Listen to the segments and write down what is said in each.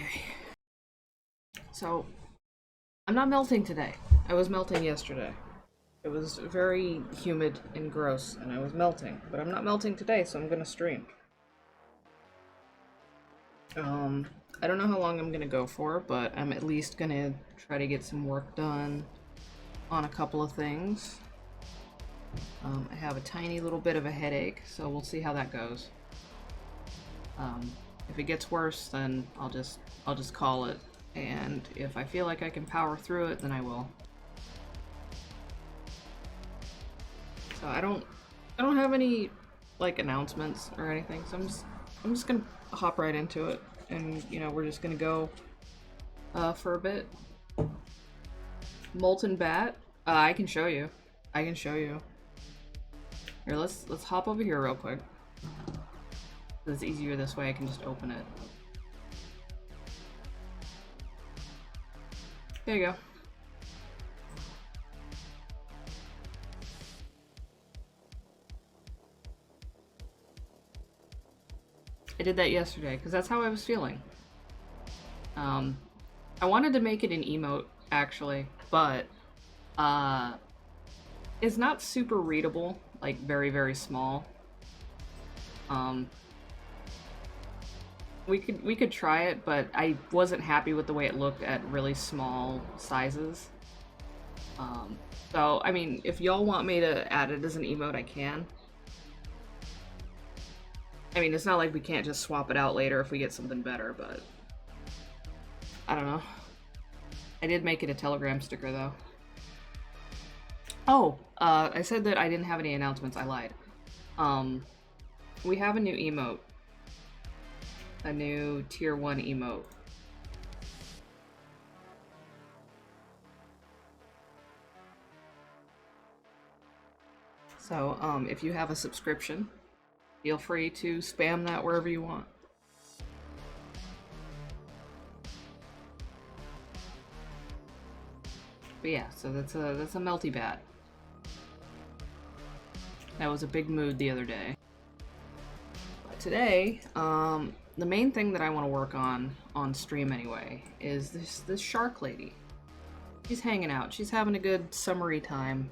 Okay. So, I'm not melting today. I was melting yesterday. It was very humid and gross, and I was melting. But I'm not melting today, so I'm gonna stream. Um, I don't know how long I'm gonna go for, but I'm at least gonna try to get some work done on a couple of things. I have a tiny little bit of a headache, so we'll see how that goes. If it gets worse, then I'll just call it, and if I feel like I can power through it, then I will. So I don't have any like announcements or anything. So I'm just gonna hop right into it, and we're just gonna go for a bit. Molten bat. I can show you. I can show you. Here, let's hop over here real quick. It's easier this way. I can just open it. There you go. I did that yesterday because that's how I was feeling. I wanted to make it an emote actually, but it's not super readable, like very very small. Um, we could try it, but I wasn't happy with the way it looked at really small sizes. So I mean, if y'all want me to add it as an emote, I can. I mean, it's not like we can't just swap it out later if we get something better, but I don't know. I did make it a Telegram sticker though. Oh, I said that I didn't have any announcements. I lied. Um, we have a new emote. A new tier 1 emote. So, if you have a subscription, feel free to spam that wherever you want. But yeah, so that's a melty bat. That was a big mood the other day. But today, the main thing that I want to work on stream anyway is this shark lady. She's hanging out. She's having a good summery time.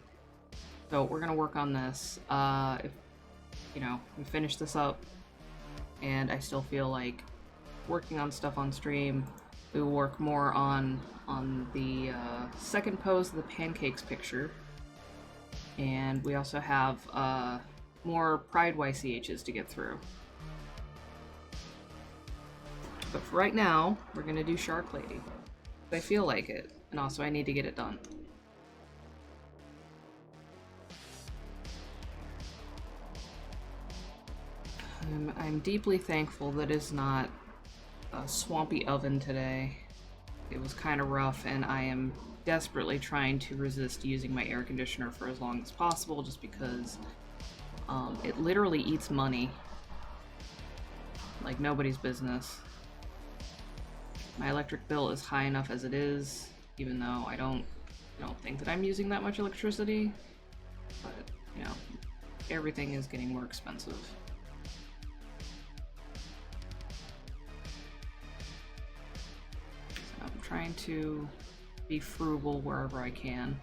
So we're gonna work on this. If we finish this up, and I still feel like working on stuff on stream, we will work more on the second pose of the pancakes picture, and we also have more Pride YCHs to get through. But for right now, we're gonna do Shark Lady. I feel like it, and also I need to get it done. I'm deeply thankful that it's not a swampy oven today. It was kind of rough, and I am desperately trying to resist using my air conditioner for as long as possible, just because it literally eats money like nobody's business. My electric bill is high enough as it is, even though I don't think that I'm using that much electricity, but everything is getting more expensive. I'm trying to be frugal wherever I can.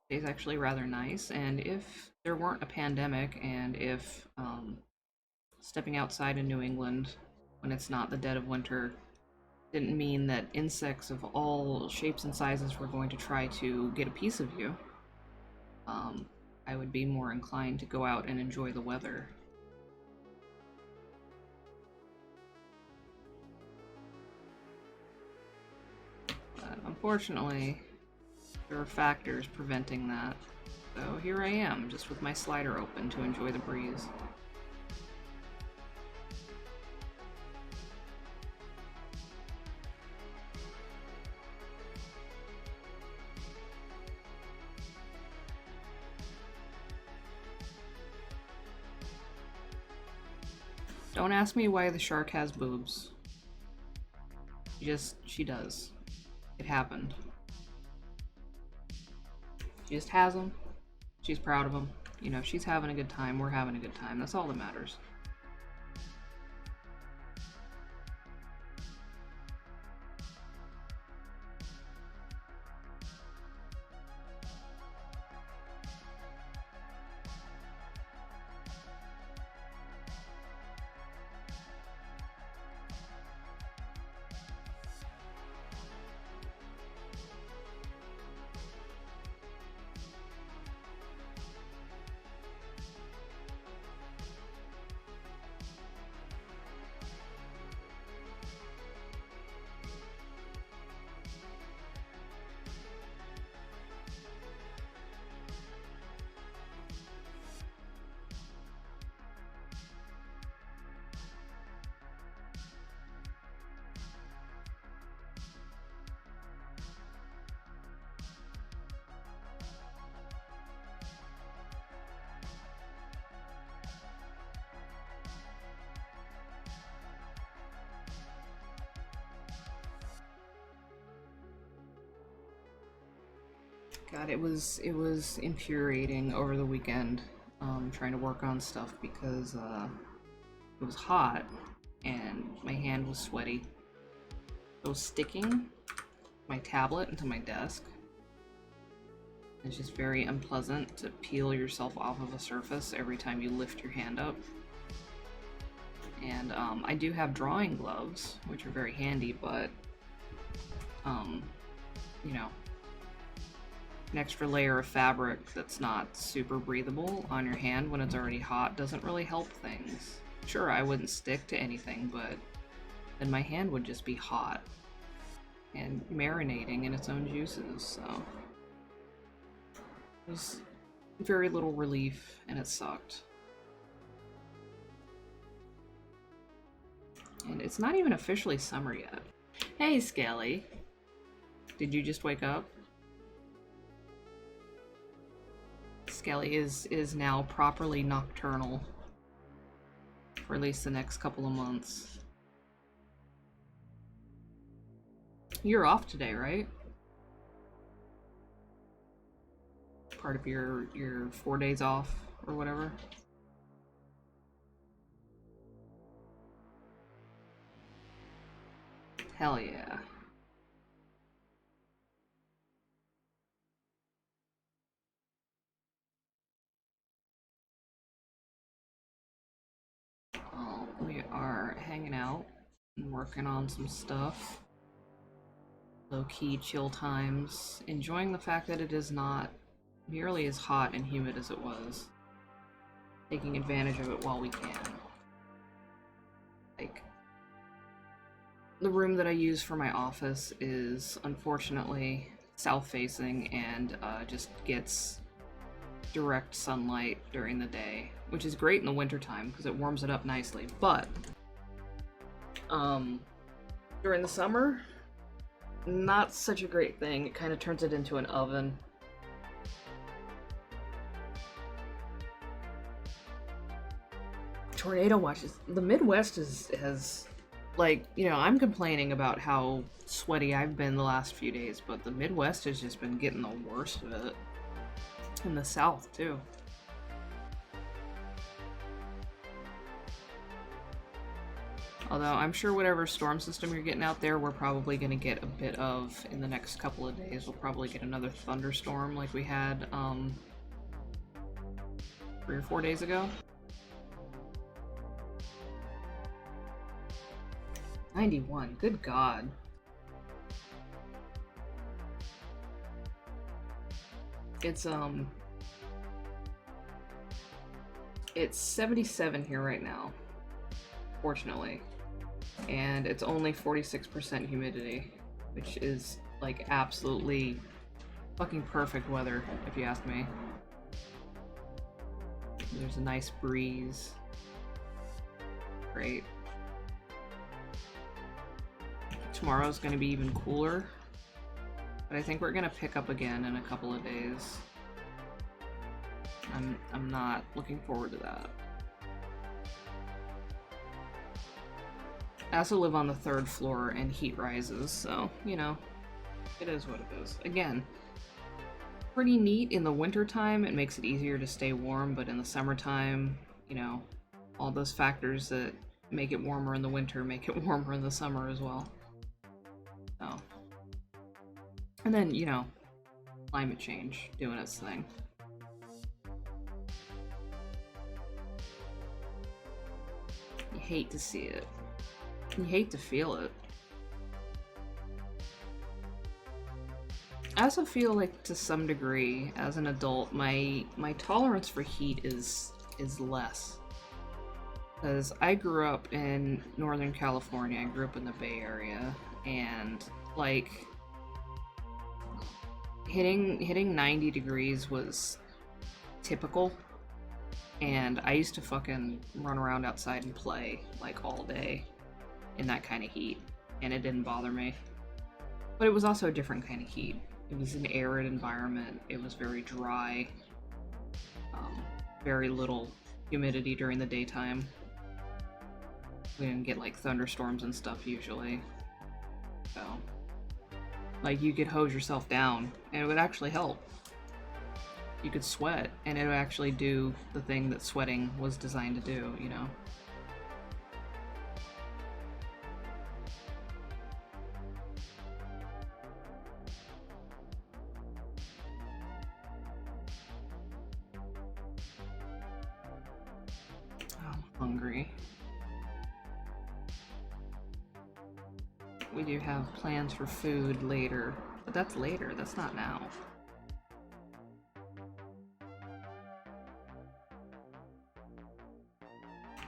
Today's actually rather nice, and if there weren't a pandemic, and if stepping outside in New England when it's not the dead of winter didn't mean that insects of all shapes and sizes were going to try to get a piece of you, I would be more inclined to go out and enjoy the weather. But unfortunately, there are factors preventing that. So here I am, just with my slider open to enjoy the breeze. Don't ask me why the shark has boobs. She does. It happened. She just has them. She's proud of them. You know, she's having a good time. We're having a good time. That's all that matters. God, it was infuriating over the weekend, trying to work on stuff because it was hot and my hand was sweaty. I was sticking my tablet into my desk. It's just very unpleasant to peel yourself off of a surface every time you lift your hand up. And I do have drawing gloves, which are very handy, but you know, an extra layer of fabric that's not super breathable on your hand when it's already hot doesn't really help things. Sure, I wouldn't stick to anything, but then my hand would just be hot and marinating in its own juices, so it was very little relief, and it sucked. And it's not even officially summer yet. Hey, Skelly. Did you just wake up? Skelly is now properly nocturnal for at least the next couple of months. You're off today, right? Part of your 4 days off or whatever. Hell yeah. Well, we are hanging out and working on some stuff. Low-key chill times. Enjoying the fact that it is not nearly as hot and humid as it was. Taking advantage of it while we can. Like, the room that I use for my office is unfortunately south-facing and just gets direct sunlight during the day, which is great in the wintertime because it warms it up nicely, but during the summer, not such a great thing. It kind of turns it into an oven. Tornado watches. The Midwest has, like, you know, I'm complaining about how sweaty I've been the last few days, but the Midwest has just been getting the worst of it. In the South, too. Although, I'm sure whatever storm system you're getting out there, we're probably going to get a bit of in the next couple of days. We'll probably get another thunderstorm like we had, 3 or 4 days ago. 91, good God. It's 77 here right now, fortunately. And it's only 46% humidity, which is, like, absolutely fucking perfect weather, if you ask me. There's a nice breeze. Great. Tomorrow's gonna be even cooler, but I think we're gonna pick up again in a couple of days. I'm not looking forward to that. I also live on the 3rd floor and heat rises, so, you know, it is what it is. Again, pretty neat in the wintertime. It makes it easier to stay warm, but in the summertime, you know, all those factors that make it warmer in the winter make it warmer in the summer as well. So, and then, you know, climate change doing its thing. You hate to see it. You hate to feel it. I also feel like, to some degree, as an adult, my tolerance for heat is less. Because I grew up in Northern California, I grew up in the Bay Area, and, like, hitting 90 degrees was typical. And I used to fucking run around outside and play, like, all day in that kind of heat, and it didn't bother me. But it was also a different kind of heat. It was an arid environment, it was very dry, very little humidity during the daytime. We didn't get, like, thunderstorms and stuff usually. So, like, you could hose yourself down, and it would actually help. You could sweat, and it would actually do the thing that sweating was designed to do, you know? I'm hungry. We do have plans for food later, but that's later, that's not now.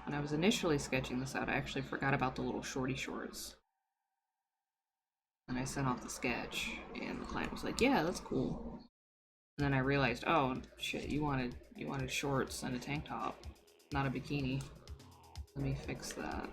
When I was initially sketching this out, I actually forgot about the little shorty shorts. And I sent off the sketch, and the client was like, yeah, that's cool. And then I realized, oh, shit, you wanted shorts and a tank top, not a bikini. Let me fix that.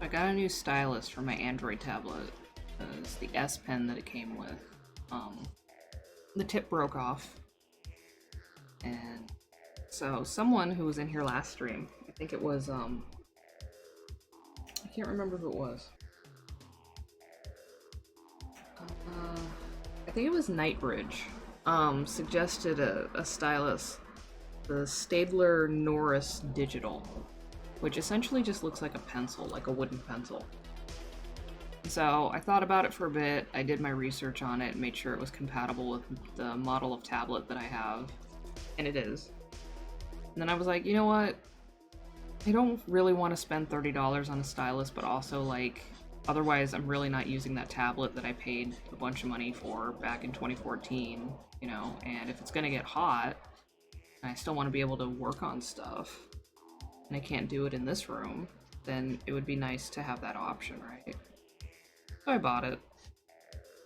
I got a new stylus for my Android tablet. It's the S Pen that it came with. The tip broke off. And so someone who was in here last stream, I think it was, I can't remember who it was. I think it was Nightbridge, suggested a stylus, the Staedtler Norris Digital, which essentially just looks like a pencil, like a wooden pencil. So I thought about it for a bit, I did my research on it, made sure it was compatible with the model of tablet that I have, and it is. And then I was like, you know what? I don't really want to spend $30 on a stylus, but also, like, otherwise I'm really not using that tablet that I paid a bunch of money for back in 2014, you know, and if it's gonna get hot, and I still want to be able to work on stuff, and I can't do it in this room, then it would be nice to have that option, right? So I bought it.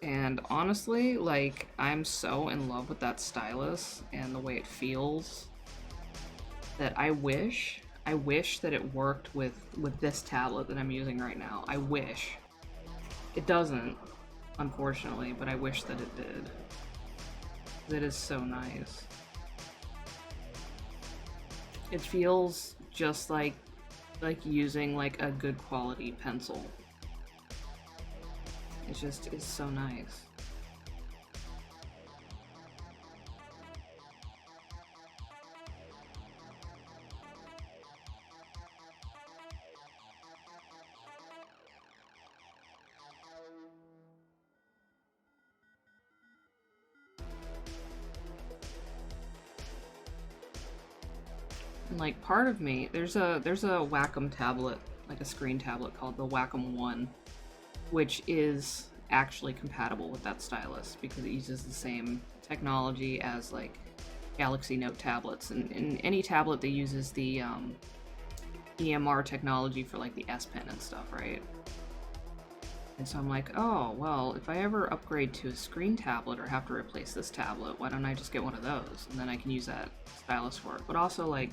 And honestly, like, I'm so in love with that stylus and the way it feels that I wish that it worked with this tablet that I'm using right now. I wish. It doesn't, unfortunately, but I wish that it did. It is so nice. It feels just like using, like, a good quality pencil. It's just, it's so nice. And like part of me, there's a Wacom tablet, like a screen tablet called the Wacom One, which is actually compatible with that stylus because it uses the same technology as like Galaxy Note tablets, and any tablet that uses the EMR technology for like the S Pen and stuff, right? And so I'm like, oh, well, if I ever upgrade to a screen tablet or have to replace this tablet, why don't I just get one of those? And then I can use that stylus for it. But also, like,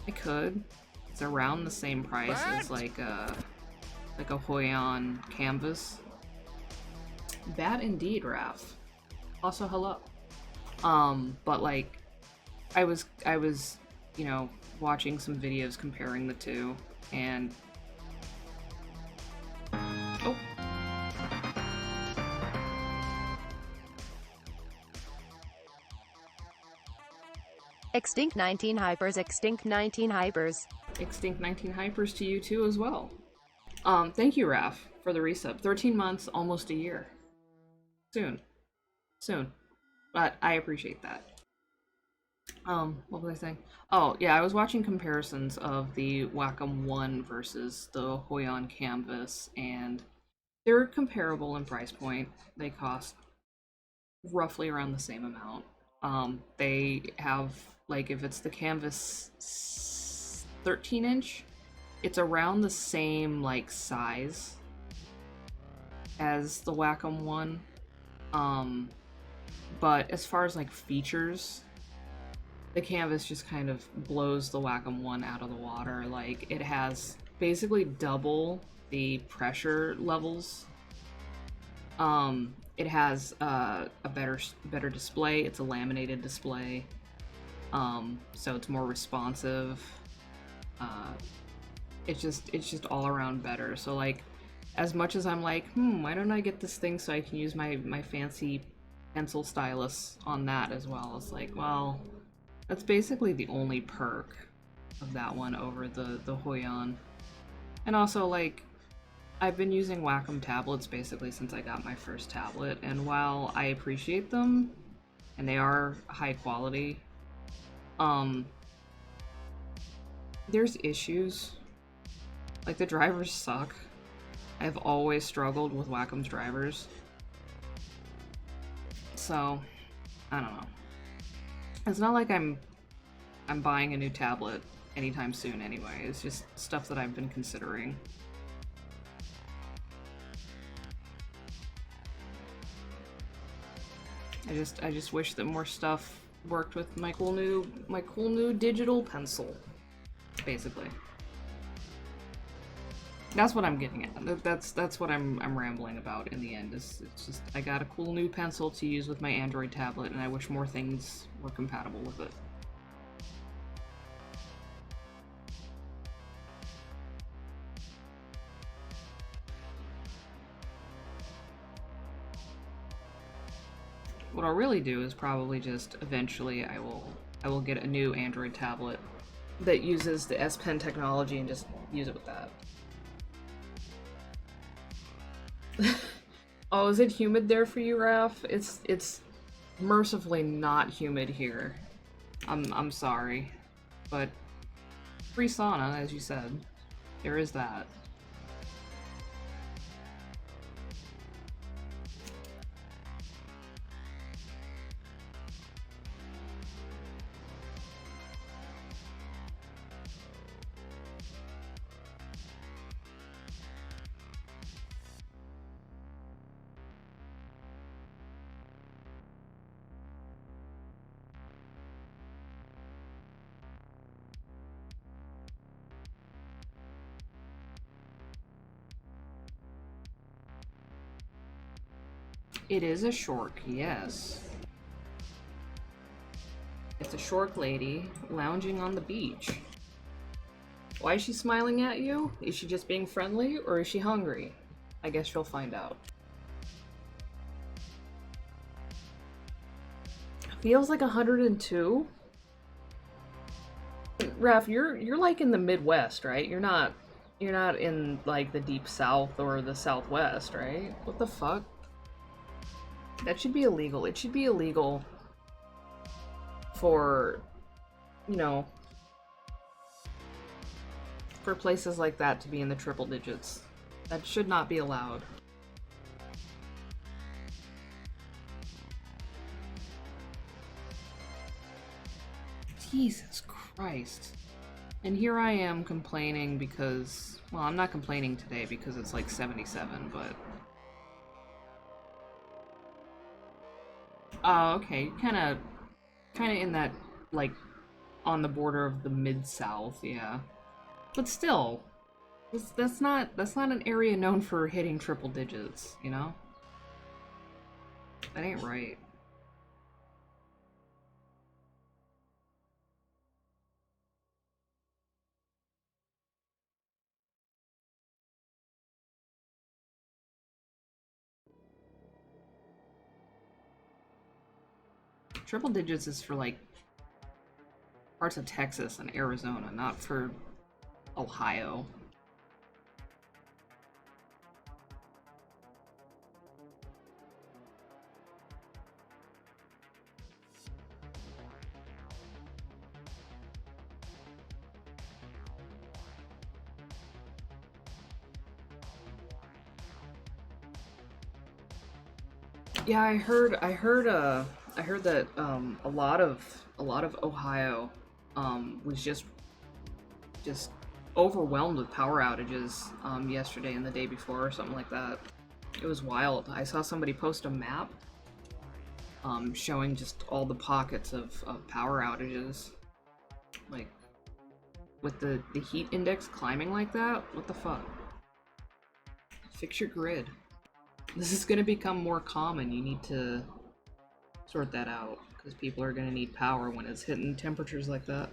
I could. It's around the same price as like a Hoyon canvas. Bad indeed, Raph. Also, hello. But like, I was, you know, watching some videos comparing the two, and oh. Extinct 19 Hypers, Extinct 19 Hypers. Extinct 19 Hypers to you too as well. Thank you, Raph, for the resub. 13 months, almost a year. Soon. But I appreciate that. What was I saying? Oh, yeah, I was watching comparisons of the Wacom One versus the Hoyon Canvas, and they're comparable in price point. They cost roughly around the same amount. They have, like, if it's the Canvas 13-inch, it's around the same, like, size as the Wacom One. But as far as, like, features, the Canvas just kind of blows the Wacom One out of the water. Like, it has basically double the pressure levels. It has a better display. It's a laminated display, so it's more responsive. It's just all around better. So like, as much as I'm like, why don't I get this thing so I can use my fancy pencil stylus on that as well? It's like, well, that's basically the only perk of that one over the Hoyon. And also, like, I've been using Wacom tablets basically since I got my first tablet, and while I appreciate them, and they are high quality, there's issues. Like, the drivers suck. I've always struggled with Wacom's drivers. So, I don't know. It's not like I'm buying a new tablet anytime soon anyway. It's just stuff that I've been considering. I just wish that more stuff worked with my cool new digital pencil, basically. That's what I'm getting at. That's what I'm rambling about in the end. It's just, I got a cool new pencil to use with my Android tablet, and I wish more things were compatible with it. What I'll really do is probably just eventually I will get a new Android tablet that uses the S Pen technology and just use it with that. Oh, is it humid there for you, Raph? It's mercifully not humid here. I'm sorry, but free sauna, as you said. There is that. It is a shork, yes. It's a shork lady lounging on the beach. Why is she smiling at you? Is she just being friendly, or is she hungry? I guess you'll find out. Feels like 102? Raph, you're like in the Midwest, right? You're not in like the deep South or the Southwest, right? What the fuck? That should be illegal. It should be illegal for you know, for places like that to be in the triple digits. That should not be allowed. Jesus Christ. And here I am complaining because, well, I'm not complaining today because it's like 77, but... Oh, okay, kinda in that, like, on the border of the mid-south, yeah. But still, that's not an area known for hitting triple digits, you know? That ain't right. Triple digits is for, like, parts of Texas and Arizona, not for Ohio. Yeah, I heard that a lot of Ohio was just overwhelmed with power outages yesterday and the day before or something like that. It was wild. I saw somebody post a map showing just all the pockets of power outages. Like, with the heat index climbing like that? What the fuck? Fix your grid. This is going to become more common. You need to sort that out, because people are going to need power when it's hitting temperatures like that.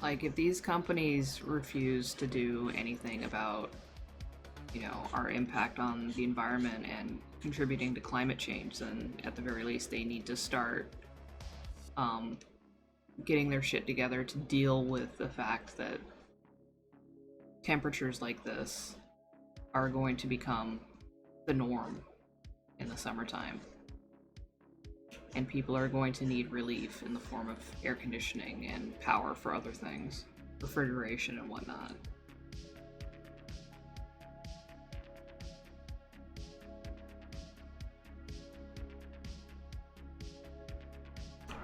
Like, if these companies refuse to do anything about, you know, our impact on the environment and contributing to climate change, then at the very least they need to start getting their shit together to deal with the fact that temperatures like this are going to become the norm in the summertime. And people are going to need relief in the form of air conditioning and power for other things, refrigeration and whatnot.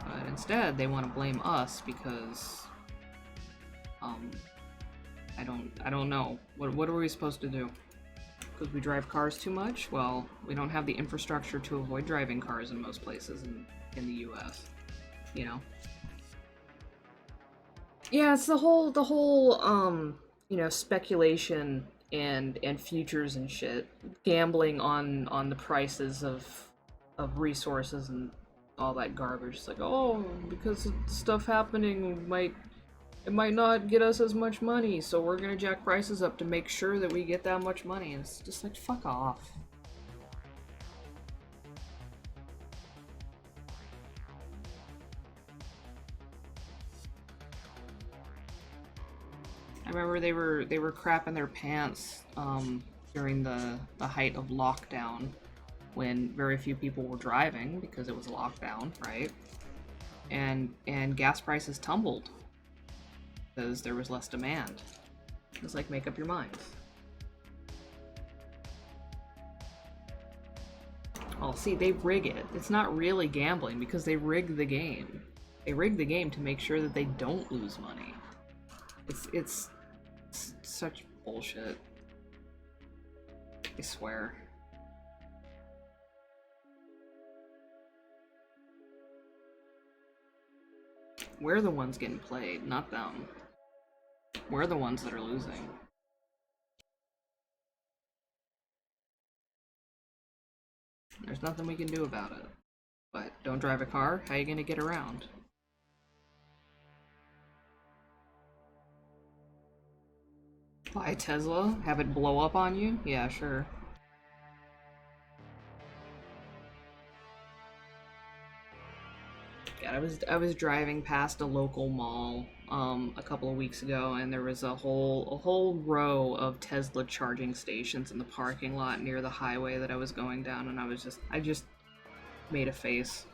But instead, they want to blame us because, I don't know. What are we supposed to do? Because we drive cars too much? Well, we don't have the infrastructure to avoid driving cars in most places in the US, you know? Yeah, it's the whole you know, speculation and futures and shit. Gambling on the prices of resources and all that garbage. It's like, oh, because of stuff happening it might not get us as much money, so we're gonna jack prices up to make sure that we get that much money. And it's just like, fuck off. I remember they were crapping their pants during the height of lockdown, when very few people were driving because it was a lockdown, right? And gas prices tumbled because there was less demand. It's like, make up your minds. Oh, see, they rig it. It's not really gambling because they rig the game. They rig the game to make sure that they don't lose money. It's such bullshit. I swear. We're the ones getting played, not them. We're the ones that are losing. There's nothing we can do about it. But don't drive a car? How are you gonna get around? Buy a Tesla? Have it blow up on you? Yeah, sure. God, I was driving past a local mall a couple of weeks ago, and there was a whole row of Tesla charging stations in the parking lot near the highway that I was going down, and I just made a face.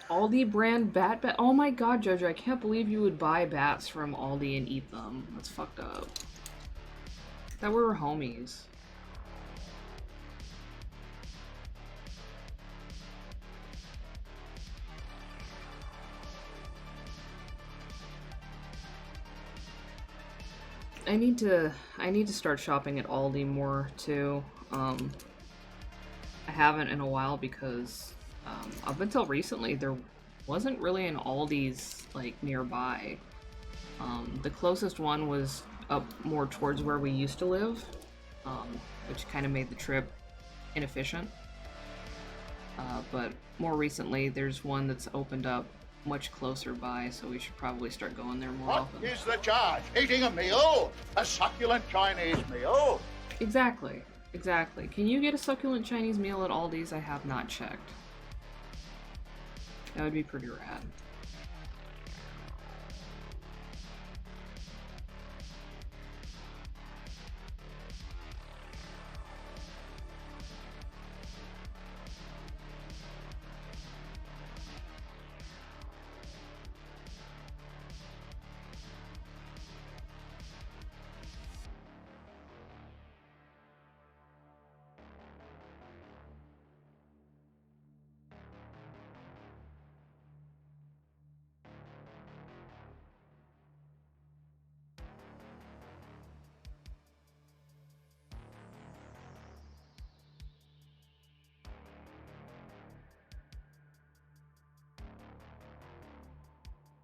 Aldi brand bat. Oh my god, Jojo, I can't believe you would buy bats from Aldi and eat them. That's fucked up. That we were homies. I need to start shopping at Aldi more too. I haven't in a while because up until recently there wasn't really an Aldi's like nearby. The closest one was up more towards where we used to live, which kind of made the trip inefficient. But more recently there's one that's opened up much closer by, so we should probably start going there more often. What is the charge? Eating a meal? A succulent Chinese meal? Exactly. Exactly. Can you get a succulent Chinese meal at Aldi's? I have not checked. That would be pretty rad.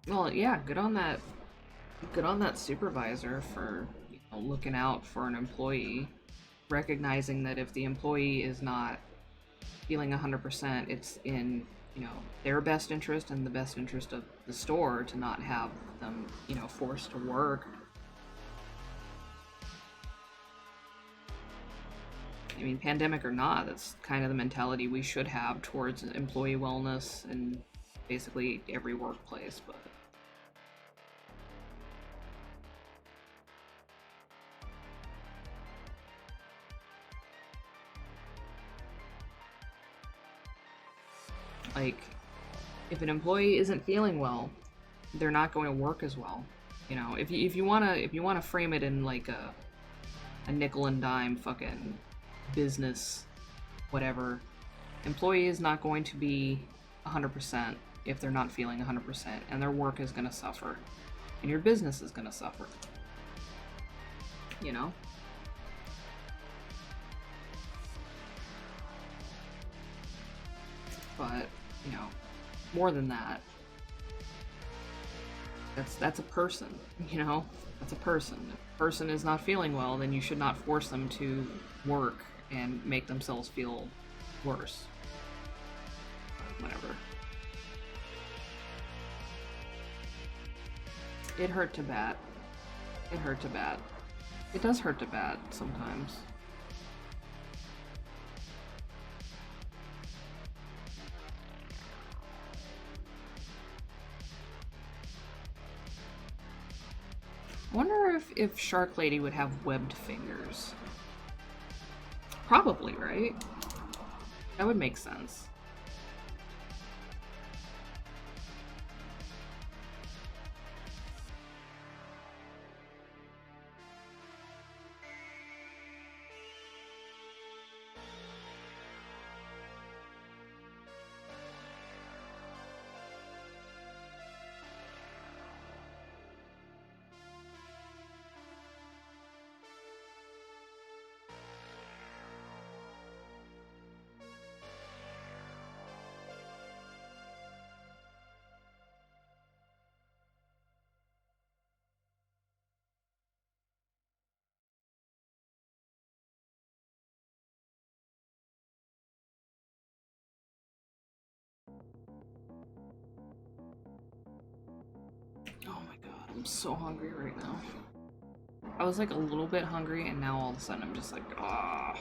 Well, yeah, good on that. Good on that supervisor for looking out for an employee, recognizing that if the employee is not feeling 100%, it's in their best interest and the best interest of the store to not have them forced to work. I mean, pandemic or not, that's kind of the mentality we should have towards employee wellness in basically every workplace, but like, if an employee isn't feeling well, they're not going to work as well. If you wanna frame it in like a nickel and dime fucking business, whatever, employee is not going to be 100% if they're not feeling 100%, and their work is gonna suffer, and your business is gonna suffer. But more than that, that's a person, that's a person. If a person is not feeling well, then you should not force them to work and make themselves feel worse. Whatever. It hurt to bat. It hurt to bat. It does hurt to bat sometimes. I wonder if Shark Lady would have webbed fingers. Probably, right? That would make sense. Oh my god, I'm so hungry right now. I was like a little bit hungry, and now all of a sudden I'm just like, ah.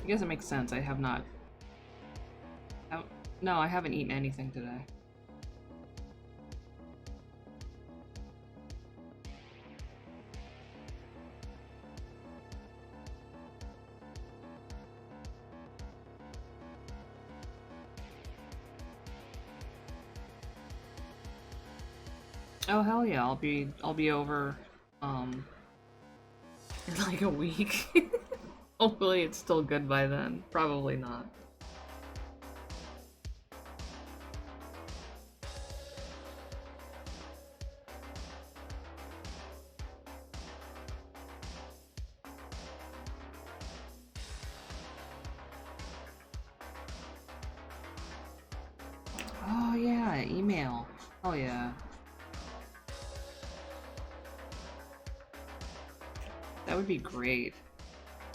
I guess it makes sense. I have not... No, I haven't eaten anything today. Oh hell yeah, I'll be over in like a week. Hopefully it's still good by then. Probably not. Oh yeah, email. Oh yeah. That would be great.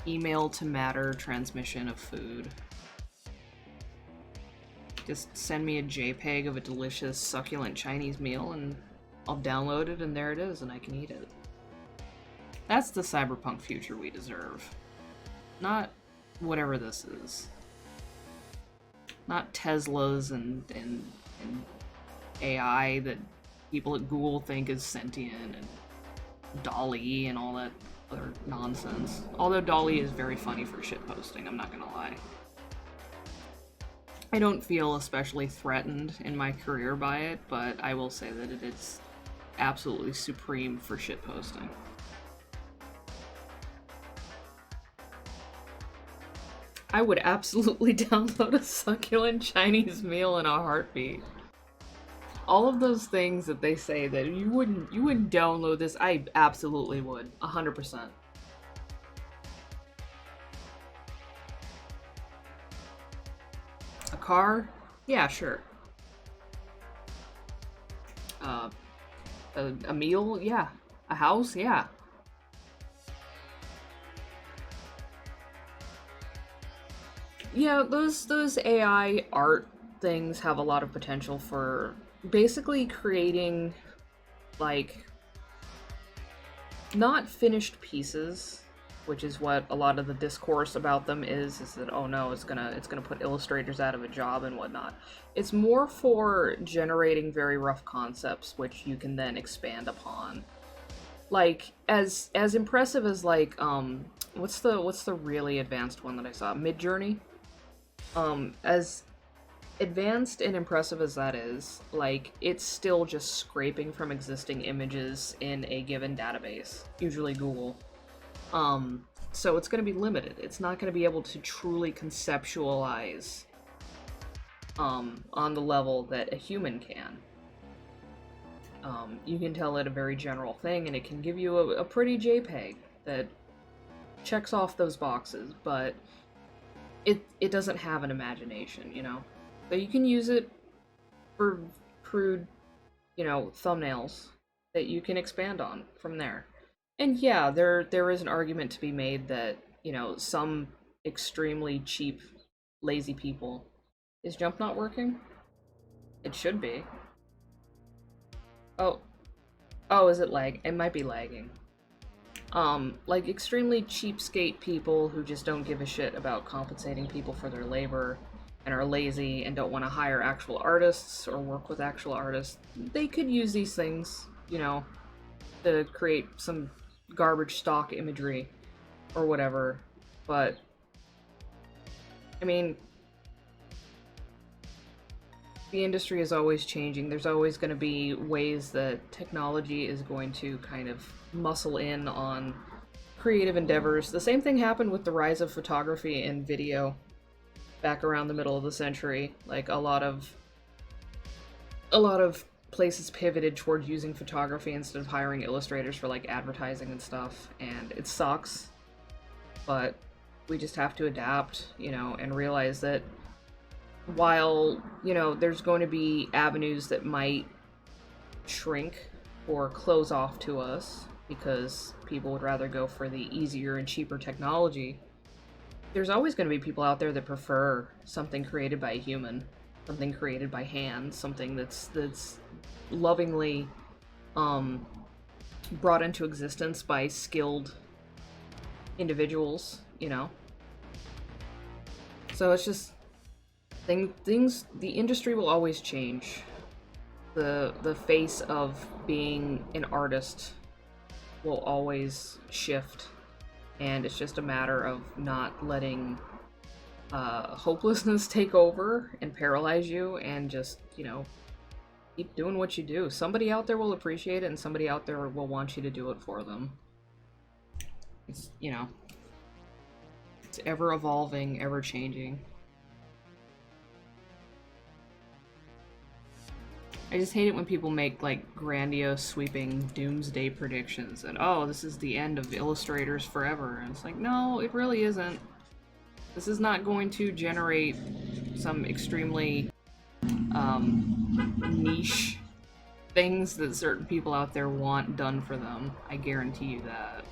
Email to matter transmission of food. Just send me a JPEG of a delicious, succulent Chinese meal and I'll download it and there it is and I can eat it. That's the cyberpunk future we deserve. Not whatever this is. Not Teslas and AI that people at Google think is sentient and DALL-E and all that other nonsense. Although DALL-E is very funny for shitposting, I'm not gonna lie. I don't feel especially threatened in my career by it, but I will say that it is absolutely supreme for shitposting. I would absolutely download a succulent Chinese meal in a heartbeat. All of those things that they say that you wouldn't download this, I absolutely would. 100%. A car? Yeah, sure. A meal? Yeah. A house? Yeah. Yeah, those AI art things have a lot of potential for basically creating, like, not finished pieces, which is what a lot of the discourse about them is that, oh no, it's gonna put illustrators out of a job and whatnot. It's more for generating very rough concepts, which you can then expand upon. Like, as impressive as, like, what's the really advanced one that I saw? Midjourney? As advanced and impressive as that is, like, it's still just scraping from existing images in a given database, usually Google. So it's going to be limited. It's not going to be able to truly conceptualize on the level that a human can. You can tell it a very general thing, and it can give you a pretty JPEG that checks off those boxes, but it doesn't have an imagination, you know? But you can use it for crude, you know, thumbnails that you can expand on from there. And yeah, there is an argument to be made that, you know, some extremely cheap, lazy people... Is jump not working? It should be. Oh, is it lag? It might be lagging. Like extremely cheapskate people who just don't give a shit about compensating people for their labor and are lazy and don't want to hire actual artists or work with actual artists, they could use these things, you know, to create some garbage stock imagery or whatever. But, I mean, the industry is always changing. There's always going to be ways that technology is going to kind of muscle in on creative endeavors. The same thing happened with the rise of photography and video back around the middle of the century. Like, a lot of places pivoted towards using photography instead of hiring illustrators for, like, advertising and stuff, and it sucks, but we just have to adapt, you know, and realize that while, you know, there's going to be avenues that might shrink or close off to us because people would rather go for the easier and cheaper technology, there's always going to be people out there that prefer something created by a human, something created by hand, something that's lovingly brought into existence by skilled individuals, you know? So it's just things. The industry will always change. The face of being an artist will always shift, and it's just a matter of not letting hopelessness take over and paralyze you, and just, you know, keep doing what you do. Somebody out there will appreciate it, and somebody out there will want you to do it for them. It's, you know, it's ever evolving, ever changing. I just hate it when people make, like, grandiose, sweeping doomsday predictions and, oh, this is the end of illustrators forever. And it's like, no, it really isn't. This is not going to generate some extremely niche things that certain people out there want done for them. I guarantee you that.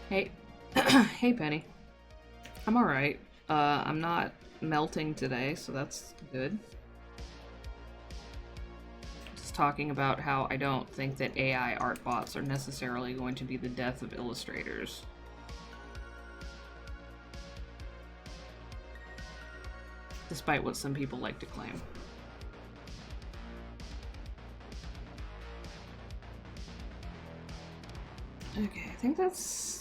Hey, hey Penny. I'm alright. I'm not melting today, so that's good. Just talking about how I don't think that AI art bots are necessarily going to be the death of illustrators. Despite what some people like to claim. Okay, I think that's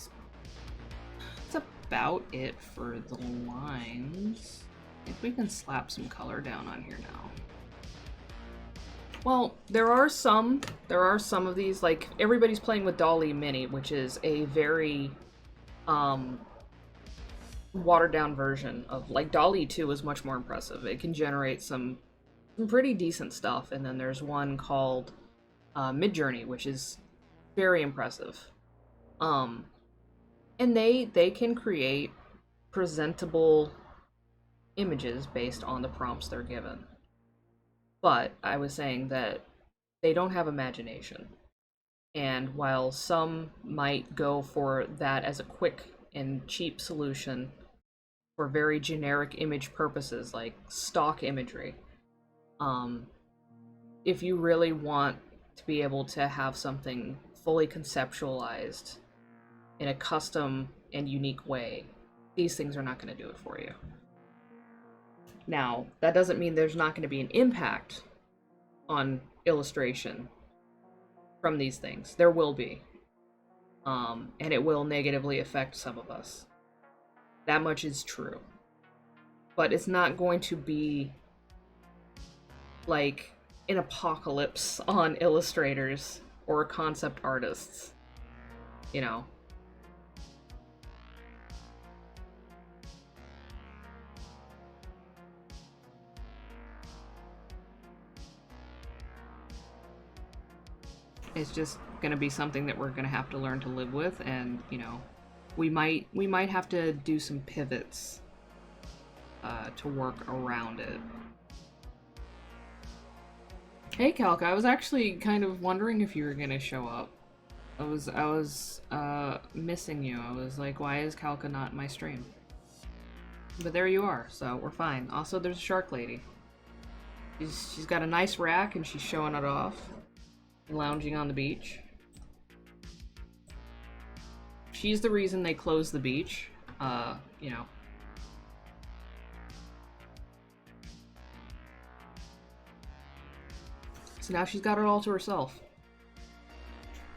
about it for the lines. If we can slap some color down on here now. Well, there are some of these, like, everybody's playing with DALL-E Mini, which is a very watered down version of, like, DALL-E 2 is much more impressive. It can generate some pretty decent stuff, and then there's one called Midjourney, which is very impressive. And they can create presentable images based on the prompts they're given. But I was saying that they don't have imagination. And while some might go for that as a quick and cheap solution for very generic image purposes like stock imagery, if you really want to be able to have something fully conceptualized in a custom and unique way, these things are not going to do it for you. Now, that doesn't mean there's not going to be an impact on illustration from these things. There will be. And it will negatively affect some of us. That much is true. But it's not going to be like an apocalypse on illustrators or concept artists. You know? It's just going to be something that we're going to have to learn to live with, and, you know, we might have to do some pivots to work around it. Hey Calca, I was actually kind of wondering if you were going to show up. I was missing you. I was like, why is Calca not in my stream? But there you are, so we're fine. Also, there's a shark lady. She's got a nice rack and she's showing it off. Lounging on the beach. She's the reason they closed the beach, you know. So now she's got it all to herself.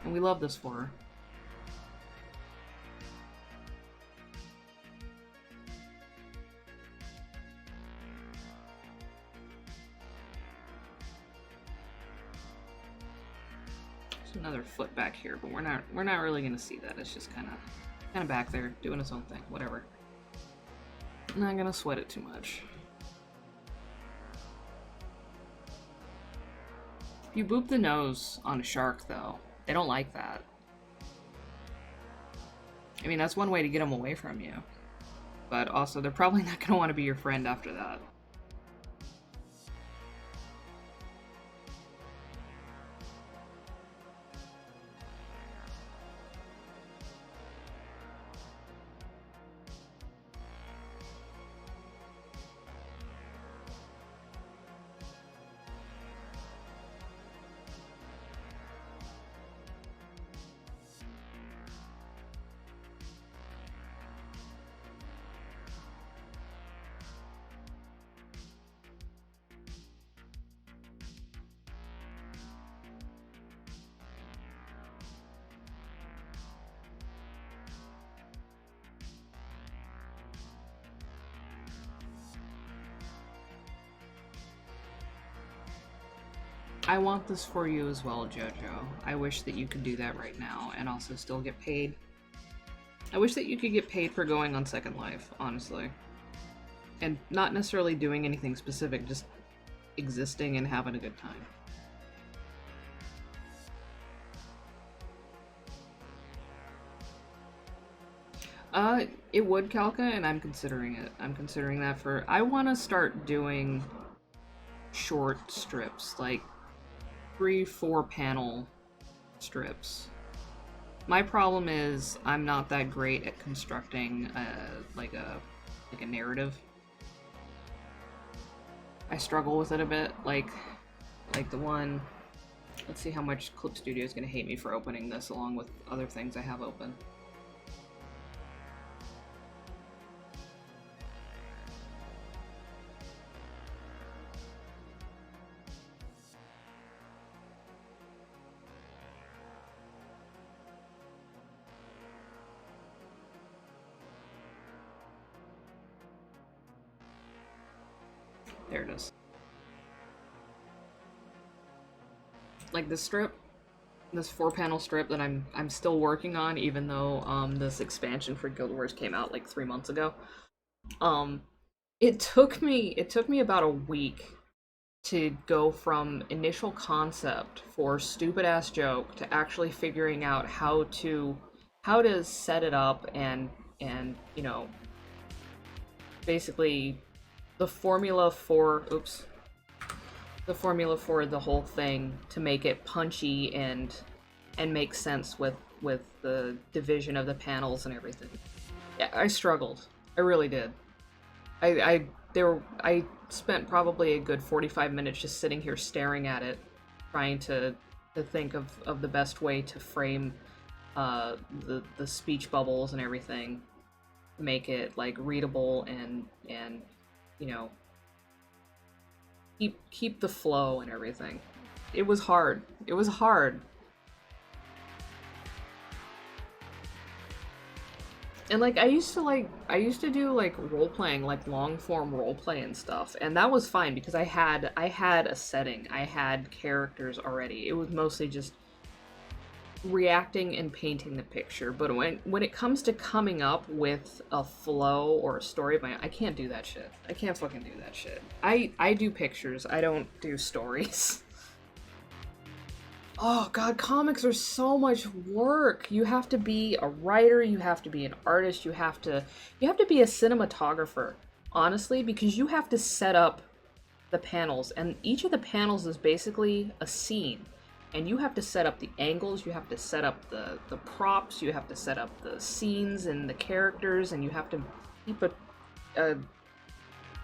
And we love this for her. Another foot back here, but we're not really gonna see that. It's just kind of back there doing its own thing. Whatever. Not gonna sweat it too much. If you boop the nose on a shark, though, they don't like that. I mean, that's one way to get them away from you, but also they're probably not gonna want to be your friend after that. I want this for you as well, Jojo. I wish that you could do that right now and also still get paid. I wish that you could get paid for going on Second Life, honestly. And not necessarily doing anything specific, just existing and having a good time. It would, Calca, and I'm considering it. I'm considering that for... I want to start doing short strips, like 3-4 panel strips. My problem is I'm not that great at constructing like a narrative. I struggle with it a bit, like the one... Let's see how much Clip Studio is going to hate me for opening this along with other things I have open. There it is. Like this strip, this 4-panel strip that I'm still working on, even though this expansion for Guild Wars came out like 3 months ago. It took me about a week to go from initial concept for stupid ass joke to actually figuring out how to set it up and you know, basically the formula for the whole thing to make it punchy and make sense with the division of the panels and everything. Yeah, I struggled. I really did. I spent probably a good 45 minutes just sitting here staring at it, trying to think of the best way to frame the speech bubbles and everything, make it like readable and you know, keep the flow and everything. It was hard. It was hard. And like I used to do like role playing, like long form role play and stuff, and that was fine because I had a setting, I had characters already. It was mostly just reacting and painting the picture. But when it comes to coming up with a flow or a story of my own, I can't do that shit. I can't fucking do that shit. I do pictures. I don't do stories. Oh god, comics are so much work. You have to be a writer, you have to be an artist, you have to be a cinematographer, honestly, because you have to set up the panels, and each of the panels is basically a scene. And you have to set up the angles, you have to set up the props, you have to set up the scenes and the characters, and you have to keep a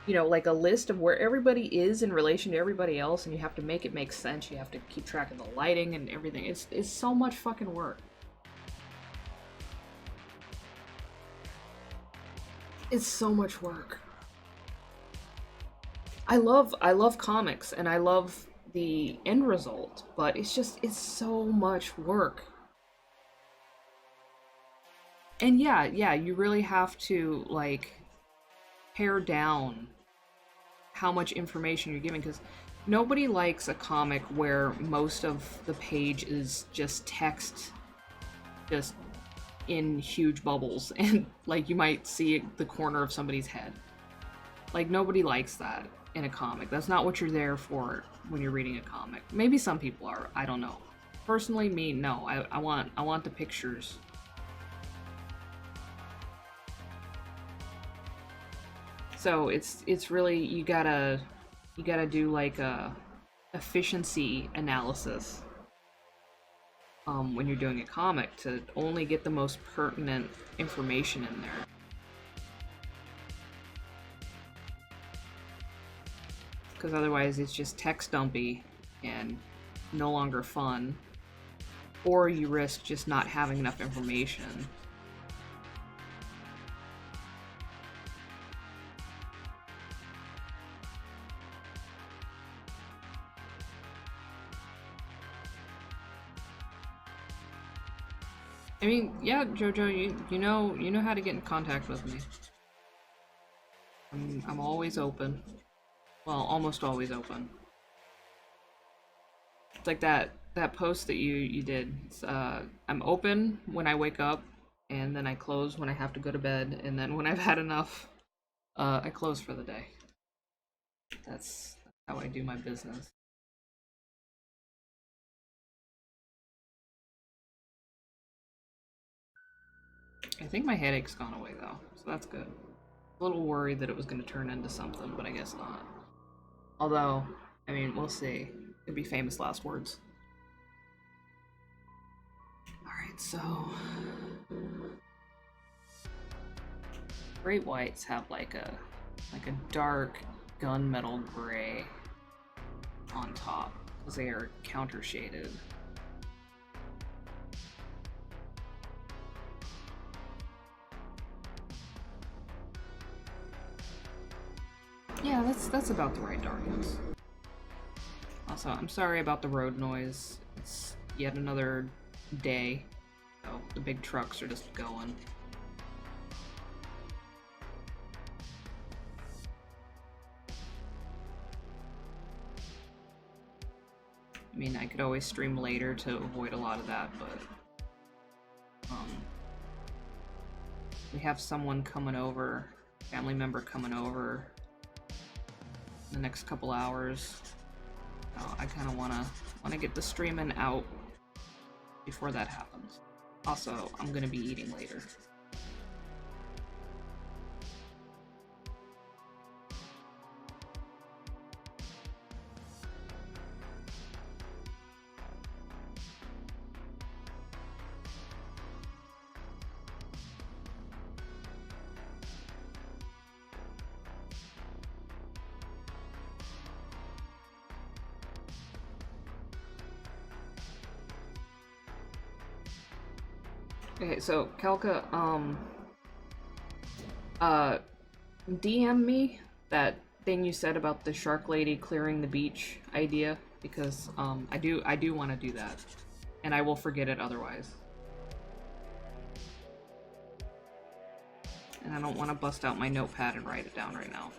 you know, like a list of where everybody is in relation to everybody else, and you have to make it make sense. You have to keep track of the lighting and everything. It's so much fucking work. It's so much work. I love comics and I love the end result, but it's so much work. And yeah, you really have to like pare down how much information you're giving, because nobody likes a comic where most of the page is just text, just in huge bubbles, and like you might see the corner of somebody's head. Like nobody likes that in a comic. That's not what you're there for when you're reading a comic. Maybe some people are, I don't know. Personally, me, no. I want the pictures. So it's really, you gotta do like a efficiency analysis when you're doing a comic to only get the most pertinent information in there. Because otherwise it's just text dumpy and no longer fun, or you risk just not having enough information. I mean, yeah, Jojo, you know how to get in contact with me. I'm always open. Well, almost always open. It's like that post that you did. It's, I'm open when I wake up, and then I close when I have to go to bed, and then when I've had enough, I close for the day. That's how I do my business. I think my headache's gone away though, so that's good. A little worried that it was going to turn into something, but I guess not. Although, I mean, we'll see. It'd be famous last words. Alright, so... Great whites have like a dark gunmetal gray on top, because they are counter shaded. Yeah, that's about the right darkness. Also, I'm sorry about the road noise. It's yet another day. So the big trucks are just going. I mean, I could always stream later to avoid a lot of that, but we have someone coming over, family member coming over in the next couple hours. So I kind of wanna get the streaming out before that happens. Also, I'm gonna be eating later. Okay, so Kelka, DM me that thing you said about the shark lady clearing the beach idea, because I do want to do that, and I will forget it otherwise. And I don't want to bust out my notepad and write it down right now.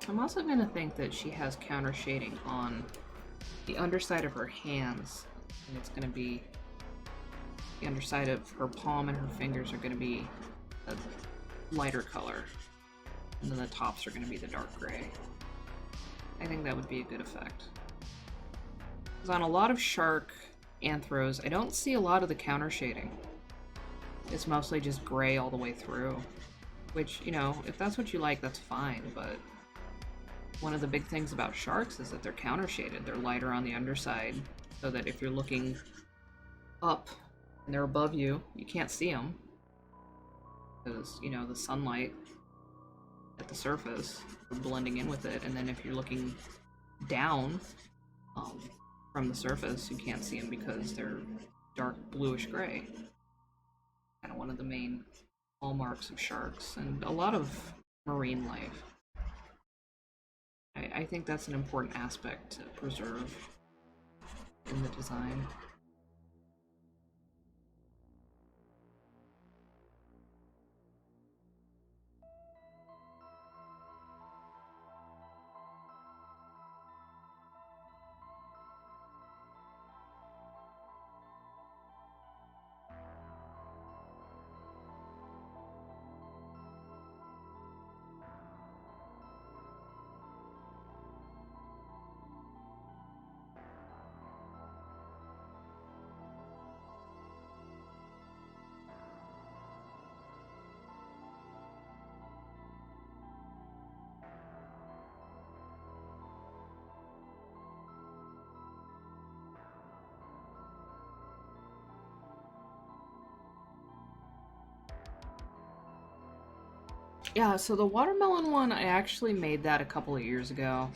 I'm also gonna think that she has counter shading on the underside of her hands, and it's gonna be the underside of her palm and her fingers are gonna be a lighter color, and then the tops are gonna be the dark gray. I think that would be a good effect. Because on a lot of shark anthros, I don't see a lot of the counter shading. It's mostly just gray all the way through, which, you know, if that's what you like, that's fine, but one of the big things about sharks is that they're counter shaded. They're lighter on the underside, so that if you're looking up and they're above you, you can't see them. Because, you know, the sunlight at the surface, you're blending in with it, and then if you're looking down from the surface, you can't see them because they're dark bluish gray. Kind of one of the main hallmarks of sharks, and a lot of marine life. I think that's an important aspect to preserve in the design. Yeah, so the watermelon one, I actually made that a couple of years ago,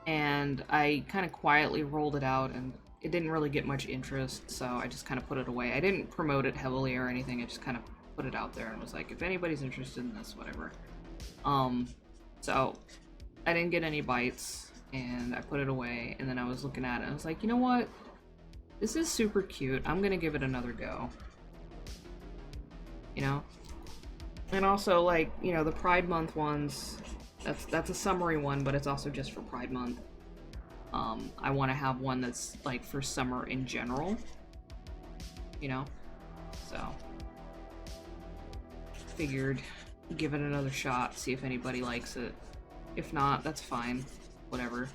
and I kind of quietly rolled it out, and it didn't really get much interest, so I just kind of put it away. I didn't promote it heavily or anything, I just kind of put it out there and was like, if anybody's interested in this, whatever. So I didn't get any bites, and I put it away, and then I was looking at it, and I was like, you know what? This is super cute. I'm gonna give it another go. You know? And also, like, you know, the Pride Month ones, that's a summary one, but it's also just for Pride Month. I want to have one that's, like, for summer in general. You know? So, figured give it another shot, see if anybody likes it. If not, that's fine. Whatever.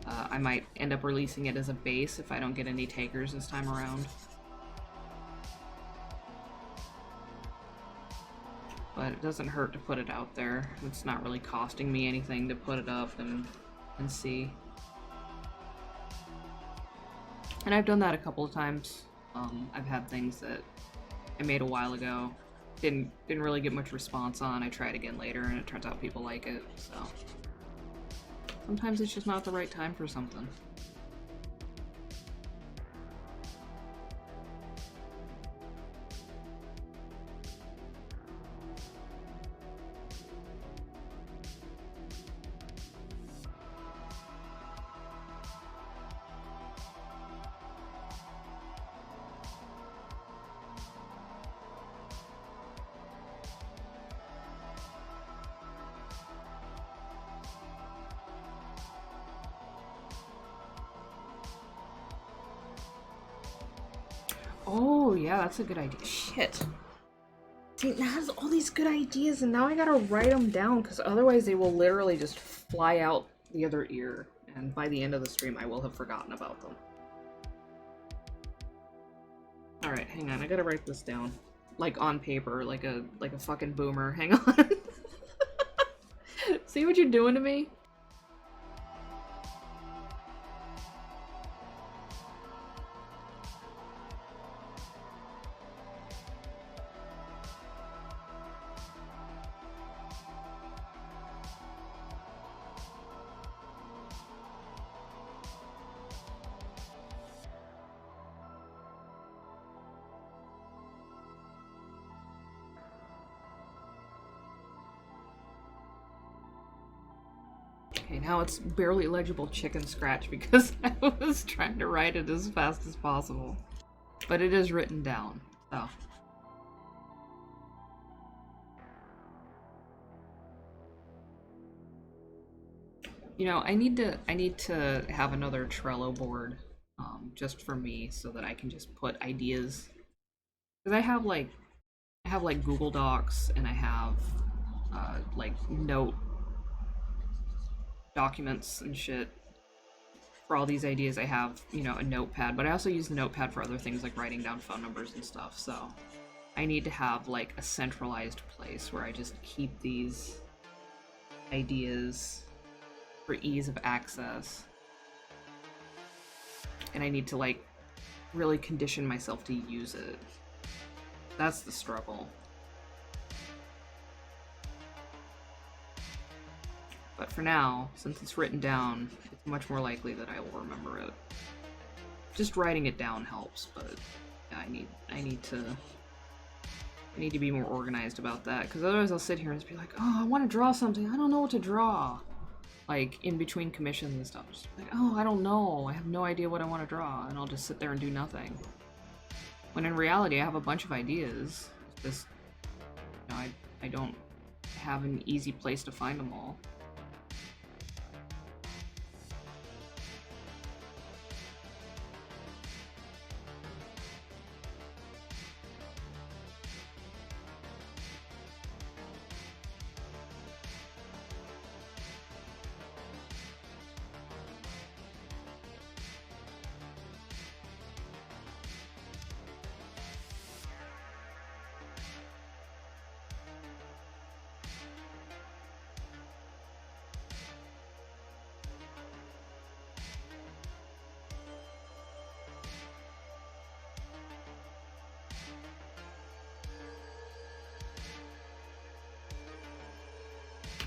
I might end up releasing it as a base if I don't get any takers this time around. But it doesn't hurt to put it out there. It's not really costing me anything to put it up and see. And I've done that a couple of times. I've had things that I made a while ago, didn't really get much response on. I tried again later, and it turns out people like it, so sometimes it's just not the right time for something. Oh, yeah, that's a good idea. Shit. See, it has all these good ideas, and now I gotta write them down, because otherwise they will literally just fly out the other ear, and by the end of the stream I will have forgotten about them. Alright, hang on, I gotta write this down. Like, on paper, like a fucking boomer. Hang on. See what you're doing to me? Okay, now it's barely legible chicken scratch because I was trying to write it as fast as possible. But it is written down, so. You know, I need to have another Trello board, just for me, so that I can just put ideas. Because I have like Google Docs, and I have like note documents and shit for all these ideas. I have, you know, a notepad, but I also use the notepad for other things like writing down phone numbers and stuff, so I need to have like a centralized place where I just keep these ideas for ease of access. And I need to like really condition myself to use it. That's the struggle. But for now, since it's written down, it's much more likely that I will remember it. Just writing it down helps, but yeah, I need to be more organized about that, because otherwise I'll sit here and just be like, oh, I want to draw something, I don't know what to draw. Like, in between commissions and stuff, just like, oh, I don't know, I have no idea what I want to draw, and I'll just sit there and do nothing. When in reality, I have a bunch of ideas, it's just, you know, I don't have an easy place to find them all.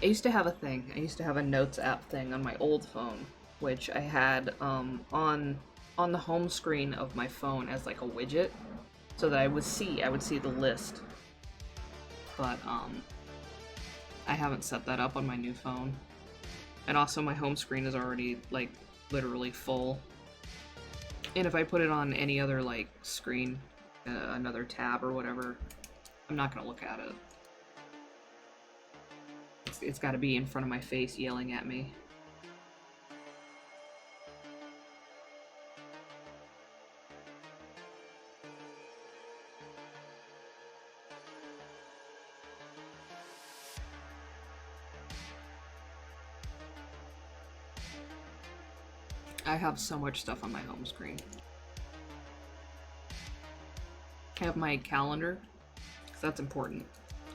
I used to have a thing. I used to have a notes app thing on my old phone, which I had on the home screen of my phone as like a widget, so that I would see the list but I haven't set that up on my new phone. And also my home screen is already, like, literally full. And if I put it on any other, like, screen, another tab or whatever, I'm not gonna look at it. It's gotta be in front of my face yelling at me. I have so much stuff on my home screen. I have my calendar, because that's important,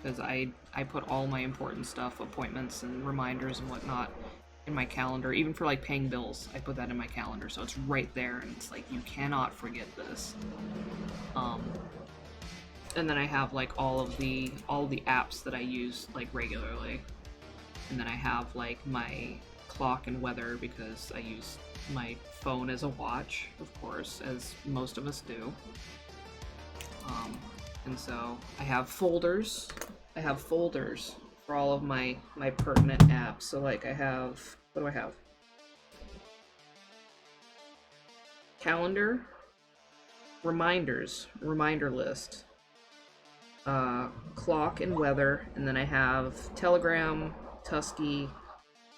because I put all my important stuff, appointments and reminders and whatnot, in my calendar. Even for like paying bills, I put that in my calendar, so it's right there, and it's like, you cannot forget this. And then I have like all the apps that I use like regularly, and then I have like my clock and weather, because I use my phone as a watch, of course, as most of us do. And so I have folders. I have folders for all of my pertinent apps. So like I have, what do I have? Calendar, reminders, reminder list, clock and weather, and then I have Telegram, Tusky,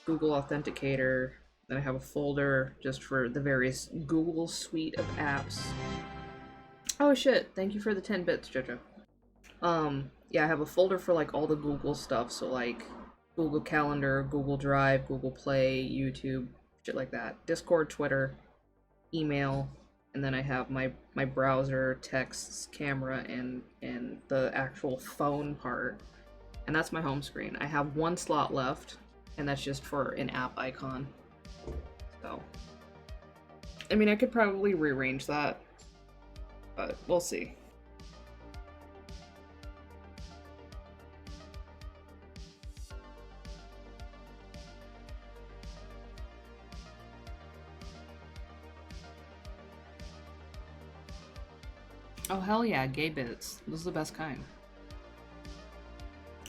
Google Authenticator. Then I have a folder just for the various Google suite of apps. Oh shit, thank you for the 10 bits, Jojo. Yeah, I have a folder for like all the Google stuff, so like Google Calendar, Google Drive, Google Play, YouTube, shit like that. Discord, Twitter, email, and then I have my browser, texts, camera, and the actual phone part. And that's my home screen. I have one slot left, and that's just for an app icon. So, I mean, I could probably rearrange that, but we'll see. Oh hell yeah, gay bits. Those are the best kind.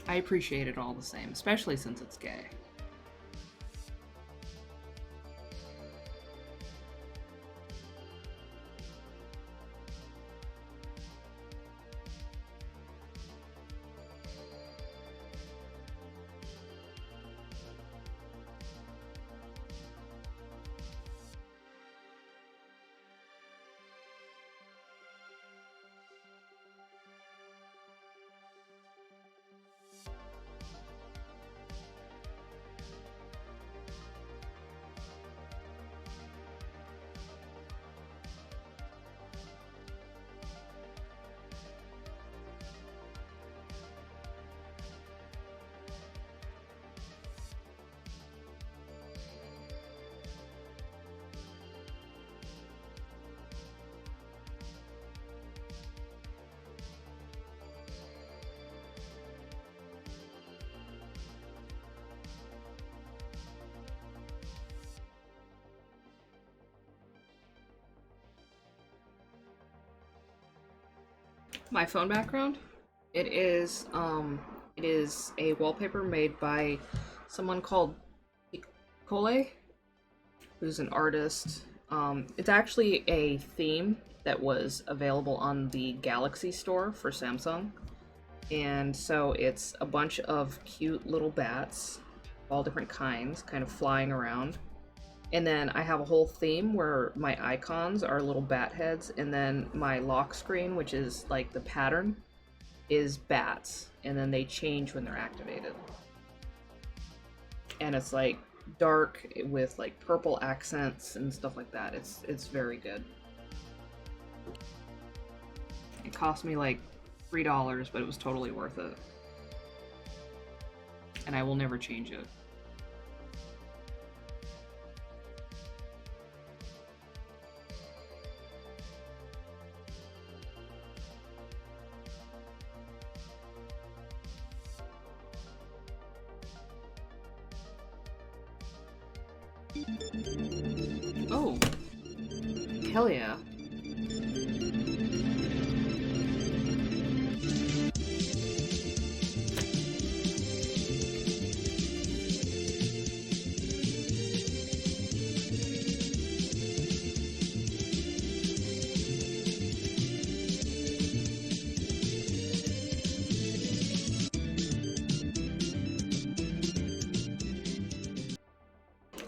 I appreciate it all the same, especially since it's gay. My phone background? It is a wallpaper made by someone called Cole, who's an artist. It's actually a theme that was available on the Galaxy store for Samsung. And so it's a bunch of cute little bats, all different kinds, kind of flying around. And then I have a whole theme where my icons are little bat heads, and then my lock screen, which is like the pattern, is bats, and then they change when they're activated. And it's like dark with like purple accents and stuff like that. It's very good. It cost me like $3, but it was totally worth it. And I will never change it. Oh, hell yeah.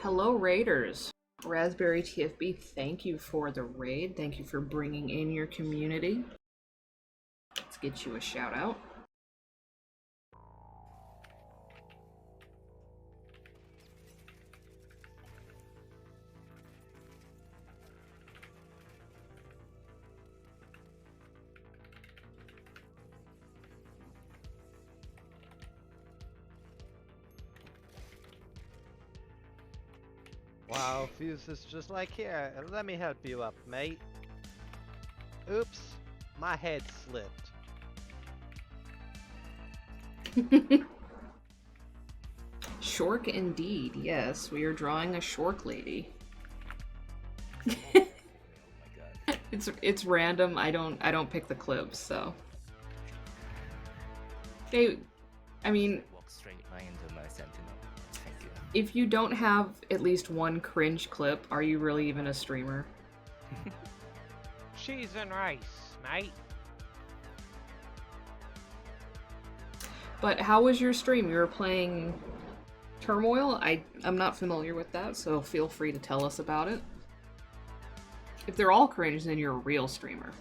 Hello, Raiders. Raspberry TFB, thank you for the raid. Thank you for bringing in your community. Let's get you a shout out. Wow, Fuse is just like, here, let me help you up, mate. Oops, my head slipped. Shork indeed, yes. We are drawing a shork lady. Oh my god. It's random. I don't pick the clips, so. I mean, Walk straight line into my sentinel. Thank you. if you don't have at least one cringe clip, are you really even a streamer? Cheese and rice, mate. But how was your stream? You were playing Turmoil? I'm not familiar with that, so feel free to tell us about it. If they're all cringe, then you're a real streamer.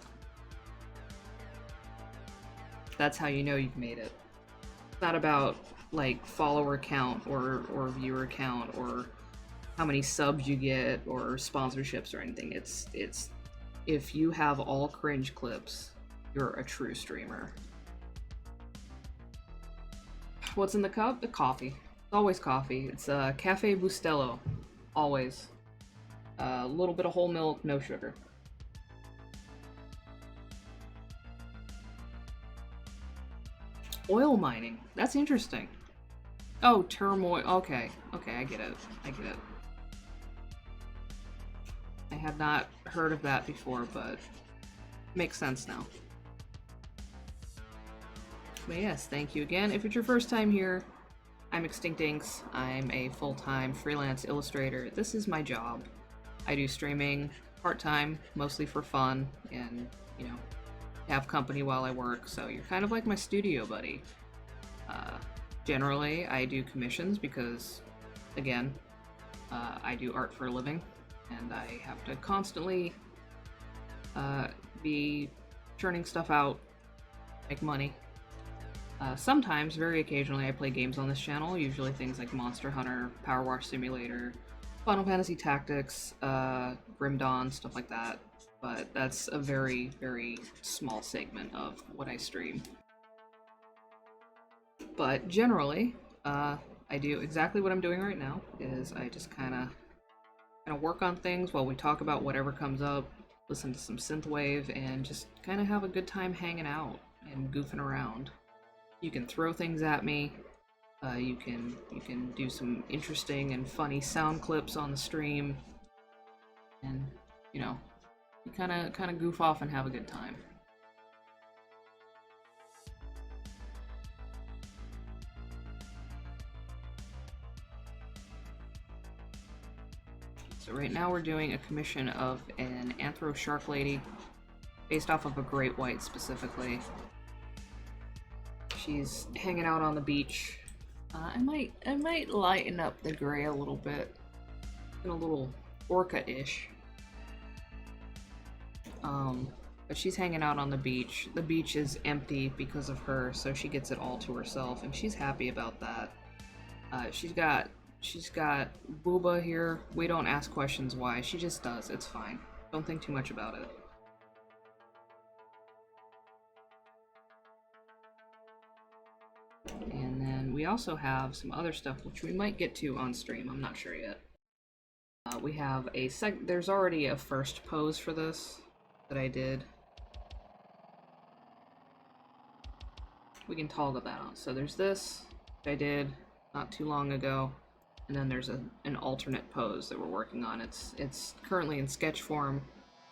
That's how you know you've made it. It's not about, like, follower count or viewer count or how many subs you get or sponsorships or anything. It's if you have all cringe clips, you're a true streamer. What's in the cup? The coffee. It's always coffee. It's Cafe Bustelo. Always. A little bit of whole milk, no sugar. Oil mining. That's interesting. Oh, turmoil. Okay. Okay, I get it. I get it. I had not heard of that before, but makes sense now. But yes, thank you again. If it's your first time here, I'm Extinct Inks. I'm a full-time freelance illustrator. This is my job. I do streaming part-time, mostly for fun, and, you know, have company while I work, so you're kind of like my studio buddy. Generally, I do commissions because, again, I do art for a living, and I have to constantly be churning stuff out, make money. Sometimes, very occasionally, I play games on this channel, usually things like Monster Hunter, Power Wash Simulator, Final Fantasy Tactics, Grim Dawn, stuff like that. But that's a very, very small segment of what I stream. But generally, I do exactly what I'm doing right now, is I just kind of work on things while we talk about whatever comes up, listen to some synthwave, and just kind of have a good time hanging out and goofing around. You can throw things at me. You can do some interesting and funny sound clips on the stream, and you know, you kind of goof off and have a good time. So right now we're doing a commission of an anthro shark lady, based off of a great white specifically. She's hanging out on the beach. I might lighten up the gray a little bit, in a little orca-ish. But she's hanging out on the beach. The beach is empty because of her, so she gets it all to herself, and she's happy about that. She's got Booba here. We don't ask questions why. She just does. It's fine. Don't think too much about it. And then we also have some other stuff which we might get to on stream. I'm not sure yet. We have a there's already a first pose for this that I did. We can toggle that on. So there's this that I did not too long ago, and then there's an alternate pose that we're working on. It's currently in sketch form.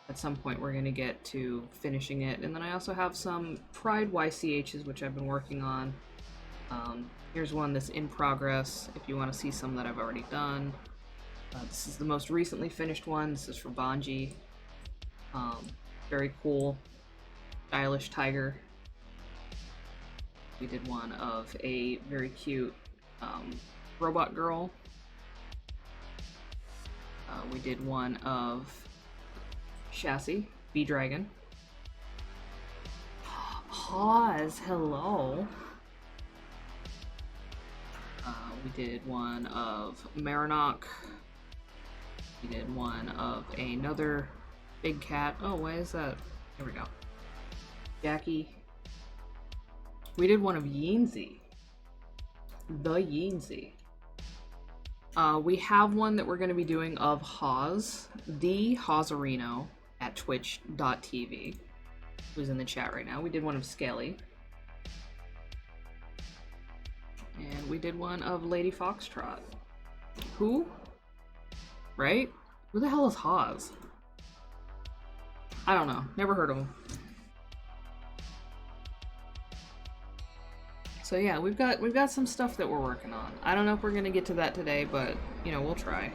At some point we're going to get to finishing it. And then I also have some Pride YCHs which I've been working on. Here's one that's in progress if you want to see some that I've already done. This is the most recently finished one. This is for Banji. Very cool, stylish tiger. We did one of a very cute robot girl. We did one of Chassis, B-Dragon. Pause, hello. We did one of Marinok. We did one of another big cat. Oh, why is that? There we go. Jackie. We did one of Yeensy. The Yeensy. We have one that we're going to be doing of Haas, the Haasarino at twitch.tv, who's in the chat right now. We did one of Skelly. And we did one of Lady Foxtrot. Who? Right? Who the hell is Haas? I don't know. Never heard of him. So yeah, we've got some stuff that we're working on. I don't know if we're gonna get to that today, but you know, we'll try.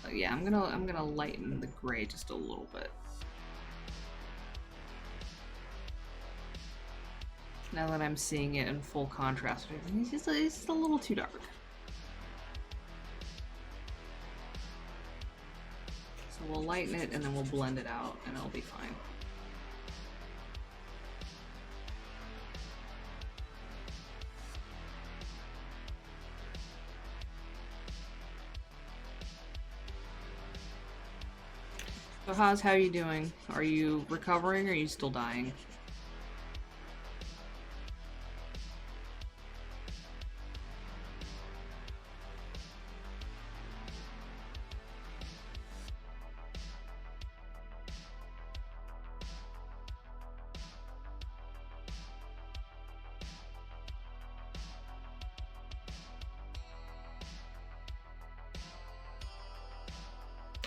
So yeah, I'm gonna lighten the gray just a little bit. Now that I'm seeing it in full contrast, it's just a little too dark. So we'll lighten it and then we'll blend it out and it'll be fine. So Haas, how are you doing? Are you recovering or are you still dying?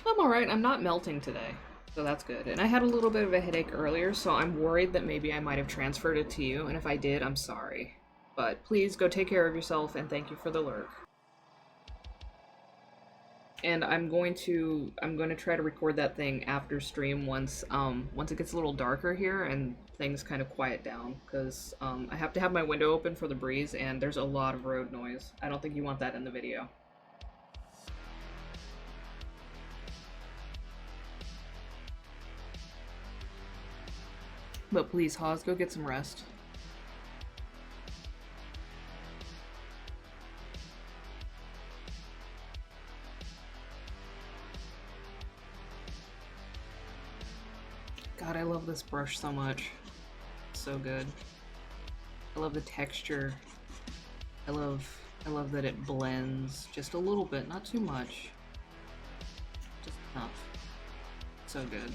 I'm alright, I'm not melting today, so that's good. And I had a little bit of a headache earlier, so I'm worried that maybe I might have transferred it to you, and if I did, I'm sorry. But please go take care of yourself, and thank you for the lurk. And I'm going to try to record that thing after stream once it gets a little darker here and things kind of quiet down, because I have to have my window open for the breeze, and there's a lot of road noise. I don't think you want that in the video. But please, Haas, go get some rest. God, I love this brush so much. It's so good. I love the texture. I love that it blends just a little bit, not too much. Just enough. So good.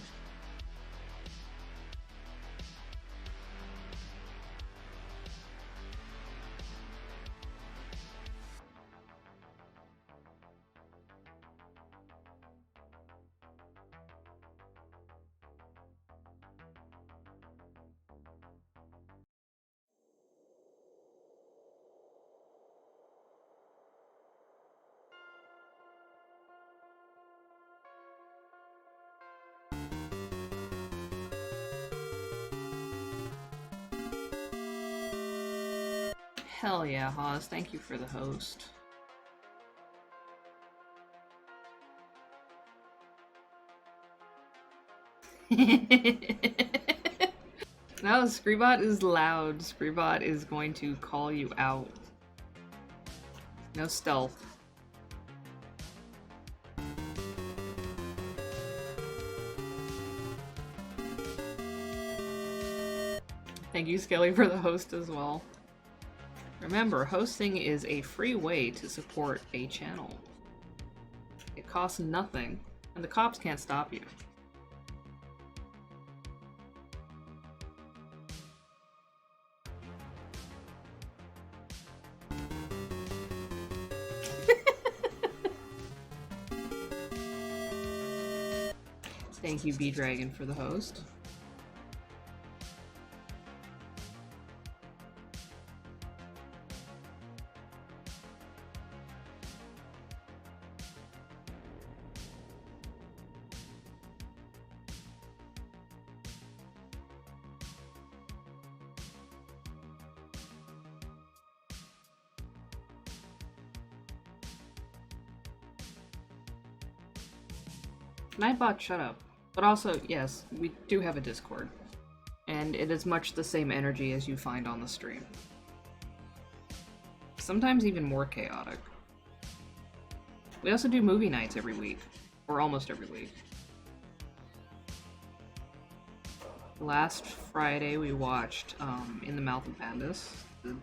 Hell yeah, Haas. Thank you for the host. No, Screebot is loud. Screebot is going to call you out. No stealth. Thank you, Skelly, for the host as well. Remember, hosting is a free way to support a channel. It costs nothing, and the cops can't stop you. Thank you, B-Dragon, for the host. Nightbot, shut up. But also, yes, we do have a Discord. And it is much the same energy as you find on the stream. Sometimes even more chaotic. We also do movie nights every week. Or almost every week. Last Friday we watched In the Mouth of Madness, the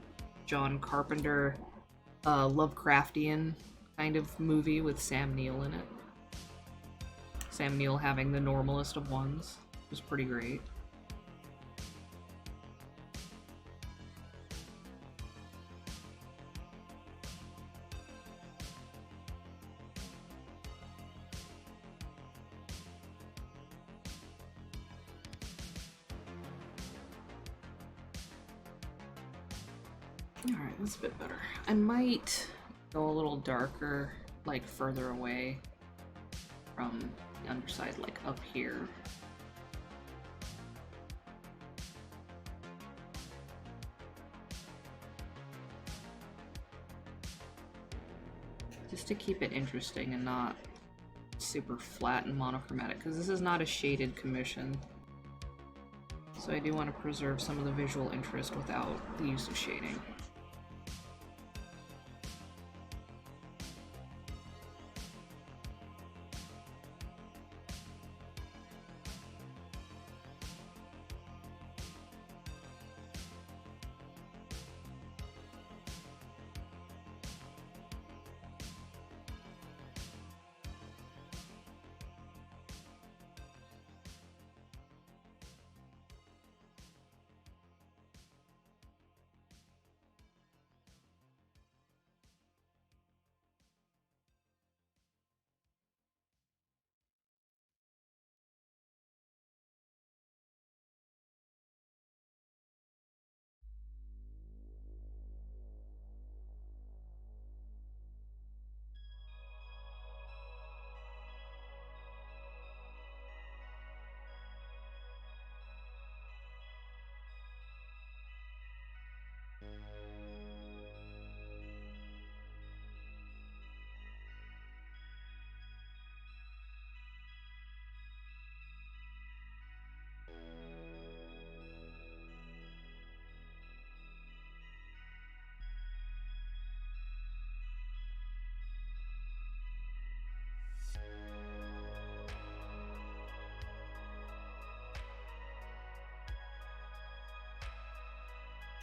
John Carpenter Lovecraftian kind of movie with Sam Neill in it. Sam Neill having the normalest of ones. It was pretty great. Alright, that's a bit better. I might go a little darker, like further away from the underside, like up here. Just to keep it interesting and not super flat and monochromatic, because this is not a shaded commission. So I do want to preserve some of the visual interest without the use of shading.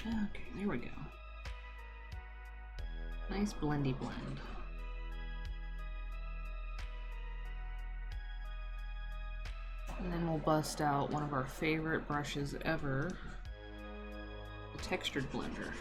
Okay, there we go. Nice blendy blend. And then we'll bust out one of our favorite brushes ever, the textured blender.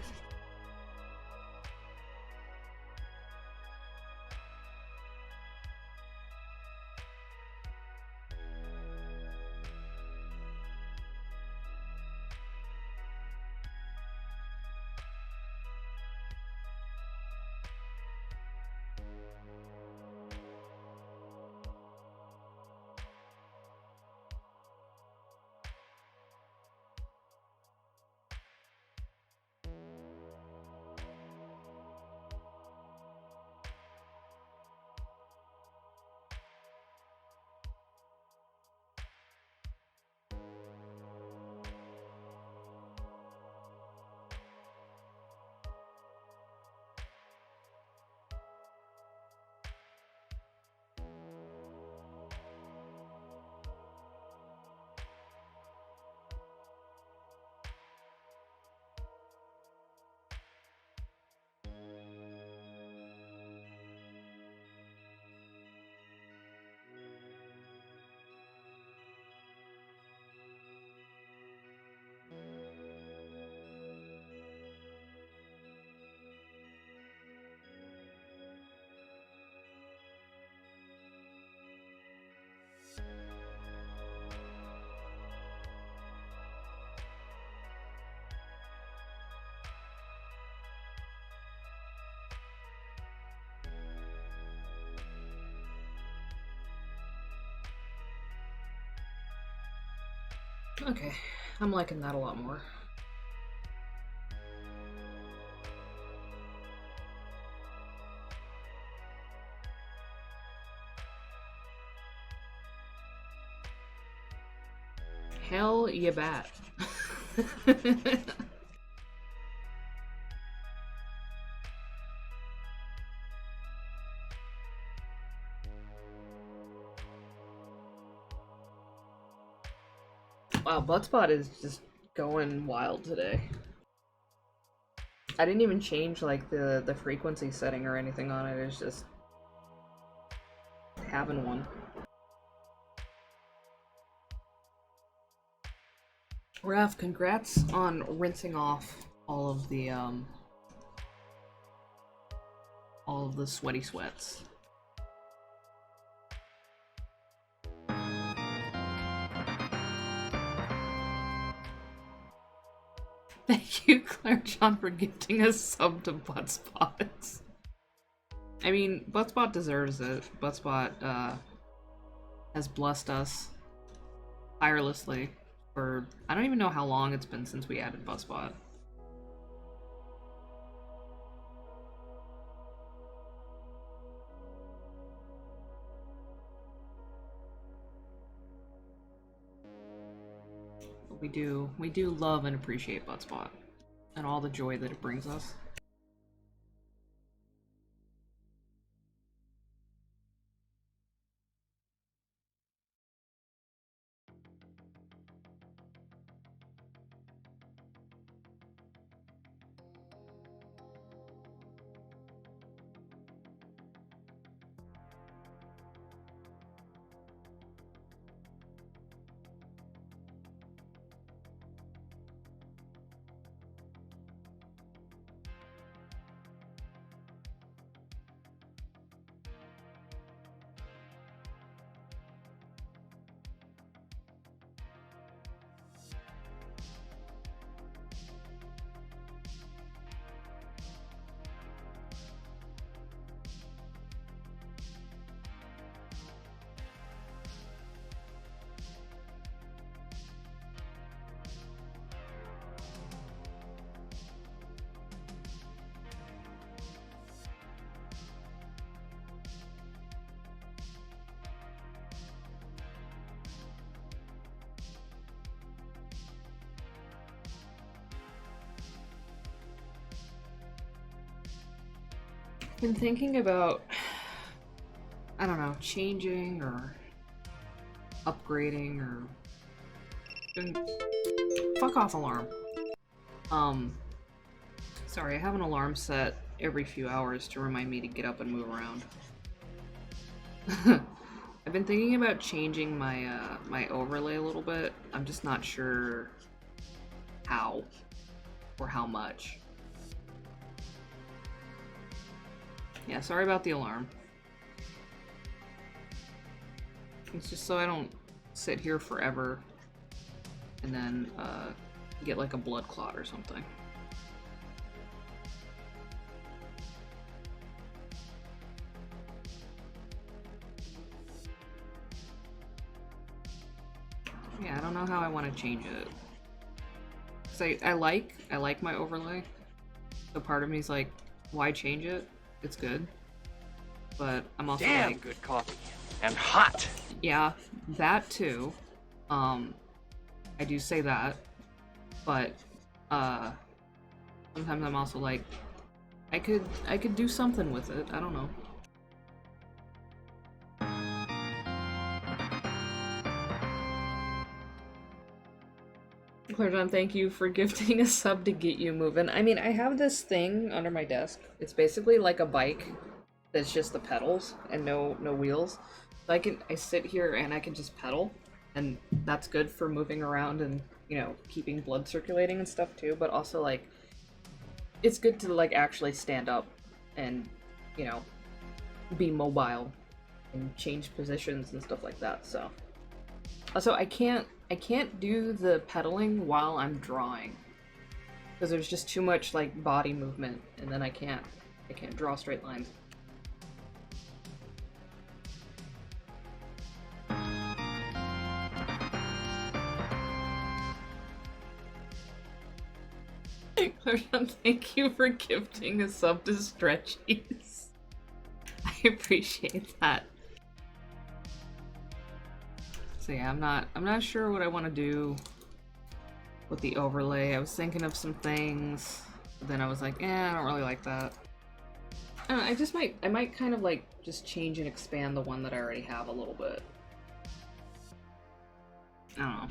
Okay, I'm liking that a lot more. Hell you bet. Wow, Bloodspot is just going wild today. I didn't even change like the frequency setting or anything on it. It's just having one. Raph, congrats on rinsing off all of the sweaty sweats. Thank you, Claire John, for gifting a sub to Buttspot. I mean, Buttspot deserves it. Buttspot has blessed us tirelessly for I don't even know how long it's been since we added Buttspot. We do love and appreciate Buttspot and all the joy that it brings us. Been thinking about, I don't know, changing or upgrading or doing... Fuck off, alarm. Sorry, I have an alarm set every few hours to remind me to get up and move around. I've been thinking about changing my my overlay a little bit. I'm just not sure how or how much. Yeah, sorry about the alarm. It's just so I don't sit here forever and then get like a blood clot or something. Yeah, I don't know how I want to change it. 'Cause I like my overlay. So part of me is like, why change it? It's good. But I'm also Damn like, good coffee. And hot. yeah, that too. I do say that. But sometimes I'm also like, I could do something with it. I don't know. Claire John, thank you for gifting a sub to get you moving. I mean, I have this thing under my desk. It's basically like a bike that's just the pedals and no wheels. So I sit here and I can just pedal, and that's good for moving around and, you know, keeping blood circulating and stuff too, but also like it's good to like actually stand up and, you know, be mobile and change positions and stuff like that. So also I can't do the pedaling while I'm drawing because there's just too much like body movement, and then I can't draw straight lines. Thank you for gifting a sub to Stretchies. I appreciate that. So yeah, I'm not sure what I want to do with the overlay. I was thinking of some things, but then I was like, I don't really like that. I don't know, I might kind of like just change and expand the one that I already have a little bit. I don't know.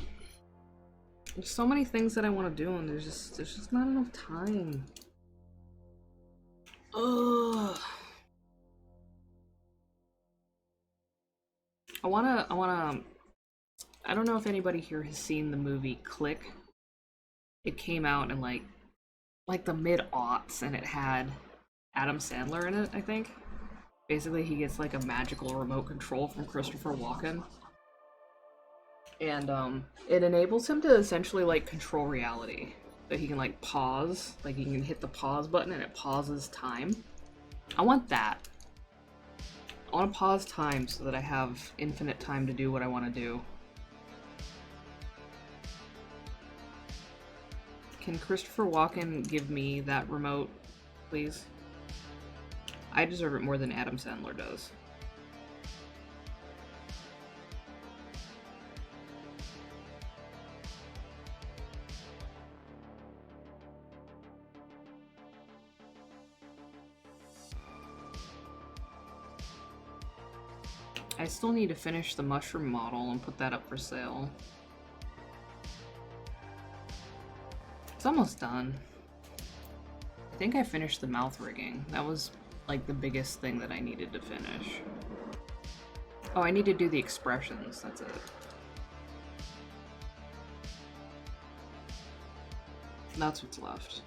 There's so many things that I want to do, and there's just not enough time. Ugh. I don't know if anybody here has seen the movie Click. It came out in like the mid-aughts, and it had Adam Sandler in it, I think. Basically, he gets like a magical remote control from Christopher Walken. And it enables him to essentially like control reality. So he can like pause, like he can hit the pause button and it pauses time. I want that. I want to pause time so that I have infinite time to do what I want to do. Can Christopher Walken give me that remote, please? I deserve it more than Adam Sandler does. I still need to finish the mushroom model and put that up for sale. It's almost done. I think I finished the mouth rigging. That was like the biggest thing that I needed to finish. Oh, I need to do the expressions, that's it. That's what's left.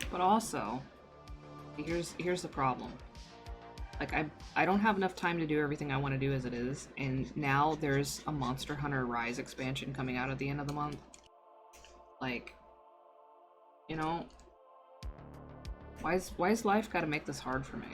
But also, here's the problem. Like, I don't have enough time to do everything I want to do as it is, and now there's a Monster Hunter Rise expansion coming out at the end of the month. Like, you know, why's life gotta make this hard for me?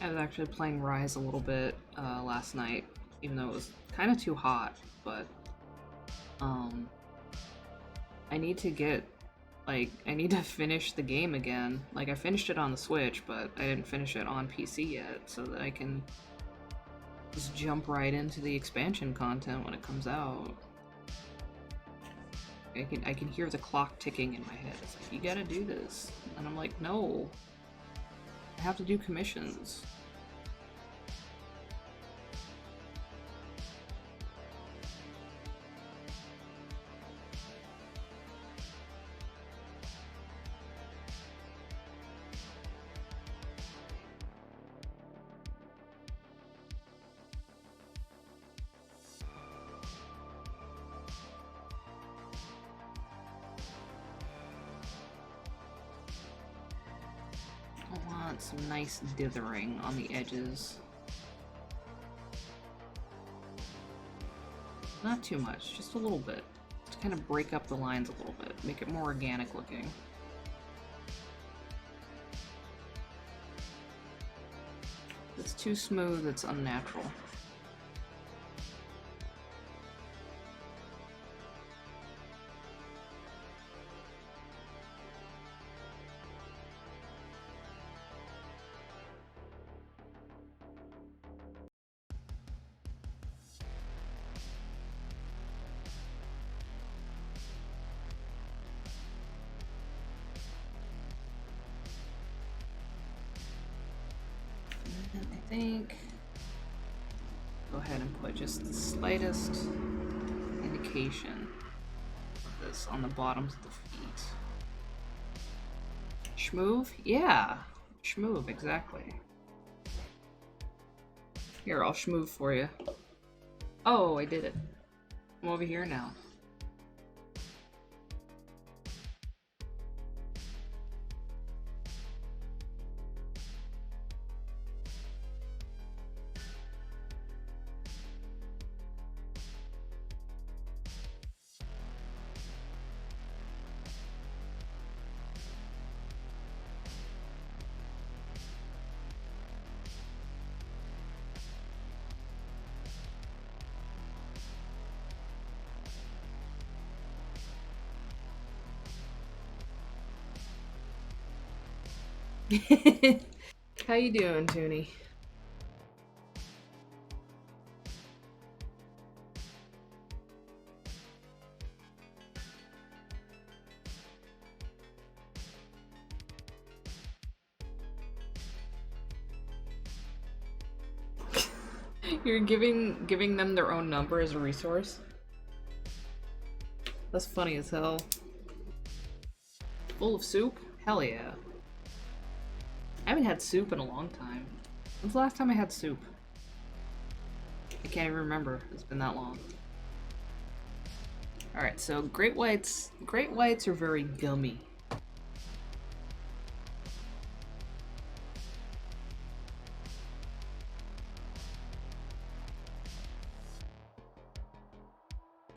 I was actually playing Rise a little bit last night, even though it was kind of too hot, but I need to get, like, I need to finish the game again. Like, I finished it on the Switch, but I didn't finish it on PC yet, so that I can just jump right into the expansion content when it comes out. I can hear the clock ticking in my head. It's like, you gotta do this. And I'm like, no. I have to do commissions. Some nice dithering on the edges. Not too much, just a little bit. To kind of break up the lines a little bit, make it more organic looking. If it's too smooth, it's unnatural. I think go ahead and put just the slightest indication of this on the bottoms of the feet. Schmoove? Yeah, schmoove, exactly. Here, I'll schmoove for you. Oh, I did it. I'm over here now. How you doing, Toonie? You're giving them their own number as a resource? That's funny as hell. Full of soup? Hell yeah. I haven't had soup in a long time. When's the last time I had soup? I can't even remember. It's been that long. Alright, so great whites are very gummy.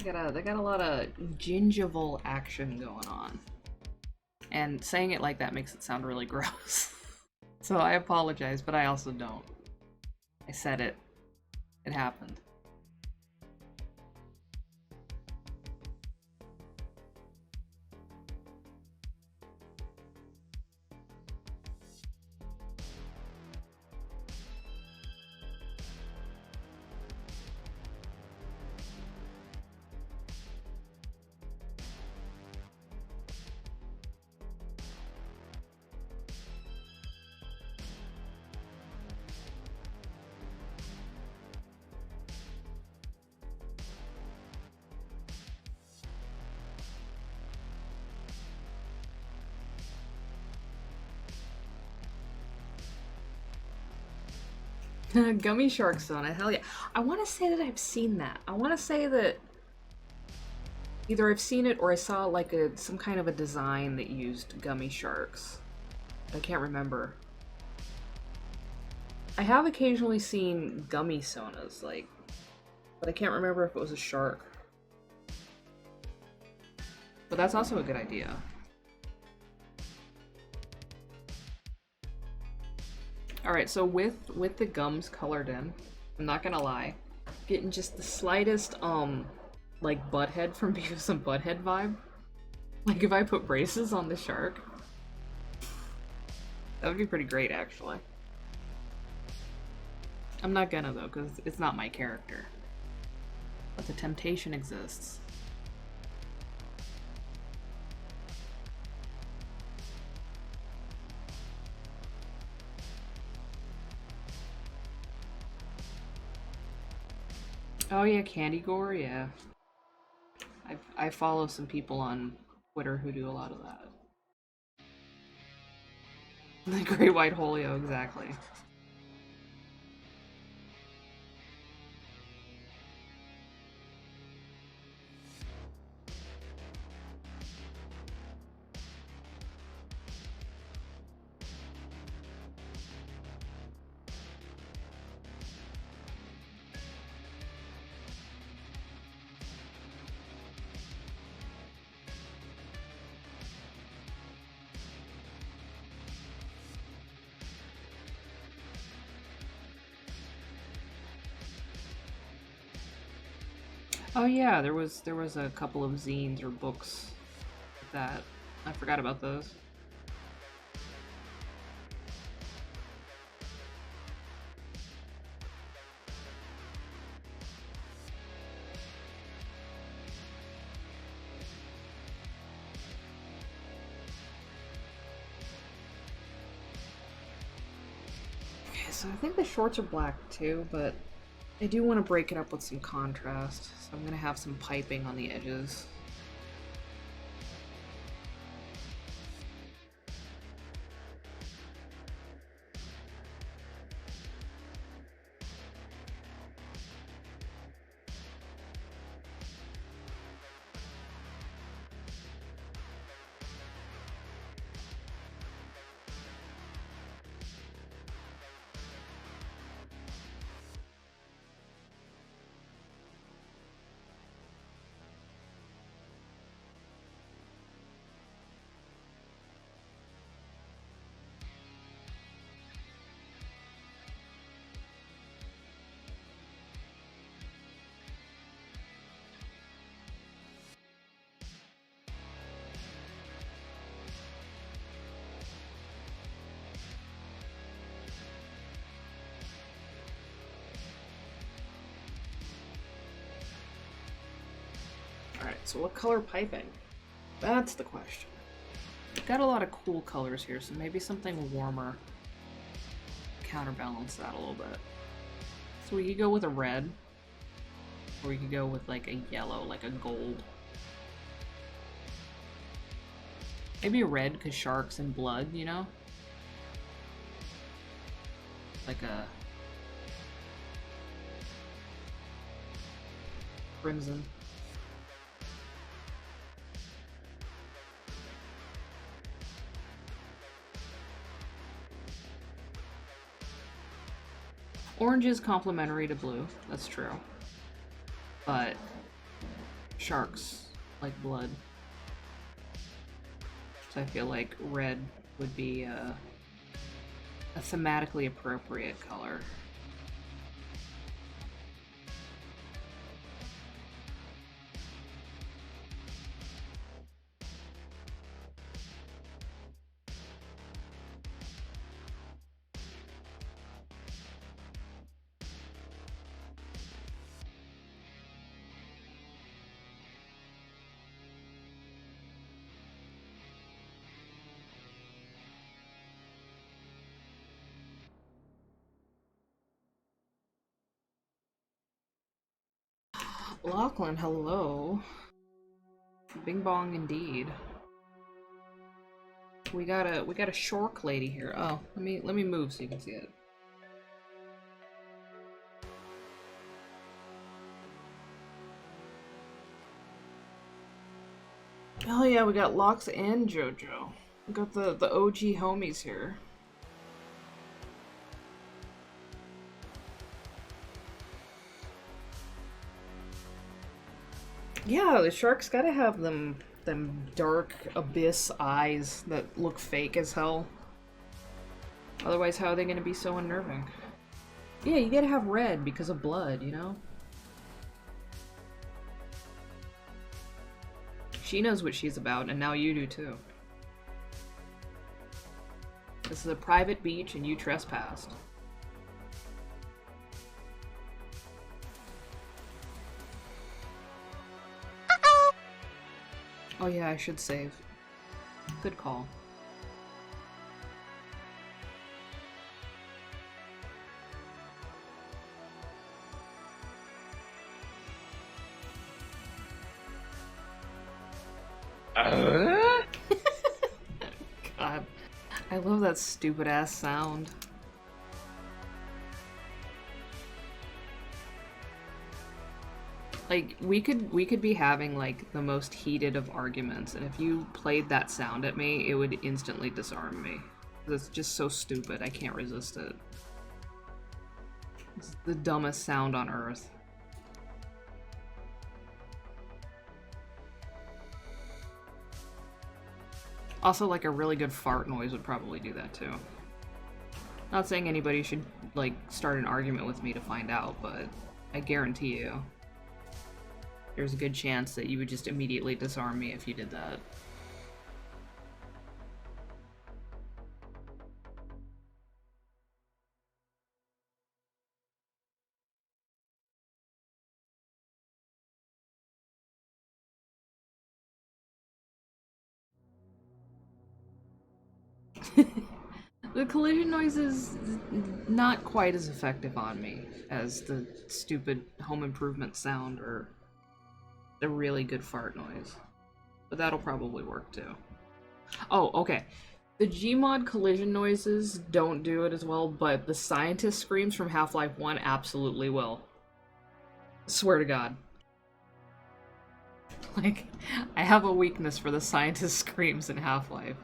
They got a lot of gingival action going on. And saying it like that makes it sound really gross. So I apologize, but I also don't. I said it. It happened. Gummy shark sauna, hell yeah. I want to say that I've seen that. I want to say that either I've seen it or I saw like some kind of a design that used gummy sharks. I can't remember. I have occasionally seen gummy saunas, like, but I can't remember if it was a shark. But that's also a good idea. Alright, so with the gums colored in, I'm not gonna lie, getting just the slightest, like Butthead from Beavis and Butthead vibe. Like if I put braces on the shark. That would be pretty great, actually. I'm not gonna, though, because it's not my character. But the temptation exists. Oh yeah, Candy Gore, yeah. I follow some people on Twitter who do a lot of that. The Great White Holio, exactly. Oh yeah, there was a couple of zines or books that I forgot about those. Okay, so I think the shorts are black too, but I do want to break it up with some contrast, so I'm going to have some piping on the edges. So what color piping? That's the question. We've got a lot of cool colors here, so maybe something warmer. Counterbalance that a little bit. So we could go with a red. Or we could go with like a yellow, like a gold. Maybe a red, because sharks and blood, you know? Like a crimson. Orange is complementary to blue, that's true. But sharks like blood. So I feel like red would be a thematically appropriate color. Lachlan, hello. Bing bong indeed. We got a shork lady here. Oh, let me move so you can see it. Oh yeah, we got Lox and JoJo. We got the OG homies here. Yeah, the sharks gotta have them dark abyss eyes that look fake as hell. Otherwise, how are they gonna be so unnerving? Yeah, you gotta have red because of blood, you know? She knows what she's about, and now you do too. This is a private beach and you trespassed. Oh yeah, I should save. Good call. God, I love that stupid ass sound. Like, we could be having, like, the most heated of arguments, and if you played that sound at me, it would instantly disarm me. It's just so stupid, I can't resist it. It's the dumbest sound on earth. Also, like, a really good fart noise would probably do that, too. Not saying anybody should, like, start an argument with me to find out, but I guarantee you there's a good chance that you would just immediately disarm me if you did that. The collision noise is not quite as effective on me as the stupid home improvement sound or the really good fart noise. But that'll probably work too. Oh, okay. The Gmod collision noises don't do it as well, but the scientist screams from Half-Life 1 absolutely will. Swear to God. Like, I have a weakness for the scientist screams in Half-Life.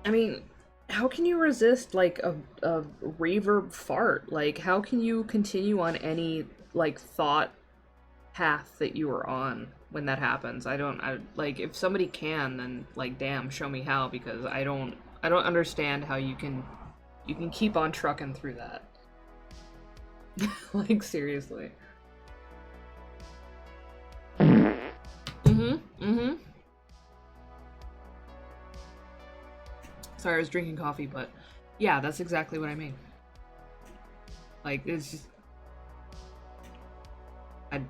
I mean, how can you resist like a reverb fart? Like, how can you continue on any like thought path that you were on when that happens? I like, if somebody can, then like, damn, show me how, because I don't understand how you can keep on trucking through that. Like, seriously. Sorry, I was drinking coffee, but yeah, that's exactly what I mean. Like, it's just... I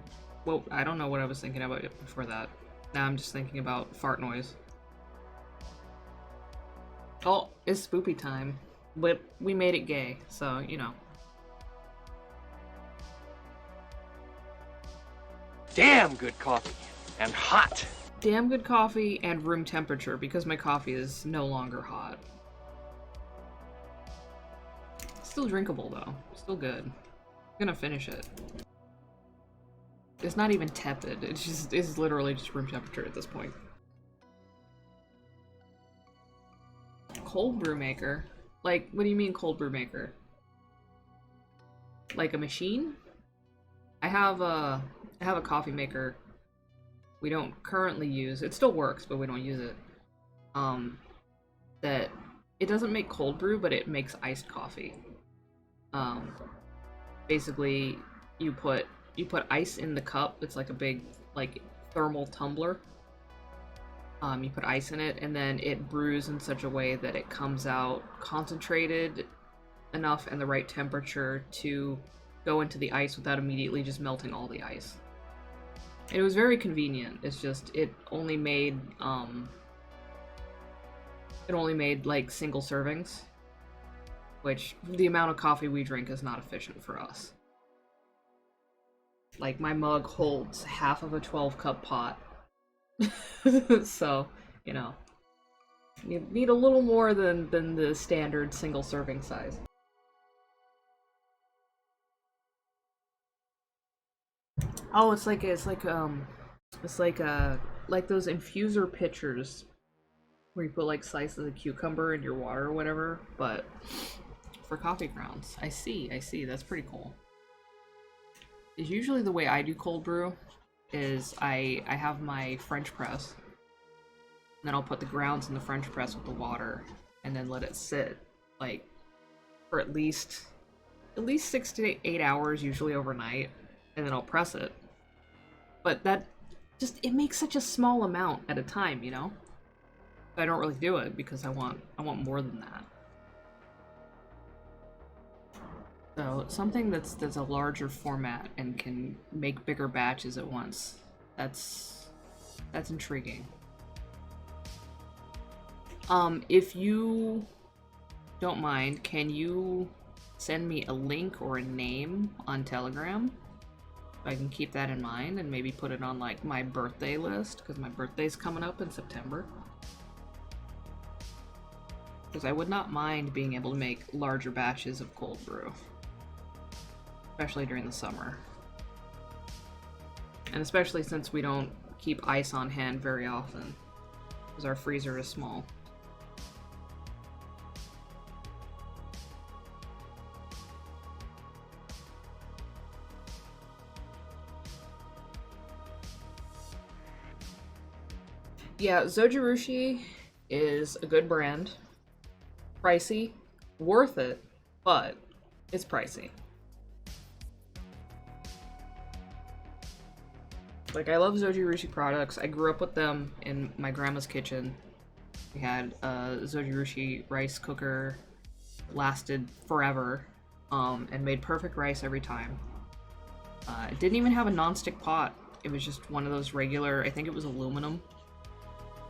don't know what I was thinking about before that. Now I'm just thinking about fart noise. Oh, it's spoopy time. But we made it gay, so, you know. Damn good coffee. And hot. Damn good coffee and room temperature, because my coffee is no longer hot. Still drinkable, though. Still good. I'm gonna finish it. It's not even tepid. It's literally just room temperature at this point. Cold brew maker? Like, what do you mean cold brew maker? Like a machine? I have a coffee maker we don't currently use. It still works, but we don't use it. That it doesn't make cold brew, but it makes iced coffee. Basically, you put ice in the cup. It's like a big, like, thermal tumbler. You put ice in it, and then it brews in such a way that it comes out concentrated enough and the right temperature to go into the ice without immediately just melting all the ice. And it was very convenient. It's just, it only made like single servings, which the amount of coffee we drink is not efficient for us. Like, my mug holds half of a 12-cup pot. So, you know, you need a little more than the standard single serving size. Oh, it's like those infuser pitchers where you put like slices of cucumber in your water or whatever, but for coffee grounds. I see. That's pretty cool. Is usually the way I do cold brew is I have my French press, and then I'll put the grounds in the French press with the water, and then let it sit like for at least 6 to 8 hours, usually overnight, and then I'll press it. But that just, it makes such a small amount at a time, you know? I don't really do it because I want more than that. So something that's a larger format and can make bigger batches at once. That's intriguing. If you don't mind, can you send me a link or a name on Telegram? I can keep that in mind and maybe put it on like my birthday list, because my birthday's coming up in September. Because I would not mind being able to make larger batches of cold brew, especially during the summer. And especially since we don't keep ice on hand very often, because our freezer is small. Yeah, Zojirushi is a good brand. Pricey, worth it, but it's pricey. Like, I love Zojirushi products. I grew up with them in my grandma's kitchen. We had a Zojirushi rice cooker, lasted forever, and made perfect rice every time. It didn't even have a non-stick pot. It was just one of those regular, I think it was aluminum.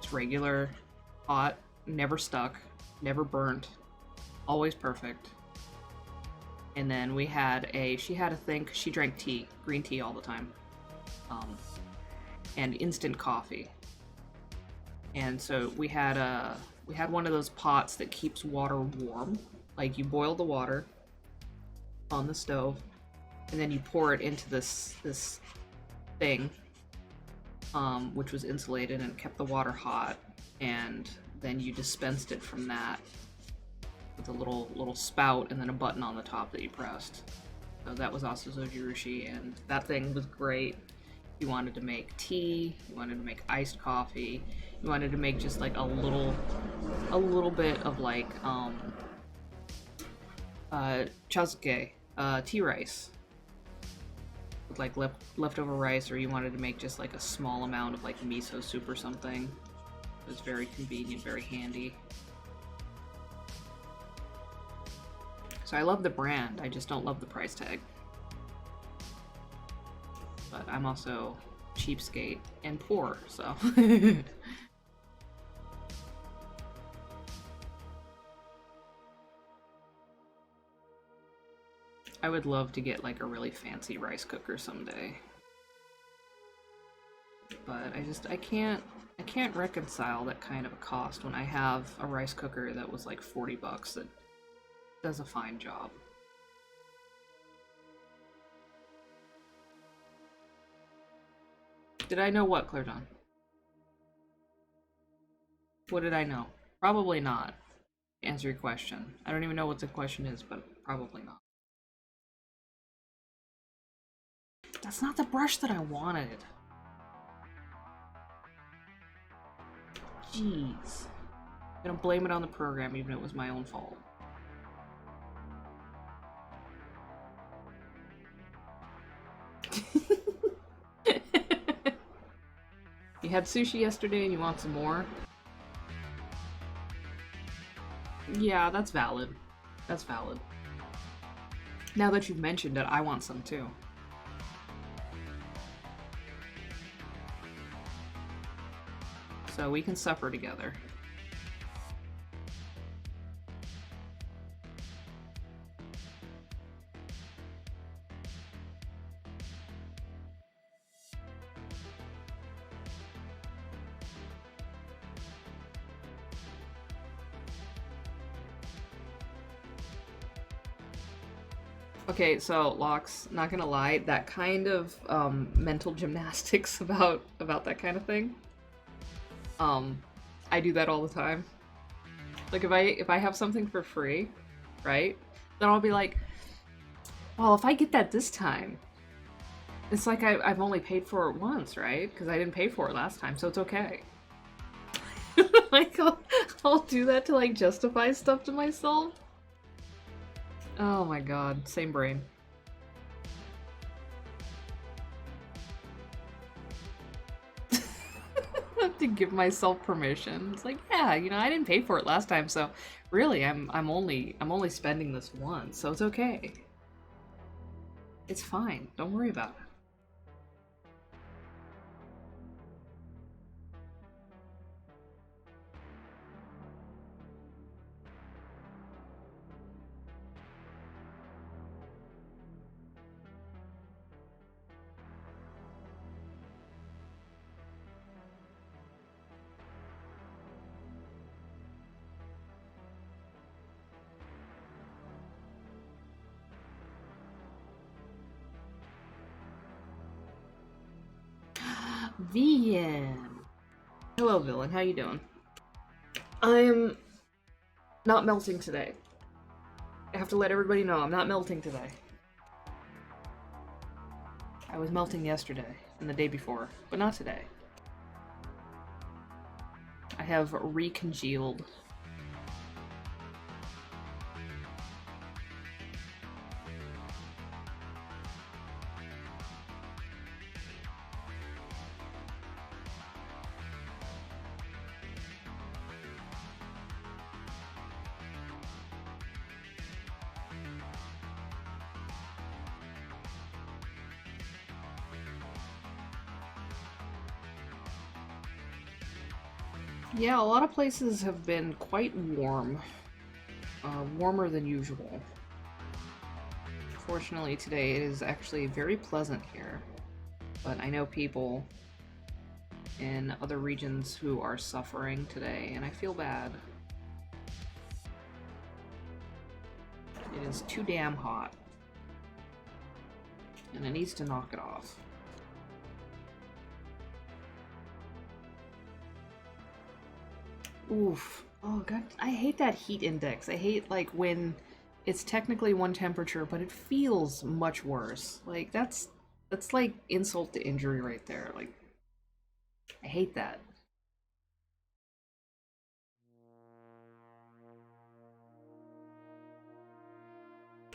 Just regular pot, never stuck, never burnt, always perfect. And then we had she had a thing, 'cause she drank tea, green tea all the time. And instant coffee. And so we had one of those pots that keeps water warm. Like, you boil the water on the stove, and then you pour it into this thing, which was insulated and kept the water hot, and then you dispensed it from that with a little spout and then a button on the top that you pressed. So that was also Zojirushi, and that thing was great. You wanted to make tea, you wanted to make iced coffee, you wanted to make just like a little bit of like chazuke, tea rice with like leftover rice, or you wanted to make just like a small amount of like miso soup or something. It was very convenient, very handy. So I love the brand, I just don't love the price tag. But I'm also cheapskate and poor, so. I would love to get like a really fancy rice cooker someday. But I can't reconcile that kind of a cost when I have a rice cooker that was like 40 bucks that does a fine job. Did I know what, Claire John? What did I know? Probably not. To answer your question. I don't even know what the question is, but probably not. That's not the brush that I wanted. Jeez. I'm gonna blame it on the program, even if it was my own fault. You had sushi yesterday and you want some more? Yeah, that's valid. That's valid. Now that you've mentioned it, I want some too. So we can suffer together. Okay, so Lox, not gonna lie, that kind of mental gymnastics about that kind of thing. I do that all the time. Like if I have something for free, right? Then I'll be like, well, if I get that this time, it's like I've only paid for it once, right? Because I didn't pay for it last time, so it's okay. Like I'll do that to like justify stuff to myself. Oh my god, same brain. I have to give myself permission. It's like, yeah, you know, I didn't pay for it last time, so really I'm only spending this once, so it's okay. It's fine. Don't worry about it. Vian. Hello, villain. How you doing? I'm not melting today. I have to let everybody know I'm not melting today. I was melting yesterday and the day before, but not today. I have recongealed. Yeah, a lot of places have been quite warm. Warmer than usual. Fortunately today it is actually very pleasant here. But I know people in other regions who are suffering today, and I feel bad. It is too damn hot. And it needs to knock it off. Oof. Oh god, I hate that heat index. I hate like when it's technically one temperature, but it feels much worse. Like that's like insult to injury right there. Like I hate that.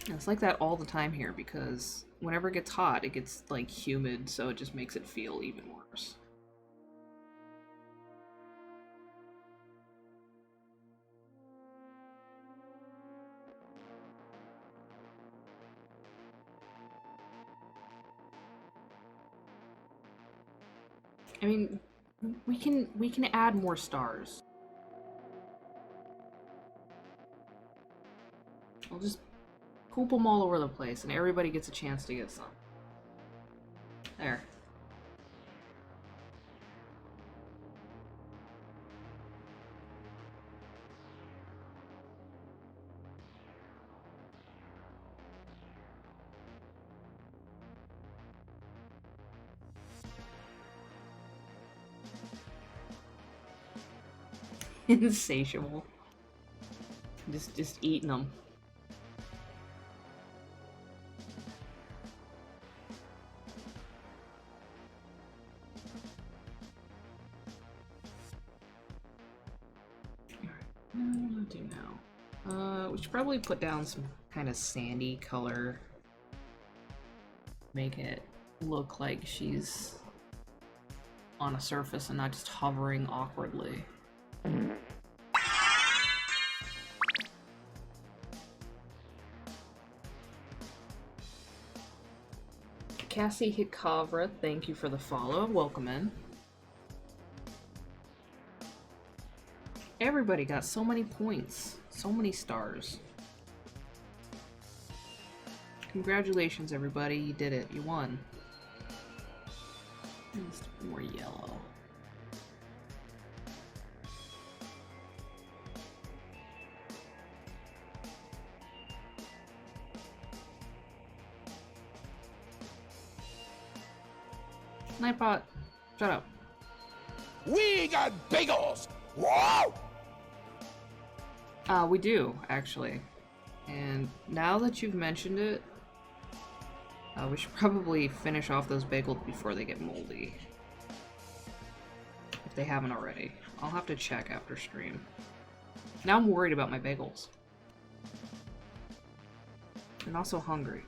And it's like that all the time here because whenever it gets hot, it gets like humid, so it just makes it feel even worse. I mean, we can add more stars. I'll just poop them all over the place, and everybody gets a chance to get some. There. Insatiable. Just eating them. What do I do now? We should probably put down some kind of sandy color. Make it look like she's on a surface and not just hovering awkwardly. Cassie Hikavra, thank you for the follow. Welcome in. Everybody got so many points, so many stars. Congratulations, everybody. You did it. You won. Just more yellow. Nightbot, shut up. We got bagels! Wow! We do, actually. And now that you've mentioned it, we should probably finish off those bagels before they get moldy. If they haven't already. I'll have to check after stream. Now I'm worried about my bagels. And also hungry.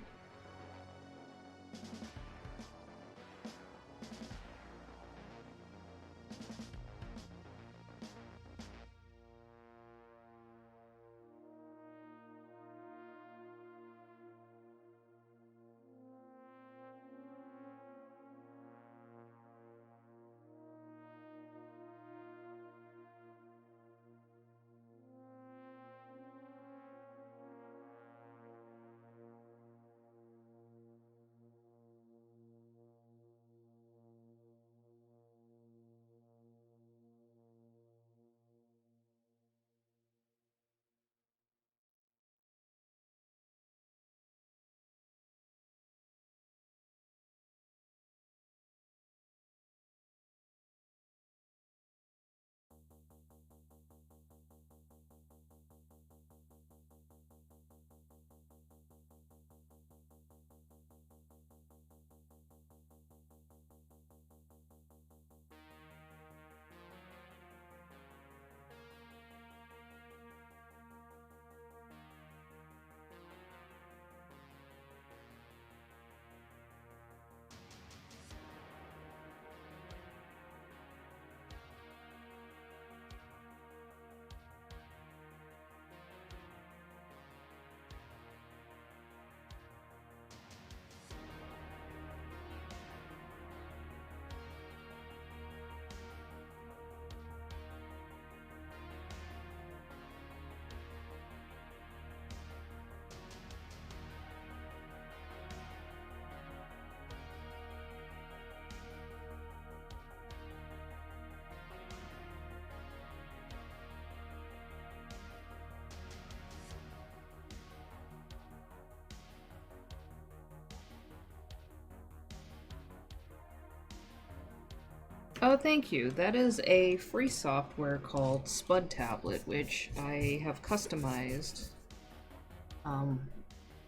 Oh, thank you. That is a free software called Spud Tablet, which I have customized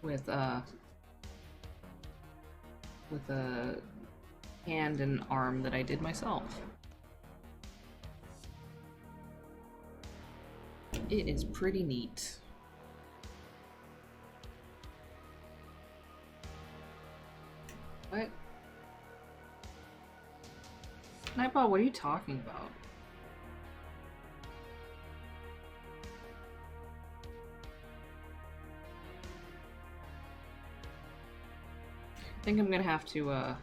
with a hand and arm that I did myself. It is pretty neat. What? Nightbot, what are you talking about? I think I'm gonna have to,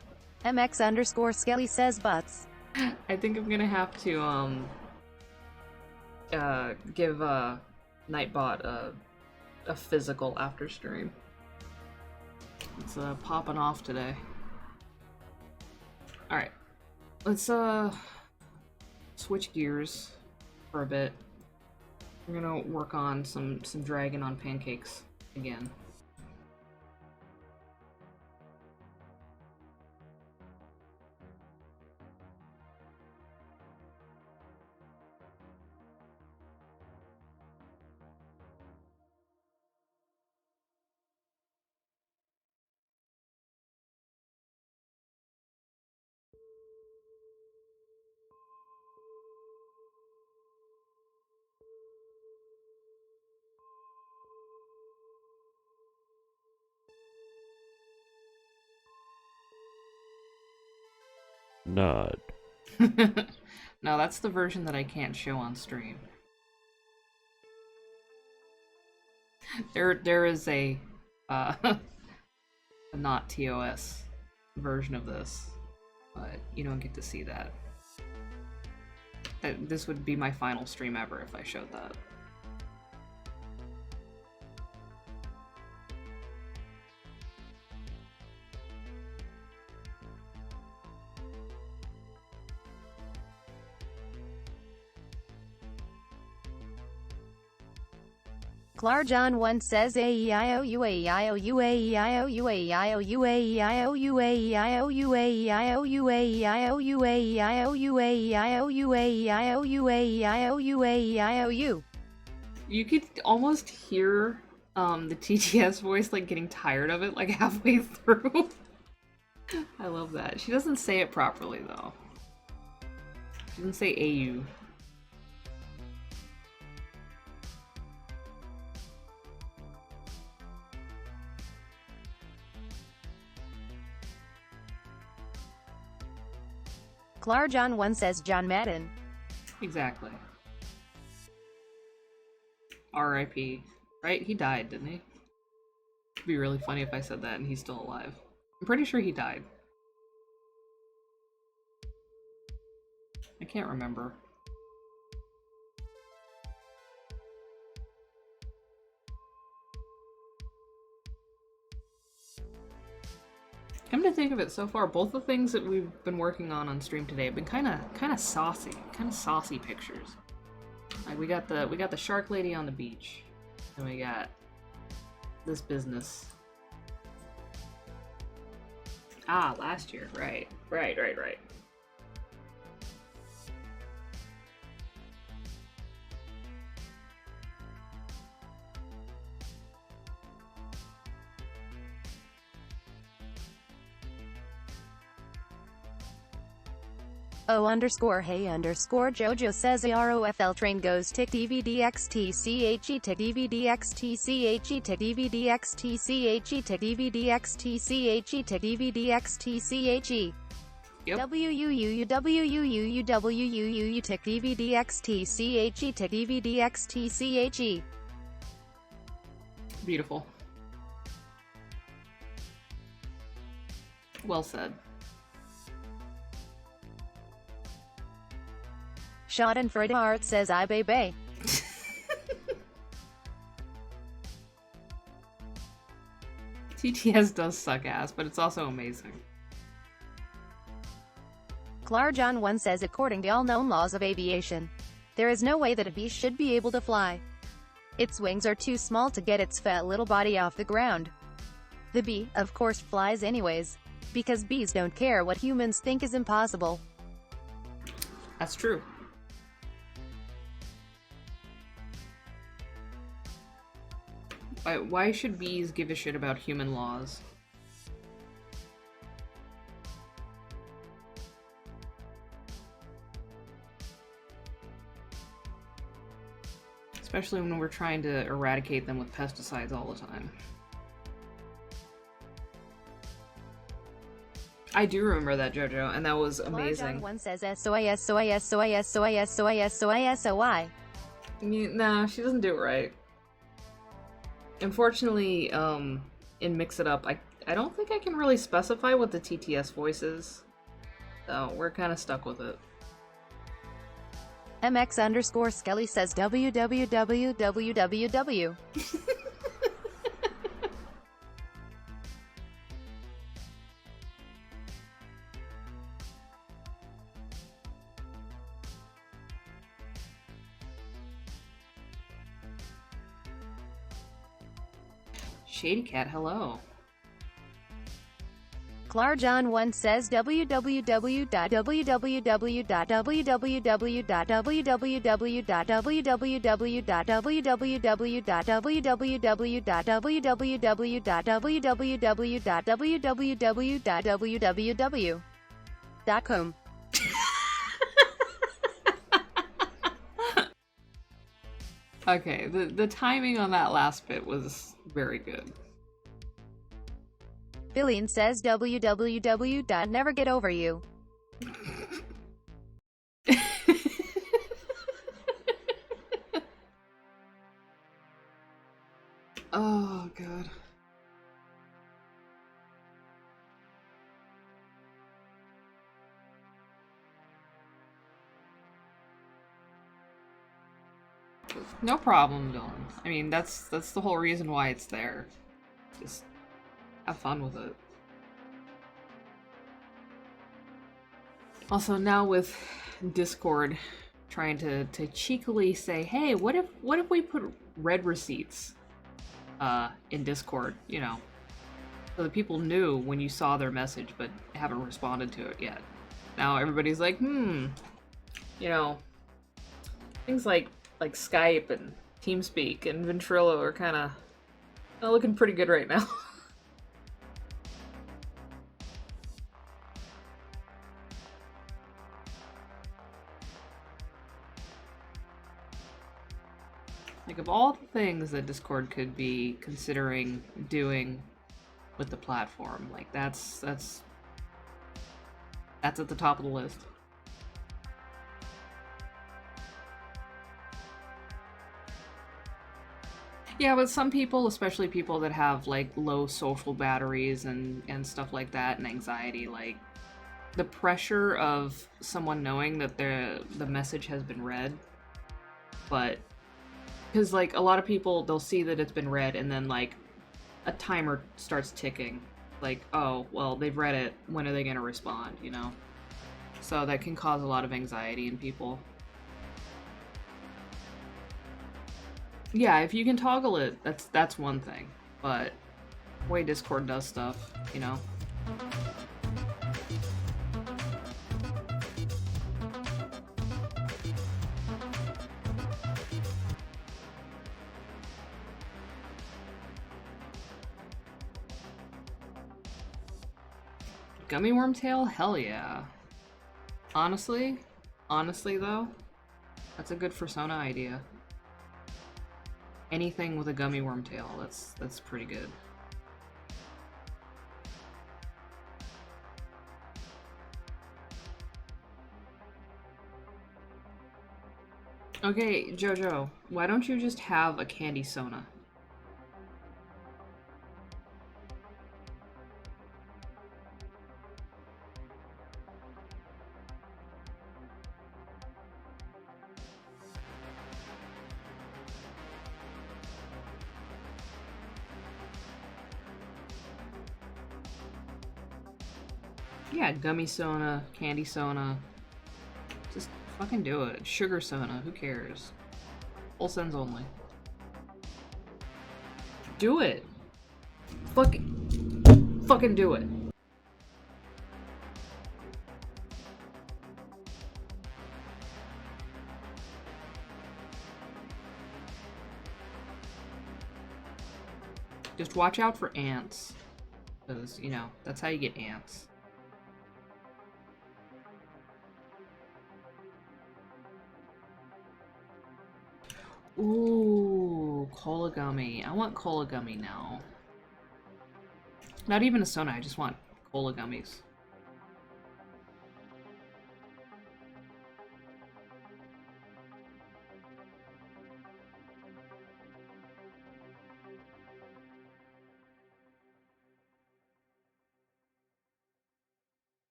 MX_Skelly says butts. I think I'm gonna have to, give, Nightbot a physical after stream. It's, popping off today. Alright. Let's, switch gears for a bit. We're gonna work on some Dragon on Pancakes again. Nod. No, that's the version that I can't show on stream. There is a a not TOS version of this, but you don't get to see that. This would be my final stream ever if I showed that. Clarjon 1 says AEIOU AEIOU AEIOU AEIOU AEIOU AEIOU AEIOU AEIOU AEIOU AEIOU AEIOU AEIOU AEIOU. You could almost hear the TTS voice like getting tired of it like halfway through. I love that. She doesn't say it properly though. She doesn't say AU. Clarjon 1 says John Madden. Exactly. R.I.P. Right? He died, didn't he? It'd be really funny if I said that and he's still alive. I'm pretty sure he died. I can't remember. Come to think of it, so far, both the things that we've been working on stream today have been kind of saucy pictures. Like we got the shark lady on the beach, and we got this business. Ah, last year, right. O_hey_Jojo says AROFL train goes tick DVDXTCHE tick DVDXTCHE tick DVDXTCHE tick DVDXTCHE tick DVDXTCHE. Yep. WUUUWUUUWUUU tick DVDXTCHE tick DVDXTCHE. Beautiful. Well said. Schadenfreude Art says I baby. TTS does suck ass, but it's also amazing. Clarjon 1 says according to all known laws of aviation, there is no way that a bee should be able to fly. Its wings are too small to get its fat little body off the ground. The bee, of course, flies anyways, because bees don't care what humans think is impossible. That's true. Why should bees give a shit about human laws? Especially when we're trying to eradicate them with pesticides all the time. I do remember that, JoJo, and that was amazing. One says SOIS, SOIS, SOIS, SOIS, SOIS, SOIS, SOI. No, she doesn't do it right. Unfortunately, in Mix It Up, I don't think I can really specify what the TTS voice is. So we're kind of stuck with it. MX_Skelly says www. Shady Cat, hello. Clarjohn1 says www.com. Okay, the timing on that last bit was very good. Billion says www.nevergetoveryou. Oh, God. No problem, Dylan. I mean, that's the whole reason why it's there. Just have fun with it. Also, now with Discord trying to cheekily say, hey, what if we put red receipts in Discord, you know, so that people knew when you saw their message but haven't responded to it yet. Now everybody's like, you know, things like Skype and TeamSpeak and Ventrilo are kind of looking pretty good right now. Like, of all the things that Discord could be considering doing with the platform, like that's at the top of the list. Yeah, but some people, especially people that have like low social batteries and stuff like that, and anxiety, like the pressure of someone knowing that the message has been read, but because like a lot of people, they'll see that it's been read and then like a timer starts ticking, like, oh well, they've read it, when are they going to respond, you know? So that can cause a lot of anxiety in people. Yeah, if you can toggle it, that's one thing, but the way Discord does stuff, you know. Gummy worm tail? Hell yeah. Honestly though, that's a good Fursona idea. Anything with a gummy worm tail, that's pretty good. Okay, Jojo, why don't you just have a candy Sona? Yeah, gummy Sona, candy Sona. Just fucking do it. Sugar Sona, who cares? Full sends only. Do it! Fucking do it. Just watch out for ants. Because, you know, that's how you get ants. Ooh, cola gummy. I want cola gummy now. Not even a soda, I just want cola gummies.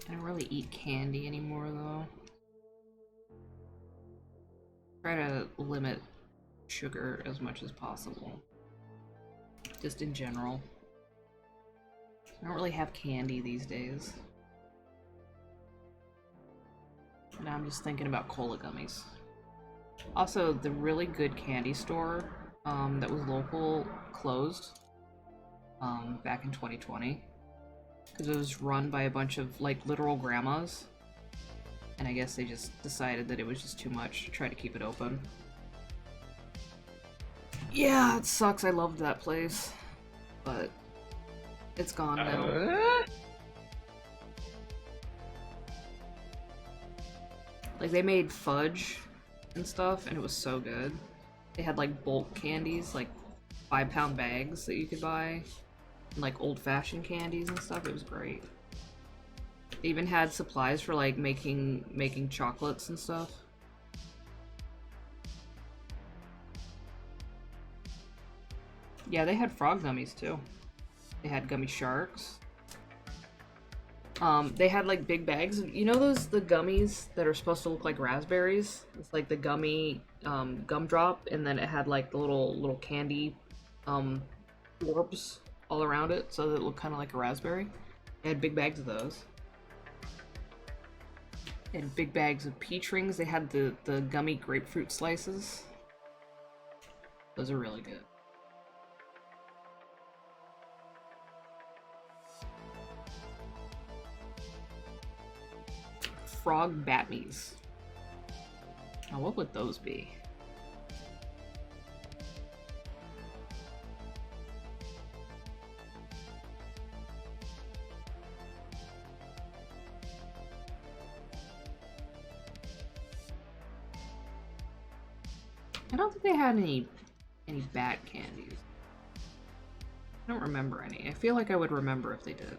I don't really eat candy anymore, though. Try to limit sugar as much as possible. Just in general. I don't really have candy these days. Now I'm just thinking about cola gummies. Also, the really good candy store that was local closed back in 2020. Because it was run by a bunch of, like, literal grandmas. And I guess they just decided that it was just too much to try to keep it open. Yeah, it sucks. I loved that place. But it's gone now. Like, they made fudge and stuff, and it was so good. They had, like, bulk candies, like 5-pound bags that you could buy. And, like, old-fashioned candies and stuff. It was great. They even had supplies for, like, making chocolates and stuff. Yeah, they had frog gummies, too. They had gummy sharks. They had, like, big bags of, you know the gummies that are supposed to look like raspberries? It's like the gummy, gumdrop, and then it had, like, the little candy, orbs all around it, so that it looked kind of like a raspberry. They had big bags of those. They had big bags of peach rings. They had the gummy grapefruit slices. Those are really good. Frog batmies. Now, what would those be? I don't think they had any bat candies. I don't remember any. I feel like I would remember if they did.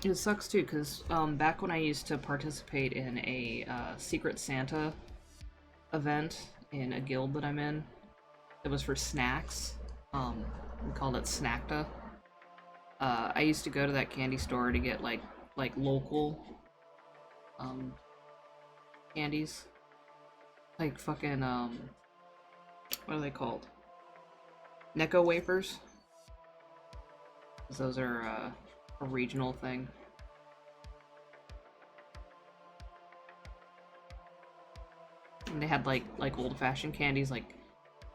It sucks too, because back when I used to participate in a Secret Santa event in a guild that I'm in, it was for snacks. We called it Snackta. I used to go to that candy store to get like local candies. Like fucking what are they called? Necco wafers. 'Cause those are a regional thing. And they had like old-fashioned candies like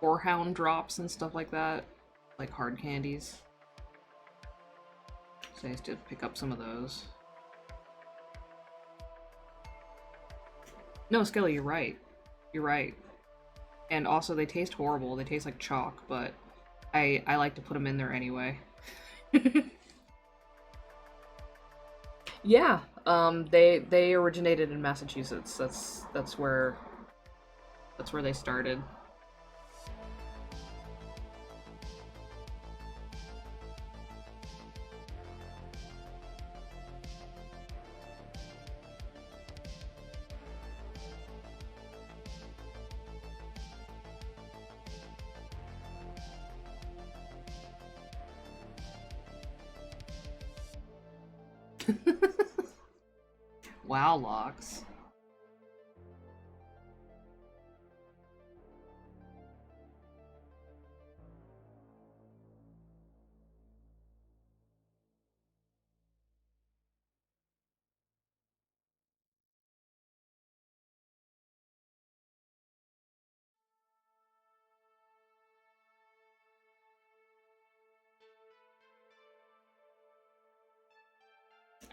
Horehound drops and stuff like that. Like hard candies. So I used to pick up some of those. No, Skelly, you're right. You're right. And also, they taste horrible. They taste like chalk, but I like to put them in there anyway. Yeah, they originated in Massachusetts. That's where they started. Wow, Locks.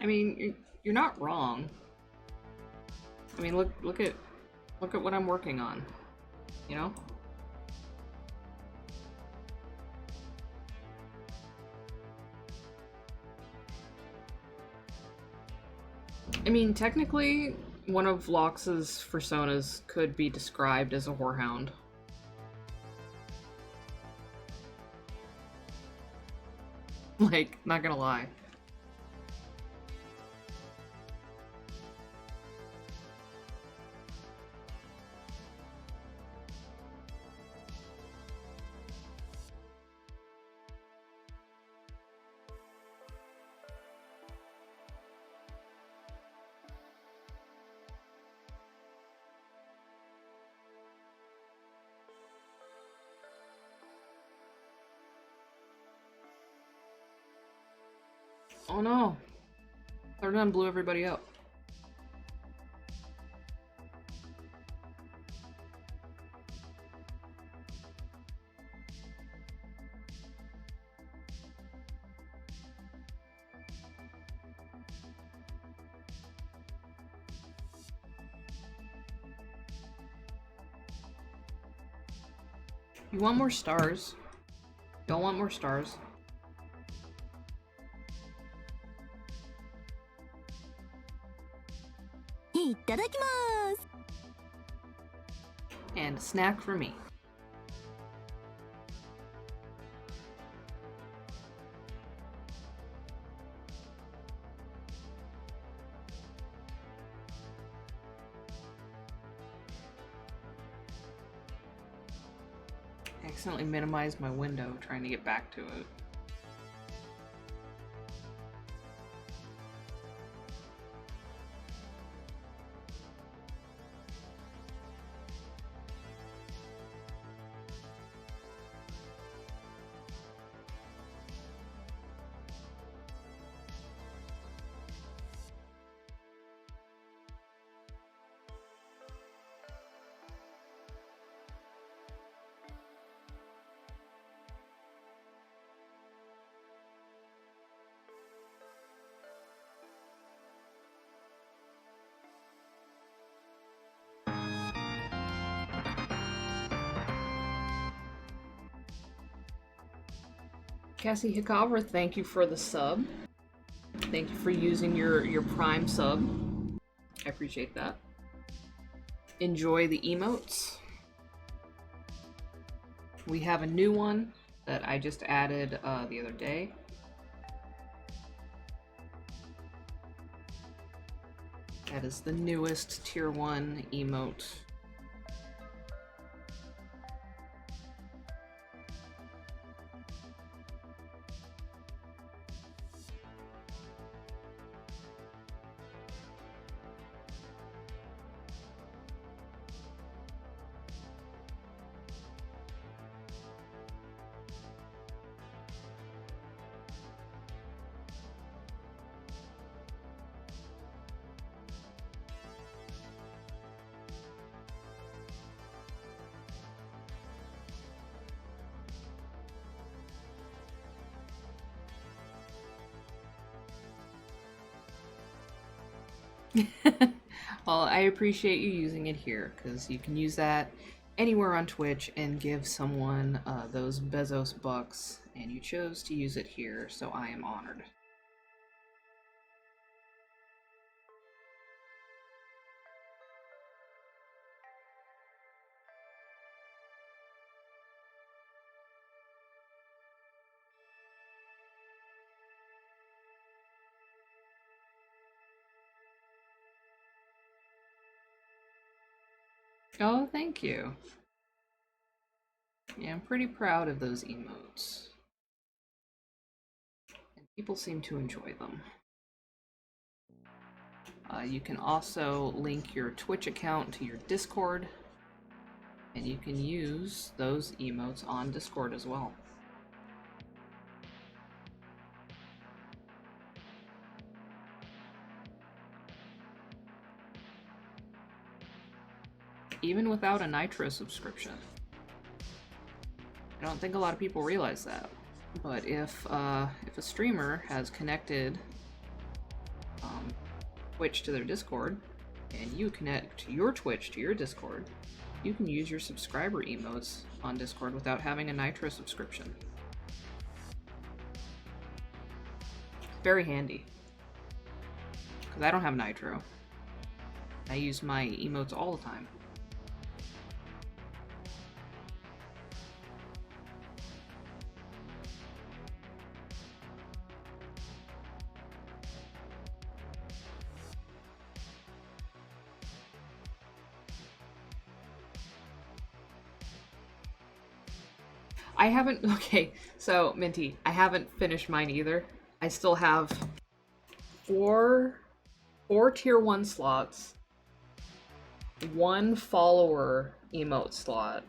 I mean, you're not wrong. I mean, look at what I'm working on. You know? I mean, technically, one of Lox's personas could be described as a whorehound. Like, not gonna lie. Oh no! Third gun blew everybody up. You want more stars? Don't want more stars? And a snack for me. I accidentally minimized my window trying to get back to it. Cassie Hikawa, thank you for the sub. Thank you for using your Prime sub. I appreciate that. Enjoy the emotes. We have a new one that I just added the other day. That is the newest tier 1 emote. Well, I appreciate you using it here, because you can use that anywhere on Twitch and give someone those Bezos bucks, and you chose to use it here, so I am honored. Oh, thank you. Yeah, I'm pretty proud of those emotes. And people seem to enjoy them. You can also link your Twitch account to your Discord, and you can use those emotes on Discord as well. Even without a Nitro subscription. I don't think a lot of people realize that. But if a streamer has connected Twitch to their Discord, and you connect your Twitch to your Discord, you can use your subscriber emotes on Discord without having a Nitro subscription. Very handy. Because I don't have Nitro. I use my emotes all the time. I haven't, okay, so Minty, I haven't finished mine either. I still have four tier 1 slots, 1 follower emote slot,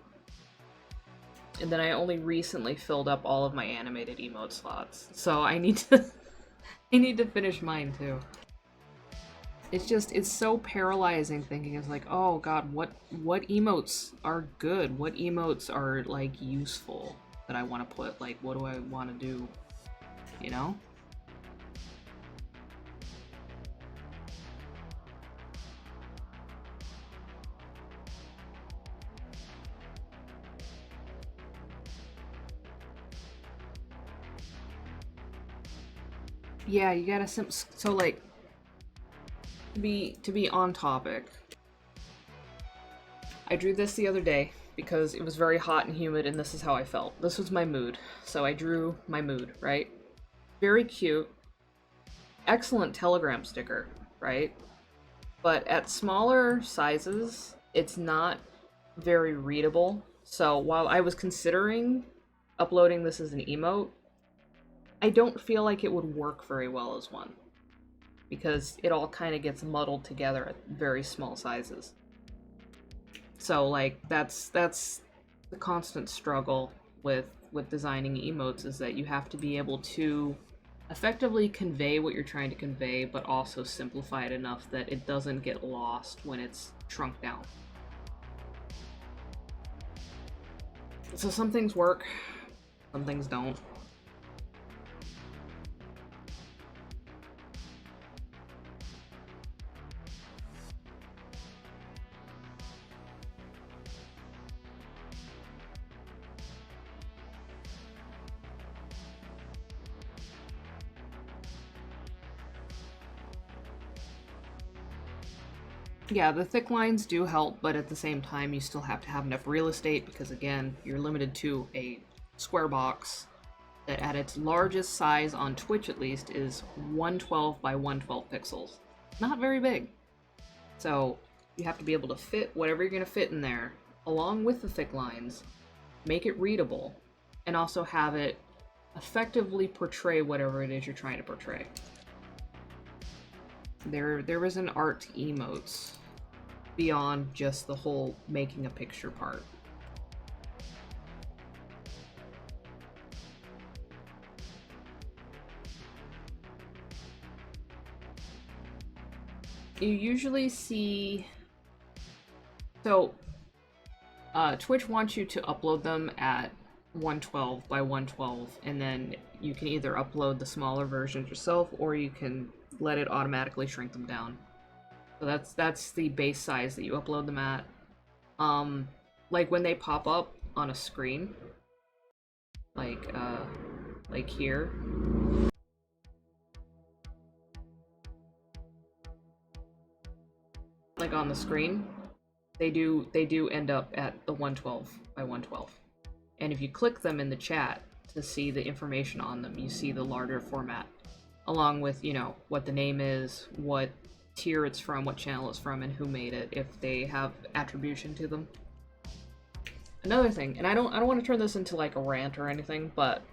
and then I only recently filled up all of my animated emote slots. So I need to I need to finish mine too. It's so paralyzing thinking it's like, oh god, what emotes are good? What emotes are like useful that I want to put? Like, what do I want to do? You know? Yeah, you gotta so like to be on topic. I drew this the other day because it was very hot and humid and this is how I felt. This was my mood. So I drew my mood, right? Very cute. Excellent Telegram sticker, right? But at smaller sizes, it's not very readable. So while I was considering uploading this as an emote, I don't feel like it would work very well as one. Because it all kind of gets muddled together at very small sizes. So like that's the constant struggle with designing emotes, is that you have to be able to effectively convey what you're trying to convey, but also simplify it enough that it doesn't get lost when it's shrunk down. So some things work, some things don't. Yeah, the thick lines do help, but at the same time you still have to have enough real estate because, again, you're limited to a square box that at its largest size on Twitch at least is 112 by 112 pixels. Not very big. So you have to be able to fit whatever you're going to fit in there, along with the thick lines, make it readable, and also have it effectively portray whatever it is you're trying to portray. There is an art to emotes beyond just the whole making a picture part. You usually see... So, Twitch wants you to upload them at 112 by 112, and then you can either upload the smaller versions yourself, or you can let it automatically shrink them down. So that's the base size that you upload them at. Like when they pop up on a screen, like here. Like on the screen, they do end up at the 112 by 112. And if you click them in the chat to see the information on them, you see the larger format, along with, you know, what the name is, what tier it's from, what channel it's from, and who made it, if they have attribution to them. Another thing, and I don't want to turn this into like a rant or anything, but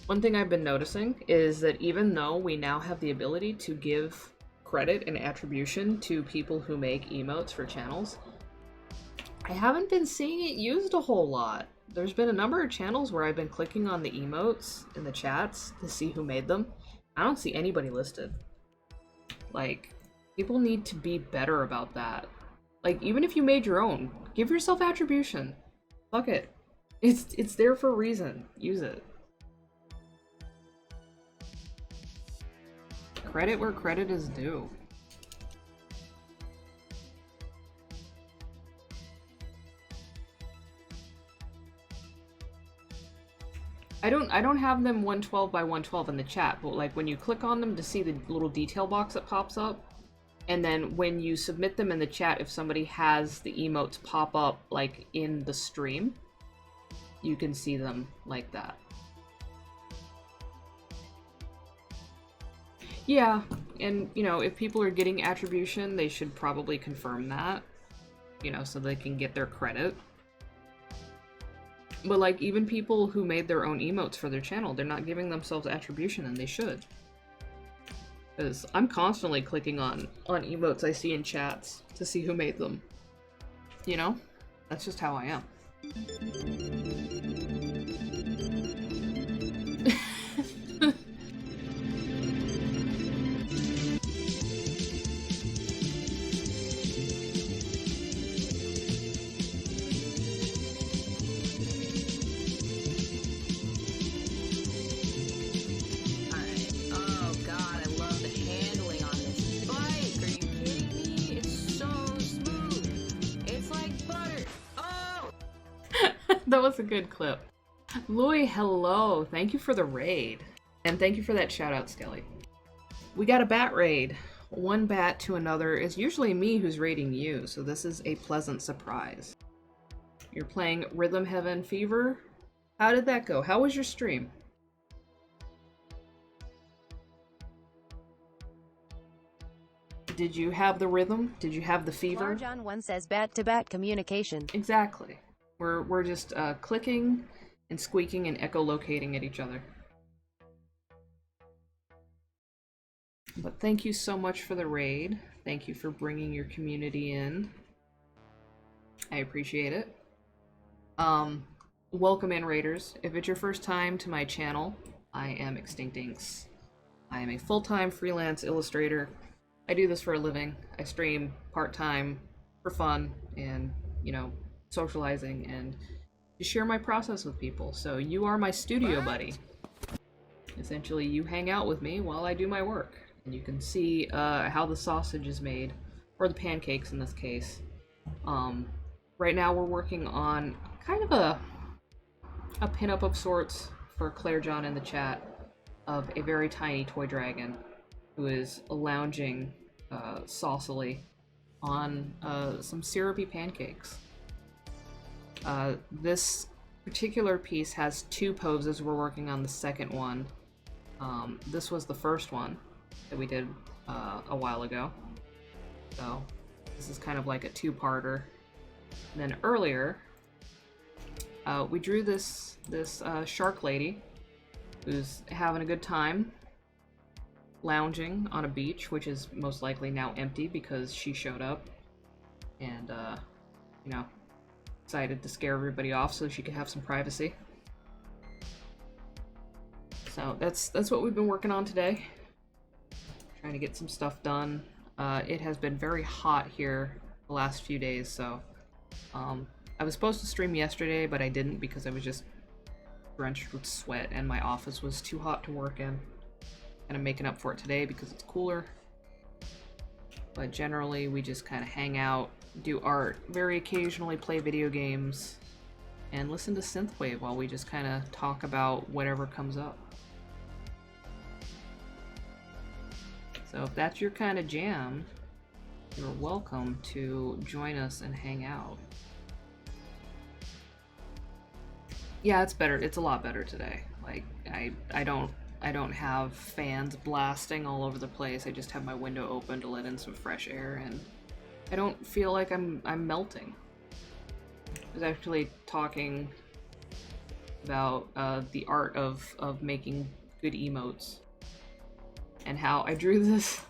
one thing I've been noticing is that even though we now have the ability to give credit and attribution to people who make emotes for channels, I haven't been seeing it used a whole lot. There's been a number of channels where I've been clicking on the emotes in the chats to see who made them. I don't see anybody listed. Like, people need to be better about that. Like, even if you made your own, give yourself attribution. Fuck it. It's there for a reason. Use it. Credit where credit is due. I don't have them 112 by 112 in the chat, but like when you click on them to see the little detail box that pops up, and then when you submit them in the chat, if somebody has the emotes pop up like in the stream, you can see them like that. Yeah, and you know, if people are getting attribution, they should probably confirm that, you know, so they can get their credit. But like, even people who made their own emotes for their channel, they're not giving themselves attribution, and they should. Because I'm constantly clicking on emotes I see in chats to see who made them. You know? That's just how I am. That was a good clip. Louis, hello. Thank you for the raid. And thank you for that shout out, Skelly. We got a bat raid. One bat to another. It's usually me who's raiding you, so this is a pleasant surprise. You're playing Rhythm Heaven Fever? How did that go? How was your stream? Did you have the rhythm? Did you have the fever? John 1 says bat-to-bat communication. Exactly. We're just clicking and squeaking and echolocating at each other. But thank you so much for the raid. Thank you for bringing your community in. I appreciate it. Welcome in, raiders. If it's your first time to my channel, I am Extinct Inks. I am a full-time freelance illustrator. I do this for a living. I stream part-time for fun and, you know, socializing and to share my process with people. So you are my studio buddy. Essentially, you hang out with me while I do my work, and you can see how the sausage is made, or the pancakes in this case. Right now we're working on kind of a pinup of sorts for Claire John in the chat of a very tiny toy dragon who is lounging saucily on some syrupy pancakes. This particular piece has two poses. We're working on the second one. This was the first one that we did a while ago. So this is kind of like a two-parter. And then earlier, we drew this shark lady who's having a good time lounging on a beach, which is most likely now empty because she showed up and, you know, decided to scare everybody off so she could have some privacy. So that's what we've been working on today. Trying to get some stuff done. It has been very hot here the last few days, so I was supposed to stream yesterday, but I didn't because I was just drenched with sweat and my office was too hot to work in. And I'm making up for it today because it's cooler. But generally, we just kind of hang out, do art, very occasionally play video games, and listen to synthwave while we just kind of talk about whatever comes up. So if that's your kind of jam, you're welcome to join us and hang out. Yeah, it's better. It's a lot better today. Like, I don't have fans blasting all over the place. I just have my window open to let in some fresh air, and I don't feel like I'm melting. I was actually talking about the art of making good emotes, and how I drew this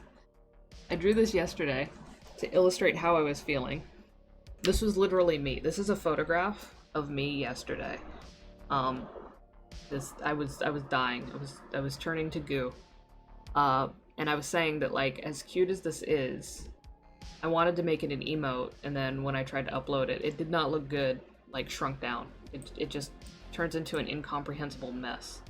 yesterday to illustrate how I was feeling. This was literally me. This is a photograph of me yesterday. I was dying. I was turning to goo. And I was saying that, like, as cute as this is, I wanted to make it an emote, and then when I tried to upload it, it did not look good, like, shrunk down. It just turns into an incomprehensible mess.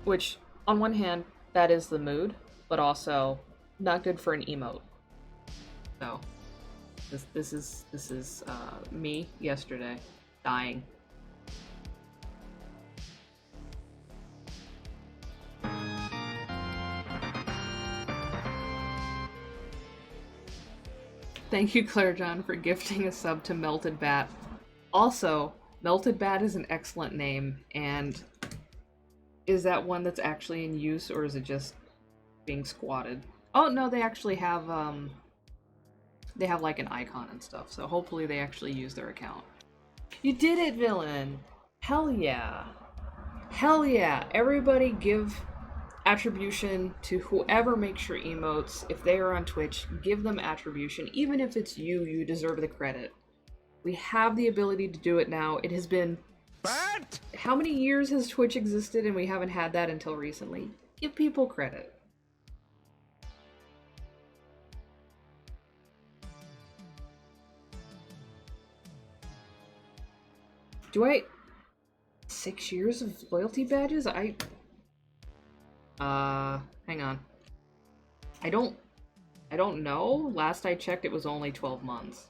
Which, on one hand, that is the mood, but also not good for an emote. So, this is me yesterday, dying. Thank you, Claire John, for gifting a sub to Melted Bat. Also, Melted Bat is an excellent name, and is that one that's actually in use, or is it just being squatted? Oh, no, they actually have, they have, like, an icon and stuff, so hopefully they actually use their account. You did it, villain! Hell yeah. Hell yeah. Everybody give attribution to whoever makes your emotes. If they are on Twitch, give them attribution. Even if it's you, you deserve the credit. We have the ability to do it now. It has been... Bat! How many years has Twitch existed and we haven't had that until recently? Give people credit. Do I... 6 years of loyalty badges? Hang on. I don't know. Last I checked, it was only 12 months.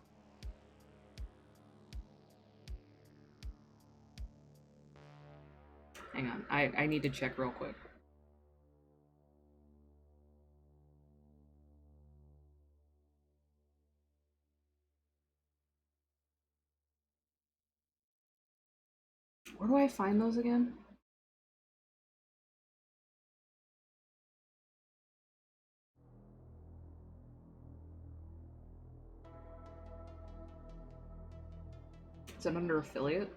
Hang on. I need to check real quick. Where do I find those again? Is it under affiliate?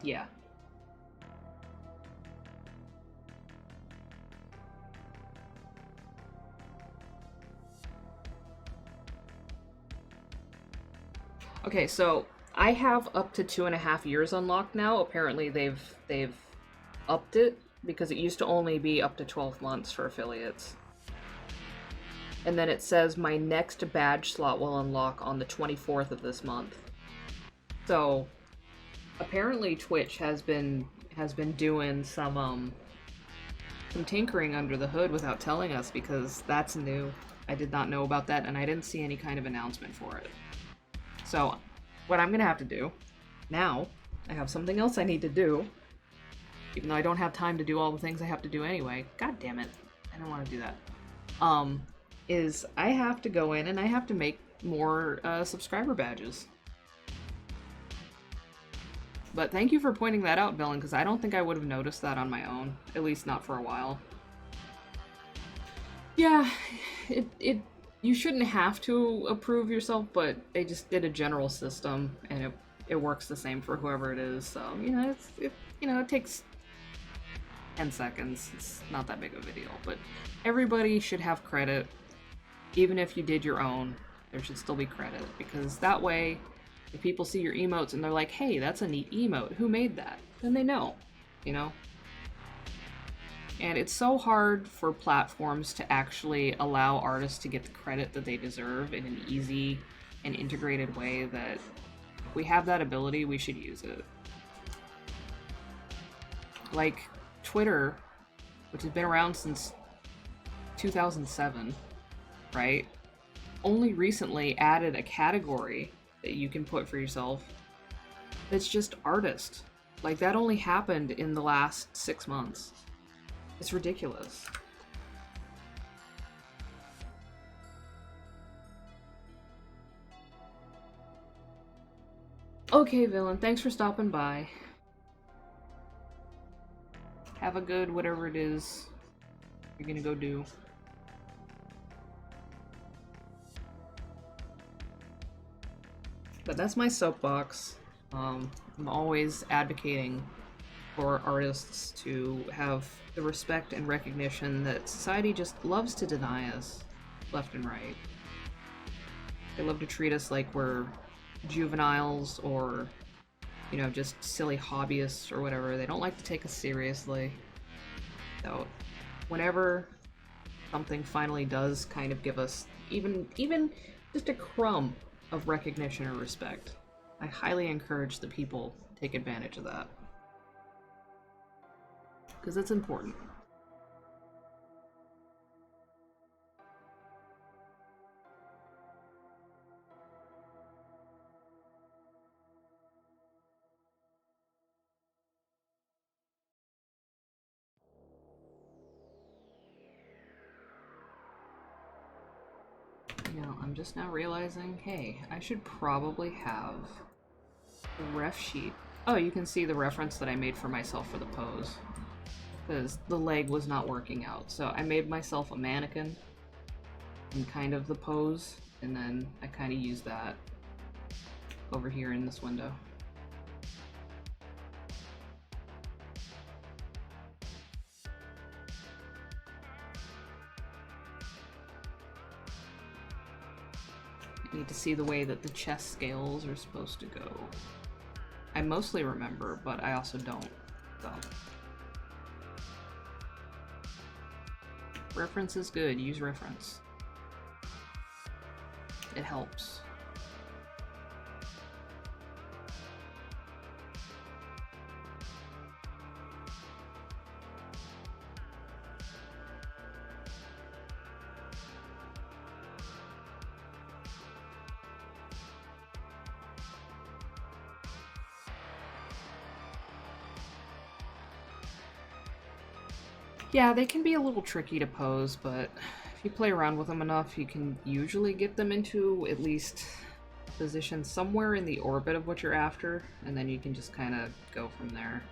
Yeah. Okay, so I have up to 2.5 years unlocked now. Apparently they've upped it because it used to only be up to 12 months for affiliates. And then it says my next badge slot will unlock on the 24th of this month. So apparently Twitch has been doing some tinkering under the hood without telling us, because that's new. I did not know about that, and I didn't see any kind of announcement for it. So what I'm gonna have to do now, I have something else I need to do, even though I don't have time to do all the things I have to do anyway. God damn it, I don't want to do that. Is I have to go in and I have to make more subscriber badges. But thank you for pointing that out, Villain, because I don't think I would have noticed that on my own, at least not for a while. Yeah, you shouldn't have to approve yourself, but they just did a general system, and it works the same for whoever it is. So it takes 10 seconds. It's not that big of a deal, but everybody should have credit, even if you did your own. There should still be credit, because that way, if people see your emotes and they're like, "Hey, that's a neat emote. Who made that?" Then they know, you know. And it's so hard for platforms to actually allow artists to get the credit that they deserve in an easy and integrated way that if we have that ability, we should use it. Like Twitter, which has been around since 2007, right? Only recently added a category that you can put for yourself that's just artist. Like, that only happened in the last 6 months. It's ridiculous. Okay, Villain, thanks for stopping by. Have a good whatever it is you're gonna go do. But that's my soapbox. I'm always advocating for artists to have the respect and recognition that society just loves to deny us left and right. They love to treat us like we're juveniles or, you know, just silly hobbyists or whatever. They don't like to take us seriously. So whenever something finally does kind of give us even just a crumb of recognition or respect, I highly encourage the people to take advantage of that. Because it's important. You know, I'm just now realizing, hey, I should probably have the ref sheet. Oh, you can see the reference that I made for myself for the pose. Because the leg was not working out. So I made myself a mannequin in kind of the pose, and then I kind of used that over here in this window. I need to see the way that the chest scales are supposed to go. I mostly remember, but I also don't. So. Reference is good. Use reference. It helps. Yeah, they can be a little tricky to pose, but if you play around with them enough, you can usually get them into at least a position somewhere in the orbit of what you're after, and then you can just kind of go from there.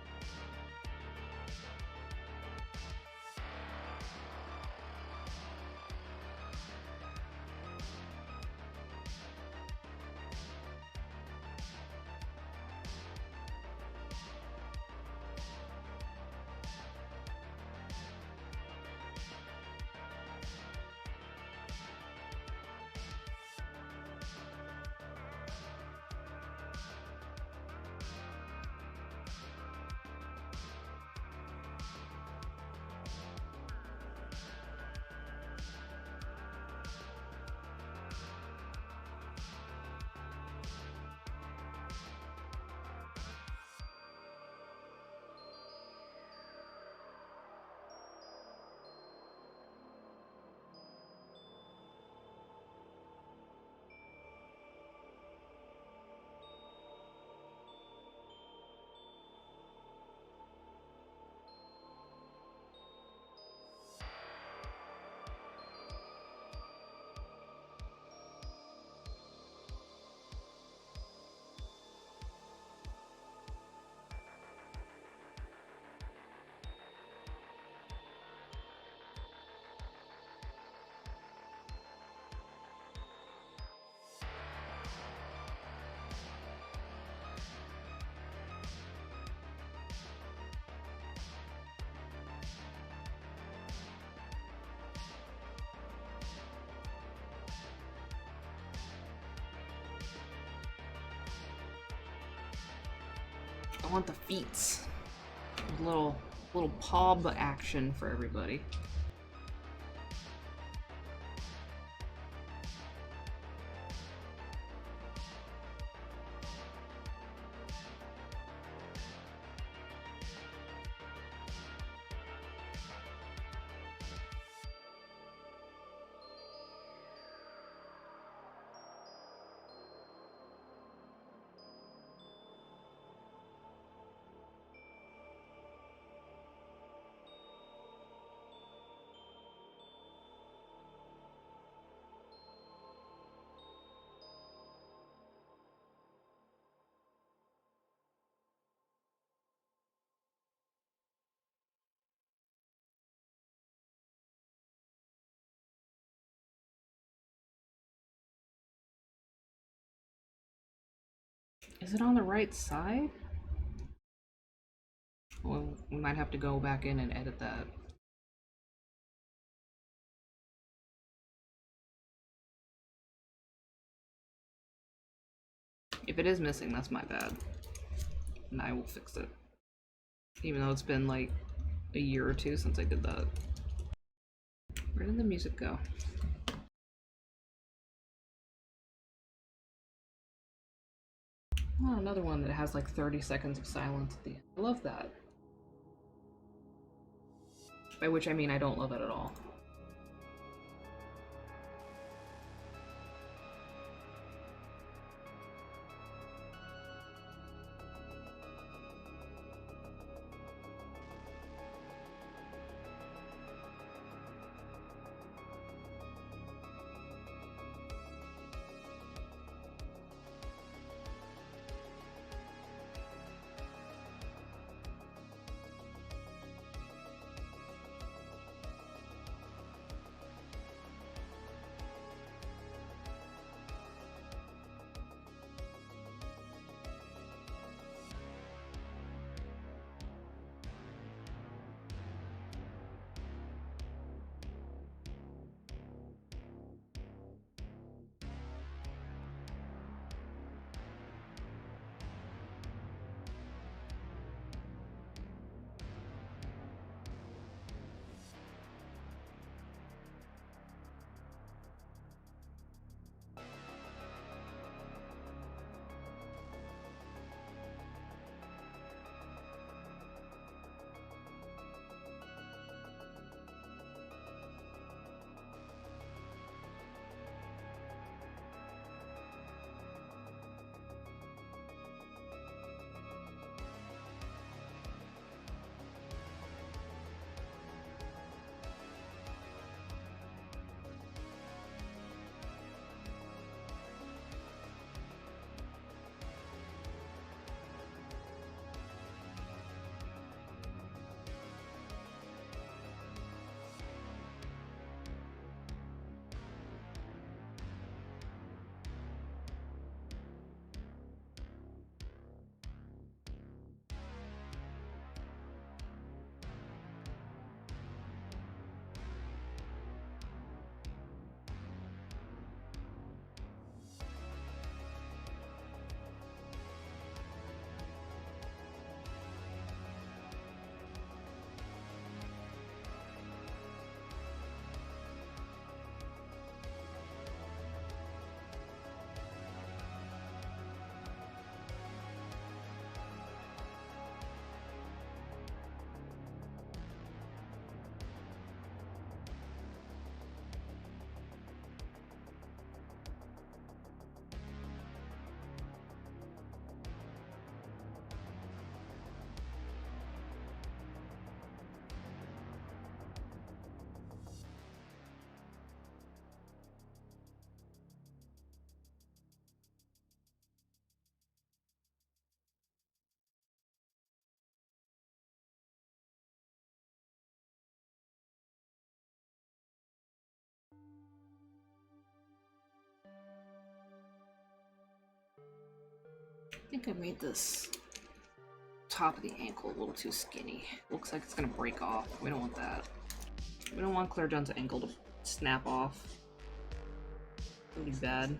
I want the feet. A little paw action for everybody. Is it on the right side? Well, we might have to go back in and edit that. If it is missing, that's my bad. And I will fix it. Even though it's been like a year or two since I did that. Where did the music go? Oh, another one that has like 30 seconds of silence at the end. I love that. By which I mean I don't love it at all. I think I made this top of the ankle a little too skinny. Looks like it's gonna break off. We don't want that. We don't want Claire John's ankle to snap off. That would be bad.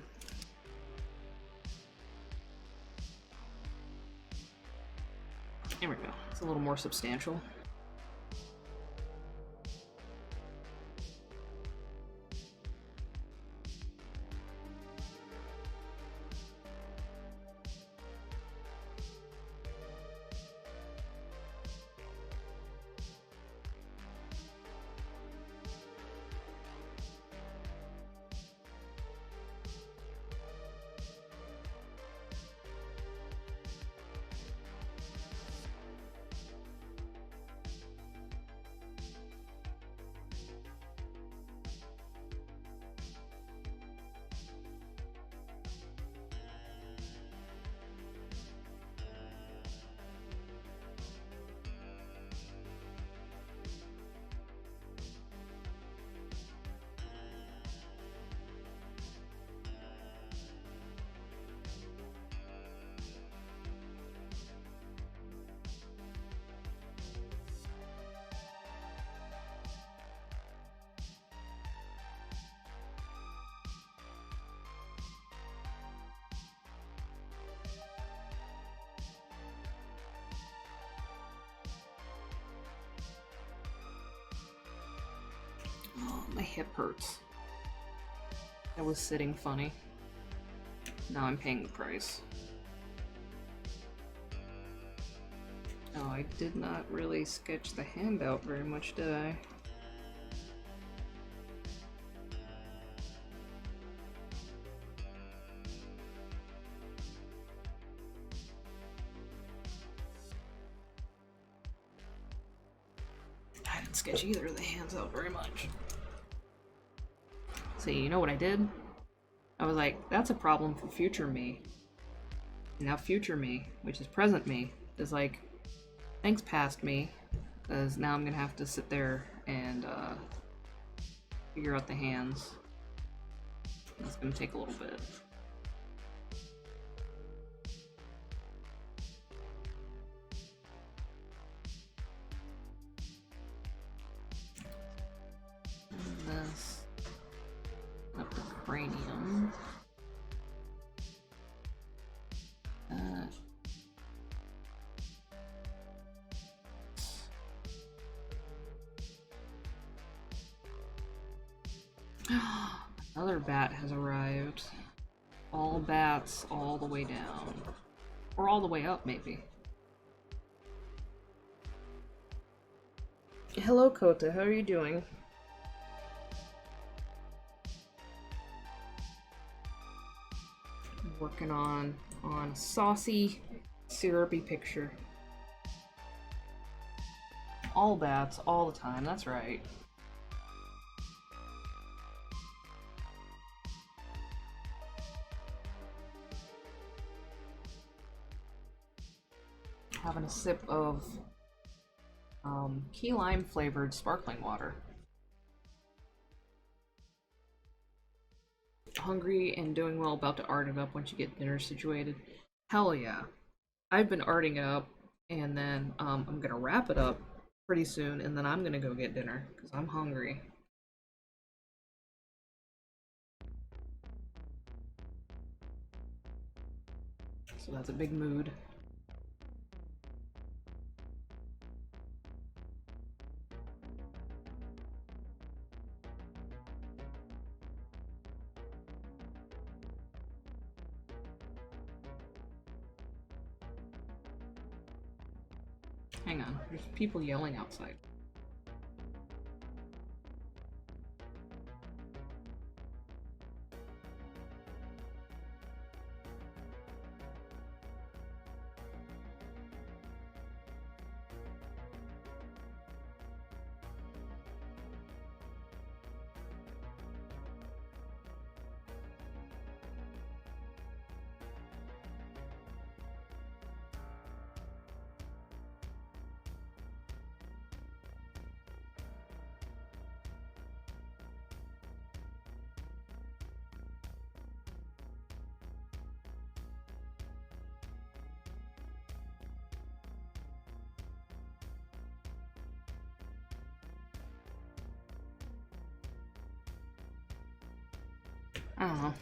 There we go. It's a little more substantial. Oh, my hip hurts. I was sitting funny. Now I'm paying the price. Oh, I did not really sketch the handout very much, did I? I didn't sketch either of the hands out very much. See, you know what I did? I was like, that's a problem for future me. And now future me, which is present me, is like, thanks past me, because now I'm gonna have to sit there and figure out the hands. It's gonna take a little bit. And this. Up the cranium. Another bat has arrived. All bats all the way down. Or all the way up, maybe. Hello, Kota. How are you doing? Working on a saucy, syrupy picture. All bats, all the time, that's right. Having a sip of key lime flavored sparkling water. Hungry and doing well, about to art it up once you get dinner situated. Hell yeah. I've been arting it up, and then I'm gonna wrap it up pretty soon, and then I'm gonna go get dinner, because I'm hungry. So that's a big mood. Hang on, there's people yelling outside. I don't know.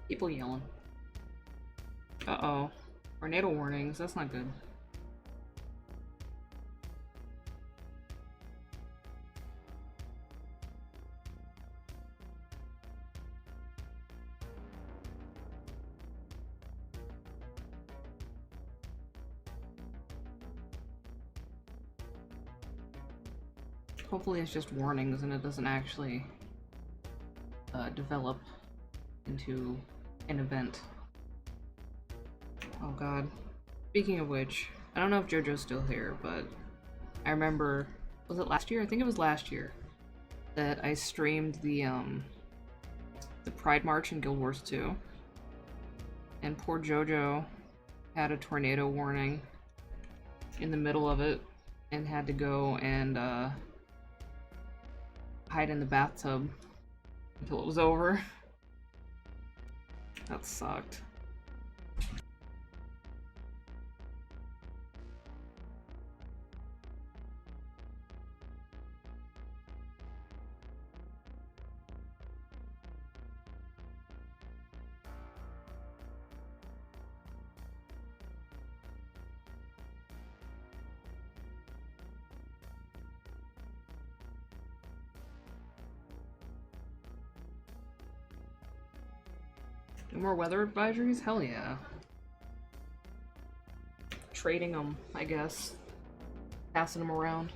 People yelling. Uh-oh. Tornado warnings, that's not good. Hopefully it's just warnings and it doesn't actually develop into an event. Oh god. Speaking of which, I don't know if JoJo's still here, but I remember, was it last year? I think it was last year that I streamed the Pride March in Guild Wars 2. And poor JoJo had a tornado warning in the middle of it and had to go and hide in the bathtub until it was over. That sucked. No more weather advisories? Hell yeah. Trading them, I guess. Passing them around.